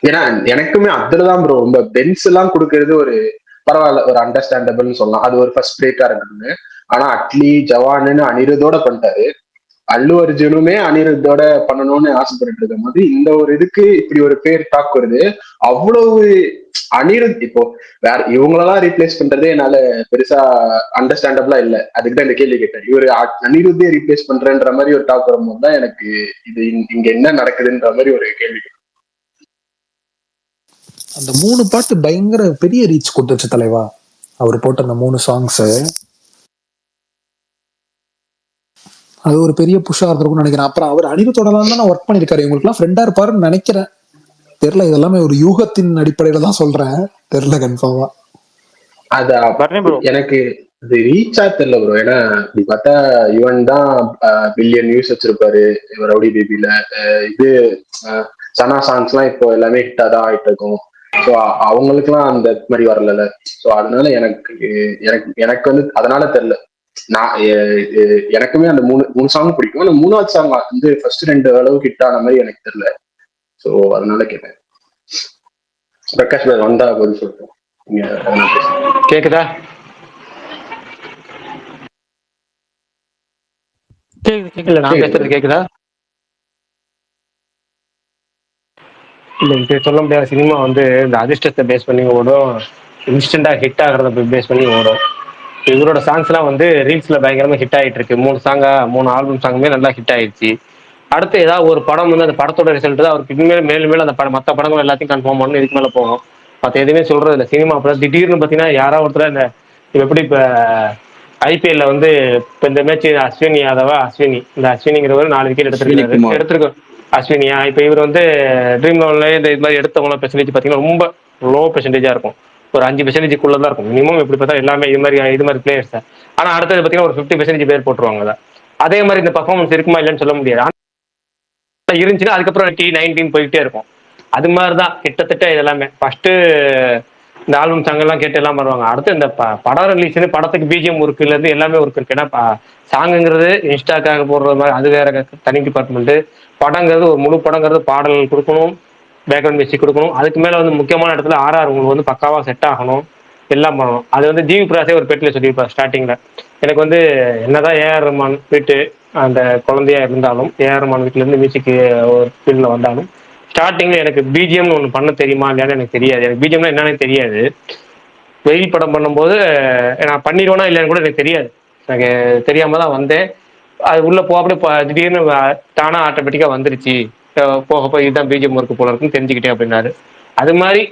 ஏன்னா எனக்குமே அதுலதான் ப்ரோ ரொம்ப பென்ஸ் எல்லாம் கொடுக்கறது ஒரு பரவாயில்ல, ஒரு அண்டர்ஸ்டாண்டபிள்னு சொல்லலாம். அது ஒரு ஃபர்ஸ்ட் பிரேக்கா இருக்குது. ஆனா அட்லி, ஜவான்னு அனிருத்தோட பண்ணிட்டாரு. அல்லு அர்ஜுனுமே அனிருத்தோட பண்ணணும்னு ஆசைப்பட்டு இருக்கும் போது இந்த ஒரு இதுக்கு இப்படி ஒரு பேர் டாக் வருது. அவ்வளவு அனிருத் இப்போ வேற இவங்களெல்லாம் ரீப்ளேஸ் பண்றதே என்னால பெருசா அண்டர்ஸ்டாண்டபிளா இல்ல. அதுக்குதான் இந்த கேள்வி கேட்டேன். இவரு அனிருத்தே ரீப்ளேஸ் பண்றேன்ற மாதிரி ஒரு டாக் வரும்போது தான் எனக்கு இது இங்க என்ன நடக்குதுன்ற மாதிரி ஒரு கேள்வி. அந்த 3 பாட்டு பயங்கர பெரிய ரீச் கொடுத்துச்சு தலைவா. அவர் போட்ட அந்த 3 சாங்ஸ் அது ஒரு பெரிய புஷா இருந்திருக்கும்னு நினைக்கிறேன். அப்புறம் அவர் அனிருத்தோட தான் ஒர்க் பண்ணிருக்காரு. இவங்களுக்குலாம் ஃப்ரெண்டா இருப்பாருன்னு நினைக்கிறேன். தெரியல, இதெல்லாமே ஒரு யூகத்தின் அடிப்படையில தான் சொல்றேன். தெரியல கன்ஃபார்மா. எனக்கு இது ரீச்சா தெரியல ப்ரோ. ஏன்னா இப்படி பார்த்தா இவன் தான் பில்லியன் வியூஸ் வச்சிருப்பாரு ரவுடி பேபில. இது சனா சாங்ஸ் எல்லாம் இப்போ எல்லாமே ஹிட்டா தான் ஆயிட்டு இருக்கும். ஸோ அவங்களுக்குலாம் அந்த மாதிரி வரல. ஸோ அதனால எனக்கு எனக்கு எனக்கு வந்து அதனால தெரியல. நான் எனக்குமே அந்த மூணு மூணு சாங் பிடிக்கும். ஆனா மூணாவது சாங் வந்து ஃபர்ஸ்ட் ரெண்டு அளவுக்கு ஹிட் ஆன மாதிரி எனக்கு தெரியல. ஸோ அதனால கேட்டேன். பிரகாஷ் பாய் வந்தா பதில் சொல்லிட்டோம். நீங்க கேக்குதா? இல்ல நான் பேசுறது கேக்குதா? இல்ல இப்ப சொல்ல முடியாத சினிமா வந்து இந்த அதிர்ஷ்டத்தை பேஸ் பண்ணி ஓடும், இன்ஸ்டன்டா ஹிட் ஆகிறத பேஸ் பண்ணி ஓடும். இவரோட சாங்ஸ் எல்லாம் வந்து ரீல்ஸ்ல பயங்கரமா ஹிட் ஆயிட்டு இருக்கு. 3 ஆல்பம் சாங்குமே நல்லா ஹிட் ஆயிடுச்சு. அடுத்து ஏதாவது ஒரு படம் வந்து அந்த படத்தோட ரிசல்ட் தான் அவருக்கு இனிமேல் மேலும் மேலும் அந்த படம் மற்ற படங்கள் எல்லாத்தையும் கன்ஃபார்ம் பண்ணணும், இதுக்கு மேல போகும். மற்ற எதுவுமே சொல்றது இல்லை. சினிமா அப்புறம் திடீர்னு பார்த்தீங்கன்னா யாராவது ஒருத்தர் இந்த எப்படி இப்போ ஐபிஎல்ல வந்து இப்போ இந்த மேட்ச் அஸ்வினி இந்த அஸ்வினிங்கிறவர் 4 விக்கெட் எடுத்திருக்காரு. அஸ்வினியா இப்போ இவர் வந்து ட்ரீம் லெவன்ல இந்த இது மாதிரி எடுத்தவங்கள பெர்சன்டேஜ் பார்த்தீங்கன்னா ரொம்ப லோ பெர்சன்டேஜா இருக்கும். ஒரு 5% தான் இருக்கும் மினிமம். எப்படி பார்த்தா எல்லாமே இது மாதிரி பிளேயர்ஸ். ஆனா அடுத்தது பார்த்தீங்கன்னா ஒரு 50% பேர் போட்டுருவாங்க அதை. அதே மாதிரி இந்த பர்ஃபார்மன்ஸ் இருக்குமா இல்லைன்னு சொல்ல முடியாது. இருந்துச்சுன்னா அதுக்கப்புறம் 19 போயிட்டே இருக்கும். அது மாதிரிதான் கிட்டத்தட்ட இதெல்லாமே. ஃபர்ஸ்ட் இந்த ஆல்பம் சாங் எல்லாம் கேட்டு எல்லாம் பண்ணுவாங்க. அடுத்து இந்த படம் ரிலீஸ் படத்துக்கு பிஜிஎம் ஒர்க்ல இருந்து எல்லாமே ஒர்க் இருக்கு. ஏன்னா சாங்குங்கிறது இன்ஸ்டாக்காக போடுறது மாதிரி அது வேற தனி டிபார்ட்மெண்ட். படங்கிறது ஒரு முழு படங்கிறது பாடல் கொடுக்கணும், பேக்ரவுண்ட் மியூசிக் கொடுக்கணும். அதுக்கு மேல வந்து முக்கியமான இடத்துல உங்களுக்கு வந்து பக்காவா செட் ஆகணும், எல்லாம் பண்ணணும். அது வந்து ஜிவி பிரகாஷே ஒரு பேட்டில சொல்லியிருப்பார் ஸ்டார்டிங்ல. எனக்கு வந்து என்னதான் ஏஆர் ரஹ்மான் வீட்டு அந்த குழந்தையா இருந்தாலும், ஏஆர் ரஹ்மான் வீட்டுல இருந்து மியூசிக் ஒரு ஃபீல்ட்ல வந்தாலும், ஸ்டார்டிங்ல எனக்கு பிஜிஎம்னு ஒன்று பண்ண தெரியுமா இல்லையான்னு எனக்கு தெரியாது. எனக்கு பிஜிஎம்னா என்னன்னு தெரியாது. வெயில் படம் பண்ணும்போது நான் பண்ணிடுவேனா இல்லைன்னு கூட எனக்கு தெரியாது. எனக்கு தெரியாம தான் வந்தேன். அது உள்ள போக திடீர்னு தானா ஆட்டோமேட்டிக்கா வந்துருச்சு. போக இதுதான் பிஜிஎம் ஒர்க் போல இருக்குன்னு தெரிஞ்சுக்கிட்டேன் அப்படின்னாரு. அது மாதிரி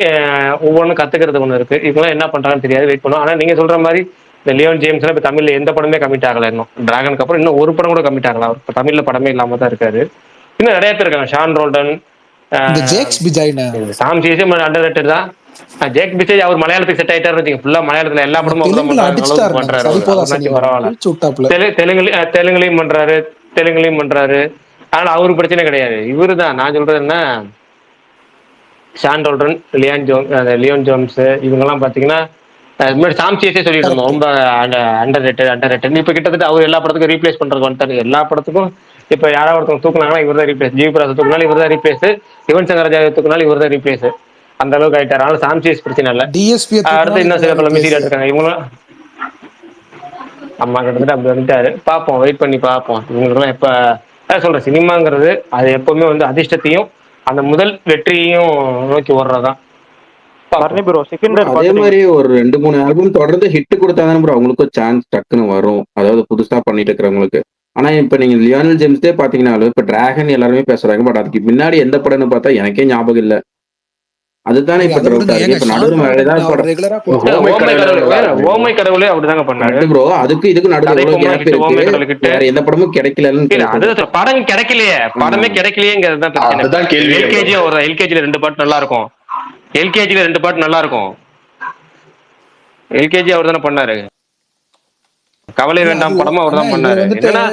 ஒவ்வொன்றும் கத்துக்கிறது ஒன்று இருக்கு. இப்பெல்லாம் என்ன பண்றாங்கன்னு தெரியாது, வெயிட் பண்ணுவோம். ஆனா நீங்க சொல்ற மாதிரி இந்த லியோன் ஜேம்ஸ் இப்ப தமிழ்ல எந்த படமே கமிட் ஆகல. இன்னும் டிராகனுக்கு அப்புறம் இன்னும் ஒரு படம் கூட கமிட் ஆகல. இப்ப தமிழ்ல படமே இல்லாம தான் இருக்காரு. இன்னும் நிறைய பேர் இருக்காங்க. ஷான் ரோல்டன், சாம் சீசே அண்டர் ரேட்டட் தான். ஜேக் பிசேஜ் அவர் மலையாளத்துக்கு செட் ஆயிட்டாரு. ஃபுல்லா மலையாளத்துல எல்லா படமும் அவர் பண்றாரு. பண்றாரு. தெலுங்குலையும் பண்றாரு. ஆனா அவருக்கு பிரச்சனை கிடையாது. இவரு தான் நான் சொல்றது என்ன, ஷான் ரோல்டன், லியோன் ஜோன்ஸ் இவங்க எல்லாம் பாத்தீங்கன்னா சாம்சியஸே சொல்லிட்டு இருந்தோம் ரொம்ப அண்டர் ரேட்டட். இப்ப கிட்டத்தட்ட அவர் எல்லா படத்துக்கும் ரீப்ளேஸ் பண்றது வந்துட்டாரு. எல்லா படத்துக்கும் இப்ப யாராவது ஒருத்தவங்க தூக்குனாங்கன்னா இவர் தான் ரீப்ளேஸ். ஜிவி பிரகாஷ் தூக்குனாலும் இவர் தான் ரீப்ளேஸ். யுவன் சங்கர் ராஜா தூக்குனாலும் இவர் தான் ரீப்ளேஸ். அந்த அளவுக்கு ஆயிட்டாரு. அதனால சாம்சியஸ் பிரச்சனை இல்ல. அடுத்து இன்னும் சில பல மியூசிக் இருக்காங்க. இவங்களும் அம்மா கிட்டத்தட்ட அப்படி வந்துட்டாரு. பார்ப்போம், வெயிட் பண்ணி பார்ப்போம். இவங்களுக்குலாம் எப்ப சொல்றேன், சினிமாங்கிறது அது எப்பவுமே வந்து அதிர்ஷ்டத்தையும் அந்த முதல் வெற்றியையும் நோக்கி ஓடுறதான். அதே மாதிரி ஒரு 2-3 ஆல்பம் தொடர்ந்து ஹிட் கொடுத்தாதானே ப்ரோ அவங்களுக்கும் சான்ஸ் டக்குன்னு வரும். அதாவது புதுசா பண்ணிட்டு இருக்கிறவங்களுக்கு. ஆனா இப்ப நீங்க லியோனல் ஜேம்ஸே பாத்தீங்கன்னாலும் இப்ப டிராகன் எல்லாருமே பேசுறாங்க. பட் அதுக்கு முன்னாடி எந்த படம்னு பார்த்தா எனக்கே ஞாபகம் இல்ல. அதுதானே இப்ப டவுட்டா இருக்கு. இப்ப நடுவுல வேற ஏதாவது படம் ஓமை கடவுளே அப்படிதாங்க பண்ணாரு ப்ரோ. அதுக்கு இதுக்கு நடுவுல கேப் இருக்கு. வேற எந்த படமும் கிடைக்கலன்னு அது படம் கிடைக்கலையே. படமே கிடைக்கலையேங்கிறது தான் பிரச்சனை. எல்கேஜில 2 பாட்டு நல்லா இருக்கும். எல்கேஜில 2 பாட்டு நல்லா இருக்கும். எல்கேஜி அவர் தானே பண்ணாரு. கவலை வேண்டாம் படமும் அவர் தான் பண்ணாரு. என்னன்னா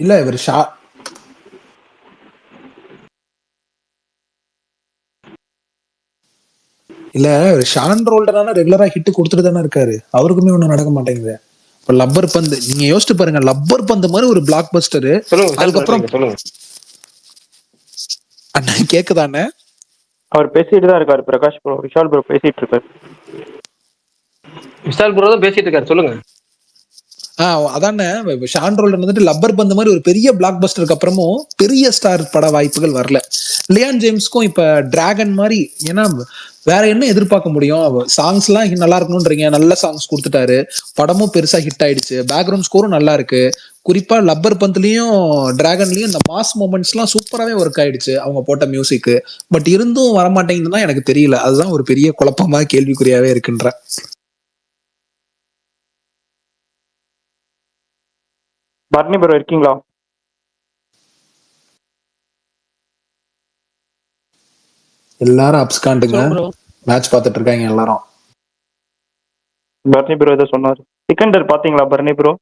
இல்ல இவர் இல்ல ஷான் ரோல்டனான ரெகுலரா ஹிட் கொடுத்துட்டு தானே இருக்காரு. அவருக்குமே ஒண்ணும் நடக்க மாட்டேங்குது. இப்ப லப்பர் பந்து நீங்க யோசிச்சு பாருங்க. லப்பர் பந்து மாதிரி ஒரு பிளாக் பஸ்டர். அதுக்கப்புறம் அண்ணா கேக்குதானே? அவர் பேசிட்டு தான் இருக்காரு. பிரகாஷ் ப்ரோ, விஷால் ப்ரோ பேசிட்டு இருக்காரு. விஷால் ப்ரோ தான் பேசிட்டு இருக்காரு. சொல்லுங்க. அதானே ஷான் ரோல்டன் வந்துட்டு லப்பர் பந்து மாதிரி ஒரு பெரிய பிளாக் பஸ்டருக்கு அப்புறமும் பெரிய ஸ்டார் பட வாய்ப்புகள் வரல. லியான் ஜேம்ஸ்க்கும் இப்ப டிராகன் மாதிரி. ஏன்னா வேற என்ன எதிர்பார்க்க முடியும்? சாங்ஸ் எல்லாம் நல்லா இருக்கணும்ன்றீங்க, நல்ல சாங்ஸ் கொடுத்துட்டாரு. படமும் பெருசா ஹிட் ஆயிடுச்சு. பேக்ரவுண்ட் ஸ்கோரும் நல்லா இருக்கு. குறிப்பா லப்பர் பந்துலயும் டிராகன்லயும் இந்த மாஸ் மூமெண்ட்ஸ் எல்லாம் சூப்பராகவே ஒர்க் ஆயிடுச்சு அவங்க போட்ட மியூசிக். பட் இருந்தும் வரமாட்டேங்குதுன்னா எனக்கு தெரியல. அதுதான் ஒரு பெரிய குழப்பமா கேள்விக்குறியாவே இருக்குன்ற. பர்னி ப்ரோ இருக்கீங்களா? எல்லாரும் அப்ஸ்காண்டுங்க மேட்ச் பார்த்துட்டு இருக்காங்க எல்லாரும். பர்னி ப்ரோ ஏதோ சொன்னாரு. சிக்கண்டர் பாத்தீங்களா பர்னி ப்ரோ?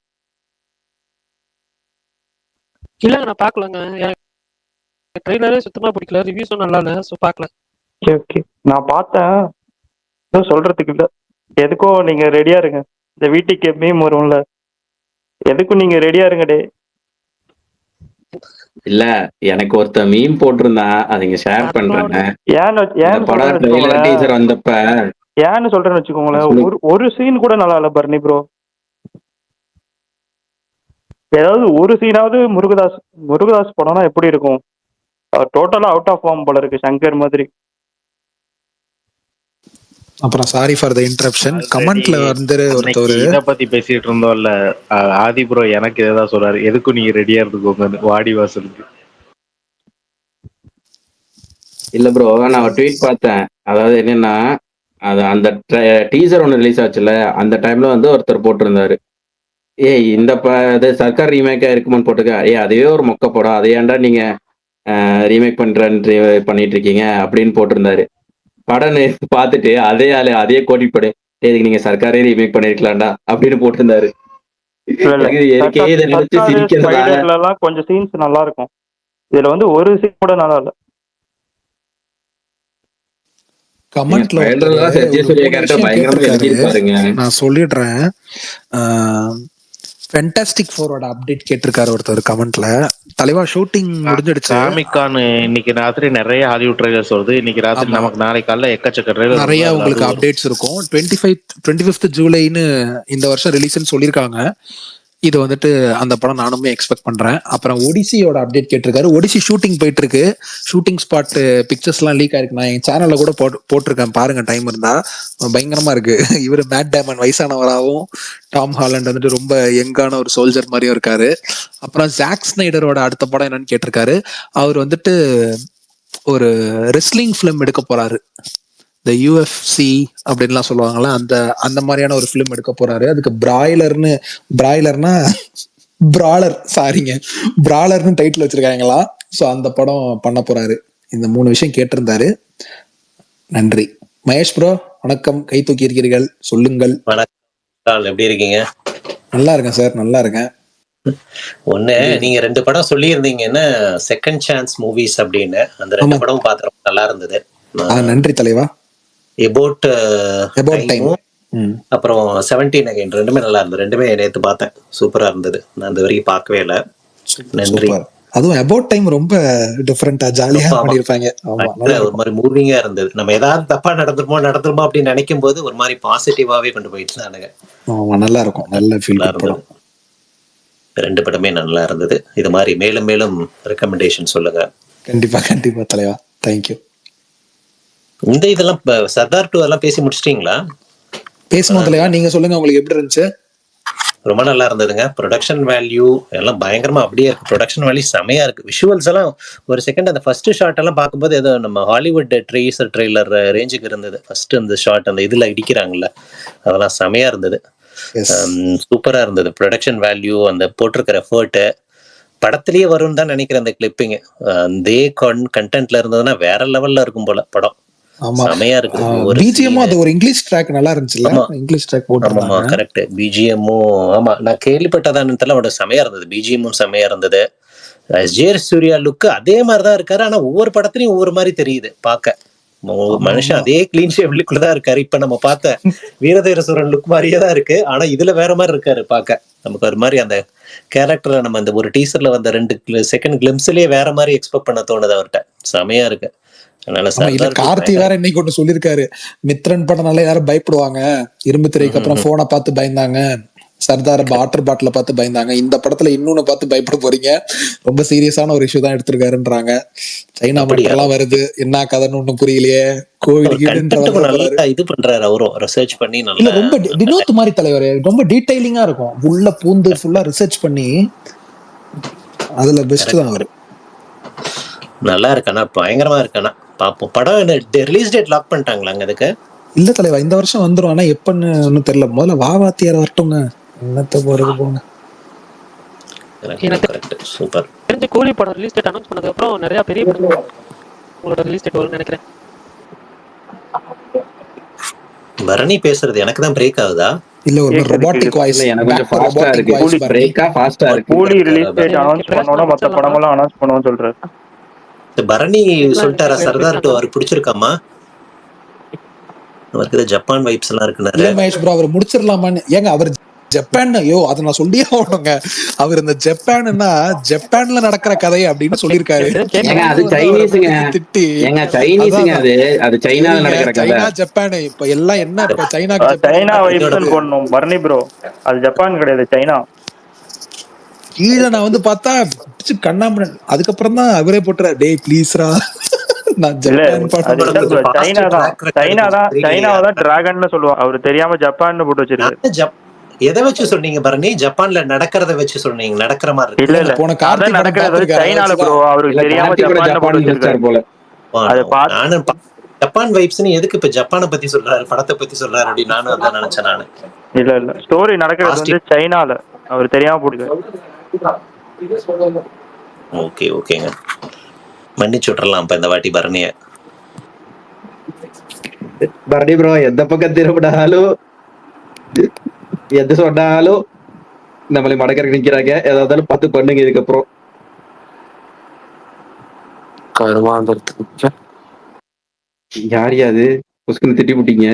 இல்லங்க நான் பார்க்கலங்க. எனக்கு ட்ரெய்லரே சுத்தமா பிடிக்கல. ரிவ்யூஸும் நல்லா இல்ல. ஸோ பார்க்கல. ஓகே ஓகே, நான் பார்த்தேன். எதுவும் சொல்றதுக்கு இல்ல. எதுக்கும் நீங்க ரெடியா இருங்க. இந்த வீட்டுக்கு மீம் வரும்ல, எதுக்கும் நீங்க ரெடியா இருங்க டே. இல்ல எனக்கு ஒருத்த மீம் போட்டிருந்தான், அதை இங்க ஷேர் பண்றேன். ஏன்னு இந்த ஏன்னு படம் சொல்றேன்னு ட்ரெய்லர் வச்சுக்கோங்களேன், டீசர் வந்தப்ப ஏன்னு சொல்றேன்னு வச்சுக்கோங்களேன், சொல்லு. ஒரு சீன் கூட நல்லா இல்ல பர்னி ப்ரோ. ஏதாவது ஒரு சீனாவது முருகதாஸ் படம்னா எப்படி இருக்கும்? டோட்டலா அவுட் ஆஃப் ஃபார்ம் போல இருக்கு, சங்கர் மாதிரி. அப்புறம் sorry for the interruption. Already கமெண்ட்ல வந்து அன்னைக்கு ஒருத்தவர் இத பத்தி பேசிட்டு இருந்தோம்ல, ஆதி ப்ரோ எனக்கு ஏதாவது சொல்றாரு, எதுக்கும் நீங்க ரெடியா இருந்துக்கோங்க வாடி வாசலுக்கு. இல்ல ப்ரோ, நான் ஒரு ட்வீட் பார்த்தேன். அதாவது என்னன்னா, அது அந்த டீசர் ஒன்று ரிலீஸ் ஆச்சுல்ல, அந்த டைம்ல வந்து ஒருத்தர் போட்டிருந்தாரு, ஏய் இந்த இது சர்க்கார் ரீமேக்கா இருக்குமான்னு போட்டிருக்கா, ஏய் அதுவே ஒரு மொக்க படம், அதை ஏன்டா நீங்க ரீமேக் பண்றேன்னு பண்ணிட்டு இருக்கீங்க அப்படின்னு போட்டிருந்தாரு. படம் பார்த்துட்டு அதே ஆளு அதே கோடி படு, இதுக்கு நீங்க சர்க்காரே ரீமேக் பண்ணிருக்கலாம்டா அப்படின்னு போட்டிருந்தாரு. இல்ல இல்ல, எனக்கே இதை நினைச்சு சர்க்கார் சிரிக்கிறதா. ஸ்பைடர்ல எல்லாம் கொஞ்சம் சீன்ஸ் நல்லா இருக்கும். இதுல வந்து ஒரு சீன் கூட நல்லா இல்ல. கமெண்ட்ல ஸ்பைடர்லாம் சத்ய சூர்யா கேரக்டர் பயங்கரமா எழுதியிருப்பாருங்க. நான் சொல்லிடுறேன். ஃபென்டாஸ்டிக் ஃபோரோட அப்டேட் கேட்டிருக்காரு ஒருத்தர் கமெண்ட்ல. தலைவா ஷூட்டிங் முடிஞ்சிடுச்சு. காமிக்கான் இன்னைக்கு ராத்திரி நிறைய ஹாலிவுட் ட்ரைலர்ஸ் வருது. இன்னைக்கு ராத்திரி நமக்கு நாளைக்கு காலைல எக்கச்சக்க ட்ரைலர் நிறைய உங்களுக்கு அப்டேட்ஸ் இருக்கும். 25th ஜூலைன்னு இந்த வருஷம் ரிலீஸ்ன்னு சொல்லியிருக்காங்க. இது வந்துட்டு அந்த படம் நானுமே எக்ஸ்பெக்ட் பண்றேன். அப்புறம் ஒடிசியோட அப்டேட் கேட்டிருக்காரு. ஒடிசி ஷூட்டிங் போயிட்டு இருக்கு. ஷூட்டிங் ஸ்பாட் பிக்சர்ஸ் எல்லாம் லீக் ஆயிருக்கு. நான் என் சேனல்ல கூட போட்டிருக்கேன், பாருங்க டைம் இருந்தா. பயங்கரமா இருக்கு. இவர் மேட் டேமன் வயசானவராகவும், டாம் ஹாலண்ட் வந்துட்டு ரொம்ப யங்கான ஒரு சோல்ஜர் மாதிரியும் இருக்காரு. அப்புறம் ஜாக் ஸ்னைடரோட அடுத்த படம் என்னன்னு கேட்டிருக்காரு. அவர் வந்துட்டு ஒரு ரெஸ்லிங் ஃபிலிம் எடுக்க போறாரு. இந்த யூஎஃப்சி அப்படின்லாம் சொல்லுவாங்கல்ல, அந்த மாதிரியான ஒரு ஃபிலிம் எடுக்க போறாரு. அதுக்கு பிராய்லர்னா பிராலர், சாரிங்க, பிராலர்னு டைட்டில் வச்சிருக்காங்களா. ஸோ அந்த படம் பண்ண போறாரு. இந்த 3 விஷயம் கேட்டிருந்தாரு. நன்றி. மகேஷ் ப்ரோ வணக்கம், கை தூக்கி இருக்கிறீர்கள், சொல்லுங்கள். வணக்கம், எப்படி இருக்கீங்க? நல்லா இருக்கேன் சார், நல்லா இருக்கேன். ஒண்ணு, நீங்க 2 படம் சொல்லியிருந்தீங்கன்னா செகண்ட் சான்ஸ் மூவிஸ் அப்படின்னு, அந்த 2 படம் பார்த்து நல்லா இருந்தது. நன்றி தலைவா. எபோட் டைம், அப்புறம் 17 அகைன், ரெண்டுமே நல்லா இருந்தது. ரெண்டுமே நேத்து பார்த்தேன், சூப்பரா இருந்தது. நான் அந்த வரைக்கும் பார்க்கவே இல்லை. நன்றி. அதுவும் அபவுட் டைம் ரொம்ப டிஃபரெண்டா ஜாலியா பண்ணிருப்பாங்க. ஒரு மாதிரி மூவிங்கா இருந்தது. நம்ம ஏதாவது தப்பா நடந்துருமோ அப்படின்னு நினைக்கும் போது ஒரு மாதிரி பாசிட்டிவாவே கொண்டு போயிட்டு இருந்தானுங்க. நல்லா இருக்கும், நல்ல ஃபீல் இருந்தது. 2 படமே நல்லா இருந்தது. இது மாதிரி மேலும் மேலும் ரெக்கமெண்டேஷன் சொல்லுங்க. கண்டிப்பா கண்டிப்பா தலைவா, தேங்க்யூ. இந்த இதெல்லாம் சர்தார் 2 எல்லாம் பேசி முடிச்சிட்டீங்களா? பேசணும் தலைவா, நீங்க சொல்லுங்க, உங்களுக்கு எப்படி இருந்துச்சு? ரொம்ப நல்லா இருந்ததுங்க. ப்ரொடக்ஷன் வேல்யூ எல்லாம் பயங்கரமா அப்படியே இருக்கு. ப்ரொடக்ஷன் வேல்யூ செமையா இருக்கு. விஷுவல்ஸ் எல்லாம் ஒரு செகண்ட் அந்த ஃபர்ஸ்ட் ஷாட் எல்லாம் பார்க்கும்போது ஏதோ நம்ம ஹாலிவுட் ட்ரெய்லர் ரேஞ்சுக்கு இருந்தது. ஃபர்ஸ்ட் அந்த ஷாட் அந்த இதுல இடிக்கிறாங்கல்ல, அதெல்லாம் செமையா இருந்தது. சூப்பரா இருந்தது. ப்ரொடக்ஷன் வேல்யூ, அந்த போட்டிருக்கிற எஃபர்ட் படத்திலேயே வரும்னு தான் நினைக்கிறேன். அந்த கிளிப்பிங் அதே கண்டென்ட்ல இருந்ததுன்னா வேற லெவல்ல இருக்கும் போல படம். செமையா இருக்கு. பிஜிஎம் அது ஒரு இங்கிலீஷ் ட்ராக் நல்லா இருந்துச்சுல, இங்கிலீஷ் ட்ராக் போட்டுருந்தாங்க. ஆமா கரெக்ட். பிஜிஎம்மும் ஆமா, நான் கேள்விப்பட்டதான்னு தெரியல, அவட செமையா இருந்தது. பிஜிஎம்மும் செமையா இருந்தது. எஸ்ஜே சூர்யா லுக் அதே மாதிரிதான் இருக்காரு. ஆனா ஒவ்வொரு படத்துலயும் ஒவ்வொரு மாதிரி தெரியுது பார்க்க. மனுஷன் அதே கிளீன் ஷேவ் லுக்லதான் இருக்காரு. இப்ப நம்ம பார்த்த வீரதீரசூரன் லுக் மாதிரியே தான் இருக்கு. ஆனா இதுல வேற மாதிரி இருக்காரு பார்க்க. நமக்கு ஒரு மாதிரி அந்த கேரக்டர்ல நம்ம அந்த ஒரு டீசர்ல வந்த 2 செகண்ட் கிளிம்ஸ்லயே வேற மாதிரி எக்ஸ்பெக்ட் பண்ண தோணுது அவர்கிட்ட. செமையா இருக்கு. கார்த்தி வேற இன்னைக்கு ஒண்ணு சொல்லிருக்காரு, மித்ரன் படம்னால யாரும் பயப்படுவாங்க, இரும்பு திரைக்கு அப்புறம் போனை பார்த்து பயந்தாங்க, சர்தார் வாட்டர் பாட்டில பார்த்து பயந்தாங்க, இந்த படத்துல இன்னொன்னு பார்த்து பயப்பட போறீங்க, ரொம்ப சீரியஸான ஒரு இஷ்யூ தான் எடுத்திருக்காருன்றாங்க. சைனா மட்டும் வருது, என்ன கதைன்னு ஒண்ணும் புரியலையே, கோவிலுக்கு இது பண்றாரு அவரும் ரிசர்ச் பண்ணி. இல்ல ரொம்ப வினோத் மாதிரி தலைவர், ரொம்ப டீடைலிங்கா இருக்கும், உள்ள பூந்து ஃபுல்லா ரிசர்ச் பண்ணி, அதுல பெஸ்ட் தான் அவரு. நல்லா இருக்கானா, பயங்கரமா இருக்கானா. பாப்போம். படம் ரிலீஸ் டேட் லாக் பண்ணிட்டாங்களாங்க அதுக்கு? இல்ல தலைவா, இந்த வருஷம் வந்துரும். ஆனா எப்பன்னு ஒன்னும் தெரியல. முதல்ல வாத்தியார் வரட்டுங்க, என்னத்த போறது போங்க. சூப்பர். தெரிஞ்ச கூலி படம் ரிலீஸ் டேட் அனௌன்ஸ் பண்ணதுக்கு அப்புறம் நிறைய பெரிய படம் உங்களோட ரிலீஸ் டேட் வரும்னு நினைக்கிறேன். பரணி பேசுறது எனக்கு தான் பிரேக் ஆகுதா? இல்ல ஒரு ரொபாட்டிக் வாய்ஸ், எனக்கு கொஞ்சம் ஃபாஸ்டா இருக்கு. பிரேக்கா ஃபாஸ்டா இருக்கு. கூலி ரிலீஸ் டேட் அனௌன்ஸ் பண்ணோட மத்த படங்களும் அனௌன்ஸ் பண்ணுவோம் சொல்றாரு. பரணி எல்லாம் சொல்லிட்டாரா இன்னைக்கு சர்தார் வெற்றிதான் டு ப்ரோ. அவருக்கு பிடிச்சிருக்காமா? அவருக்கு ஏதோ ஜப்பான் வைப்ஸ் எல்லாம் இருக்குனாரு. இல்ல மகேஷ் ப்ரோ அவர் முடிச்சிடலாமான்னு. ஏங்க அவர் ஜப்பான், ஐயோ அதை நான் சொல்லியே ஆகணுங்க. அவர் இந்த ஜப்பான்னா ஜப்பான்ல நடக்கிற கதை அப்படின்னு சொல்லியிருக்காரு. ஏங்க அது நானும் வந்து அவரை சைனீஸுங்க. பிடிச்சி திட்டி ஏங்க அதான் சைனீஸுங்க அதான் அது சைனால சரிங்க, நடக்கிற கதை. சைனா ஜப்பான் இப்ப எல்லாம் என்ன இப்ப சைனாக்கு சைனா ஜப்பானுக்கு வைப்ஸ் போடணும் பரணி ப்ரோ. அது ஜப்பான் கிடையாது, சைனா. கீழே நான் வந்து பார்த்தா பிடிச்சு கண்ணாம. அதுக்கப்புறம் தான் அவரே போட்டுறாரு, டேய் ப்ளீஸ்ரா நான் இல்ல ஜப்பான் அது இல்ல ப்ரோ, கொஞ்சம் சைனா பாசிட்டிவ் தான் ட்ராக் ரெக்கார்டு சைனா கொஞ்சம் தான் தெரியலையா? சைனாவை தான் டிராகன்னு சொல்லுவான். அவர் தெரியாம ஜப்பான்னு போட்டு வச்சிருக்காரு. நான் எதை வச்சு சொன்னீங்க பரணி? ஜப்பான்ல நடக்கிறத வச்சு சொன்னீங்க, நடக்கிற மாதிரி இல்ல இருக்கு. இல்ல போன கார்த்தி அதான் படம் நடக்கிறது வந்து பார்த்திருக்காரு, அதை சைனால ப்ரோ. வச்சுதான். அவருக்கு இல்ல தெரியாம கார்த்தி கூட ஜப்பான்னு போட்டு ஜப்பான் வச்சிருக்காரு. யோசிச்சார் போல. அதை பார்த்து நானும் ஜப்பான் வைப்ஸ்னு எதுக்கு இப்ப ஜப்பானை பத்தி சொல்றாரு, படத்தை பத்தி சொல்றாரு அப்படின்னு நானும் அதான் நினைச்சேன் நானு. இல்ல இல்ல ஸ்டோரி நடக்கிறது வந்து சைனால. அவர் தெரியாம போட்டுருக்காரு. ஓகே ஓகேங்க, மன்னிச்சு விட்டுறலாம் இப்ப இந்த வாட்டி பரணிய. பரணி ப்ரோ எந்த பக்கம் திரும்பினாலும் எது சொன்னாலும் நம்மளை மடக்கறக்கு நிக்கிறாங்க. ஏதாவது பார்த்து பண்ணுங்க இதுக்கப்புறம். யார் யாது புஸ்குன்னு திட்டி விட்டீங்க.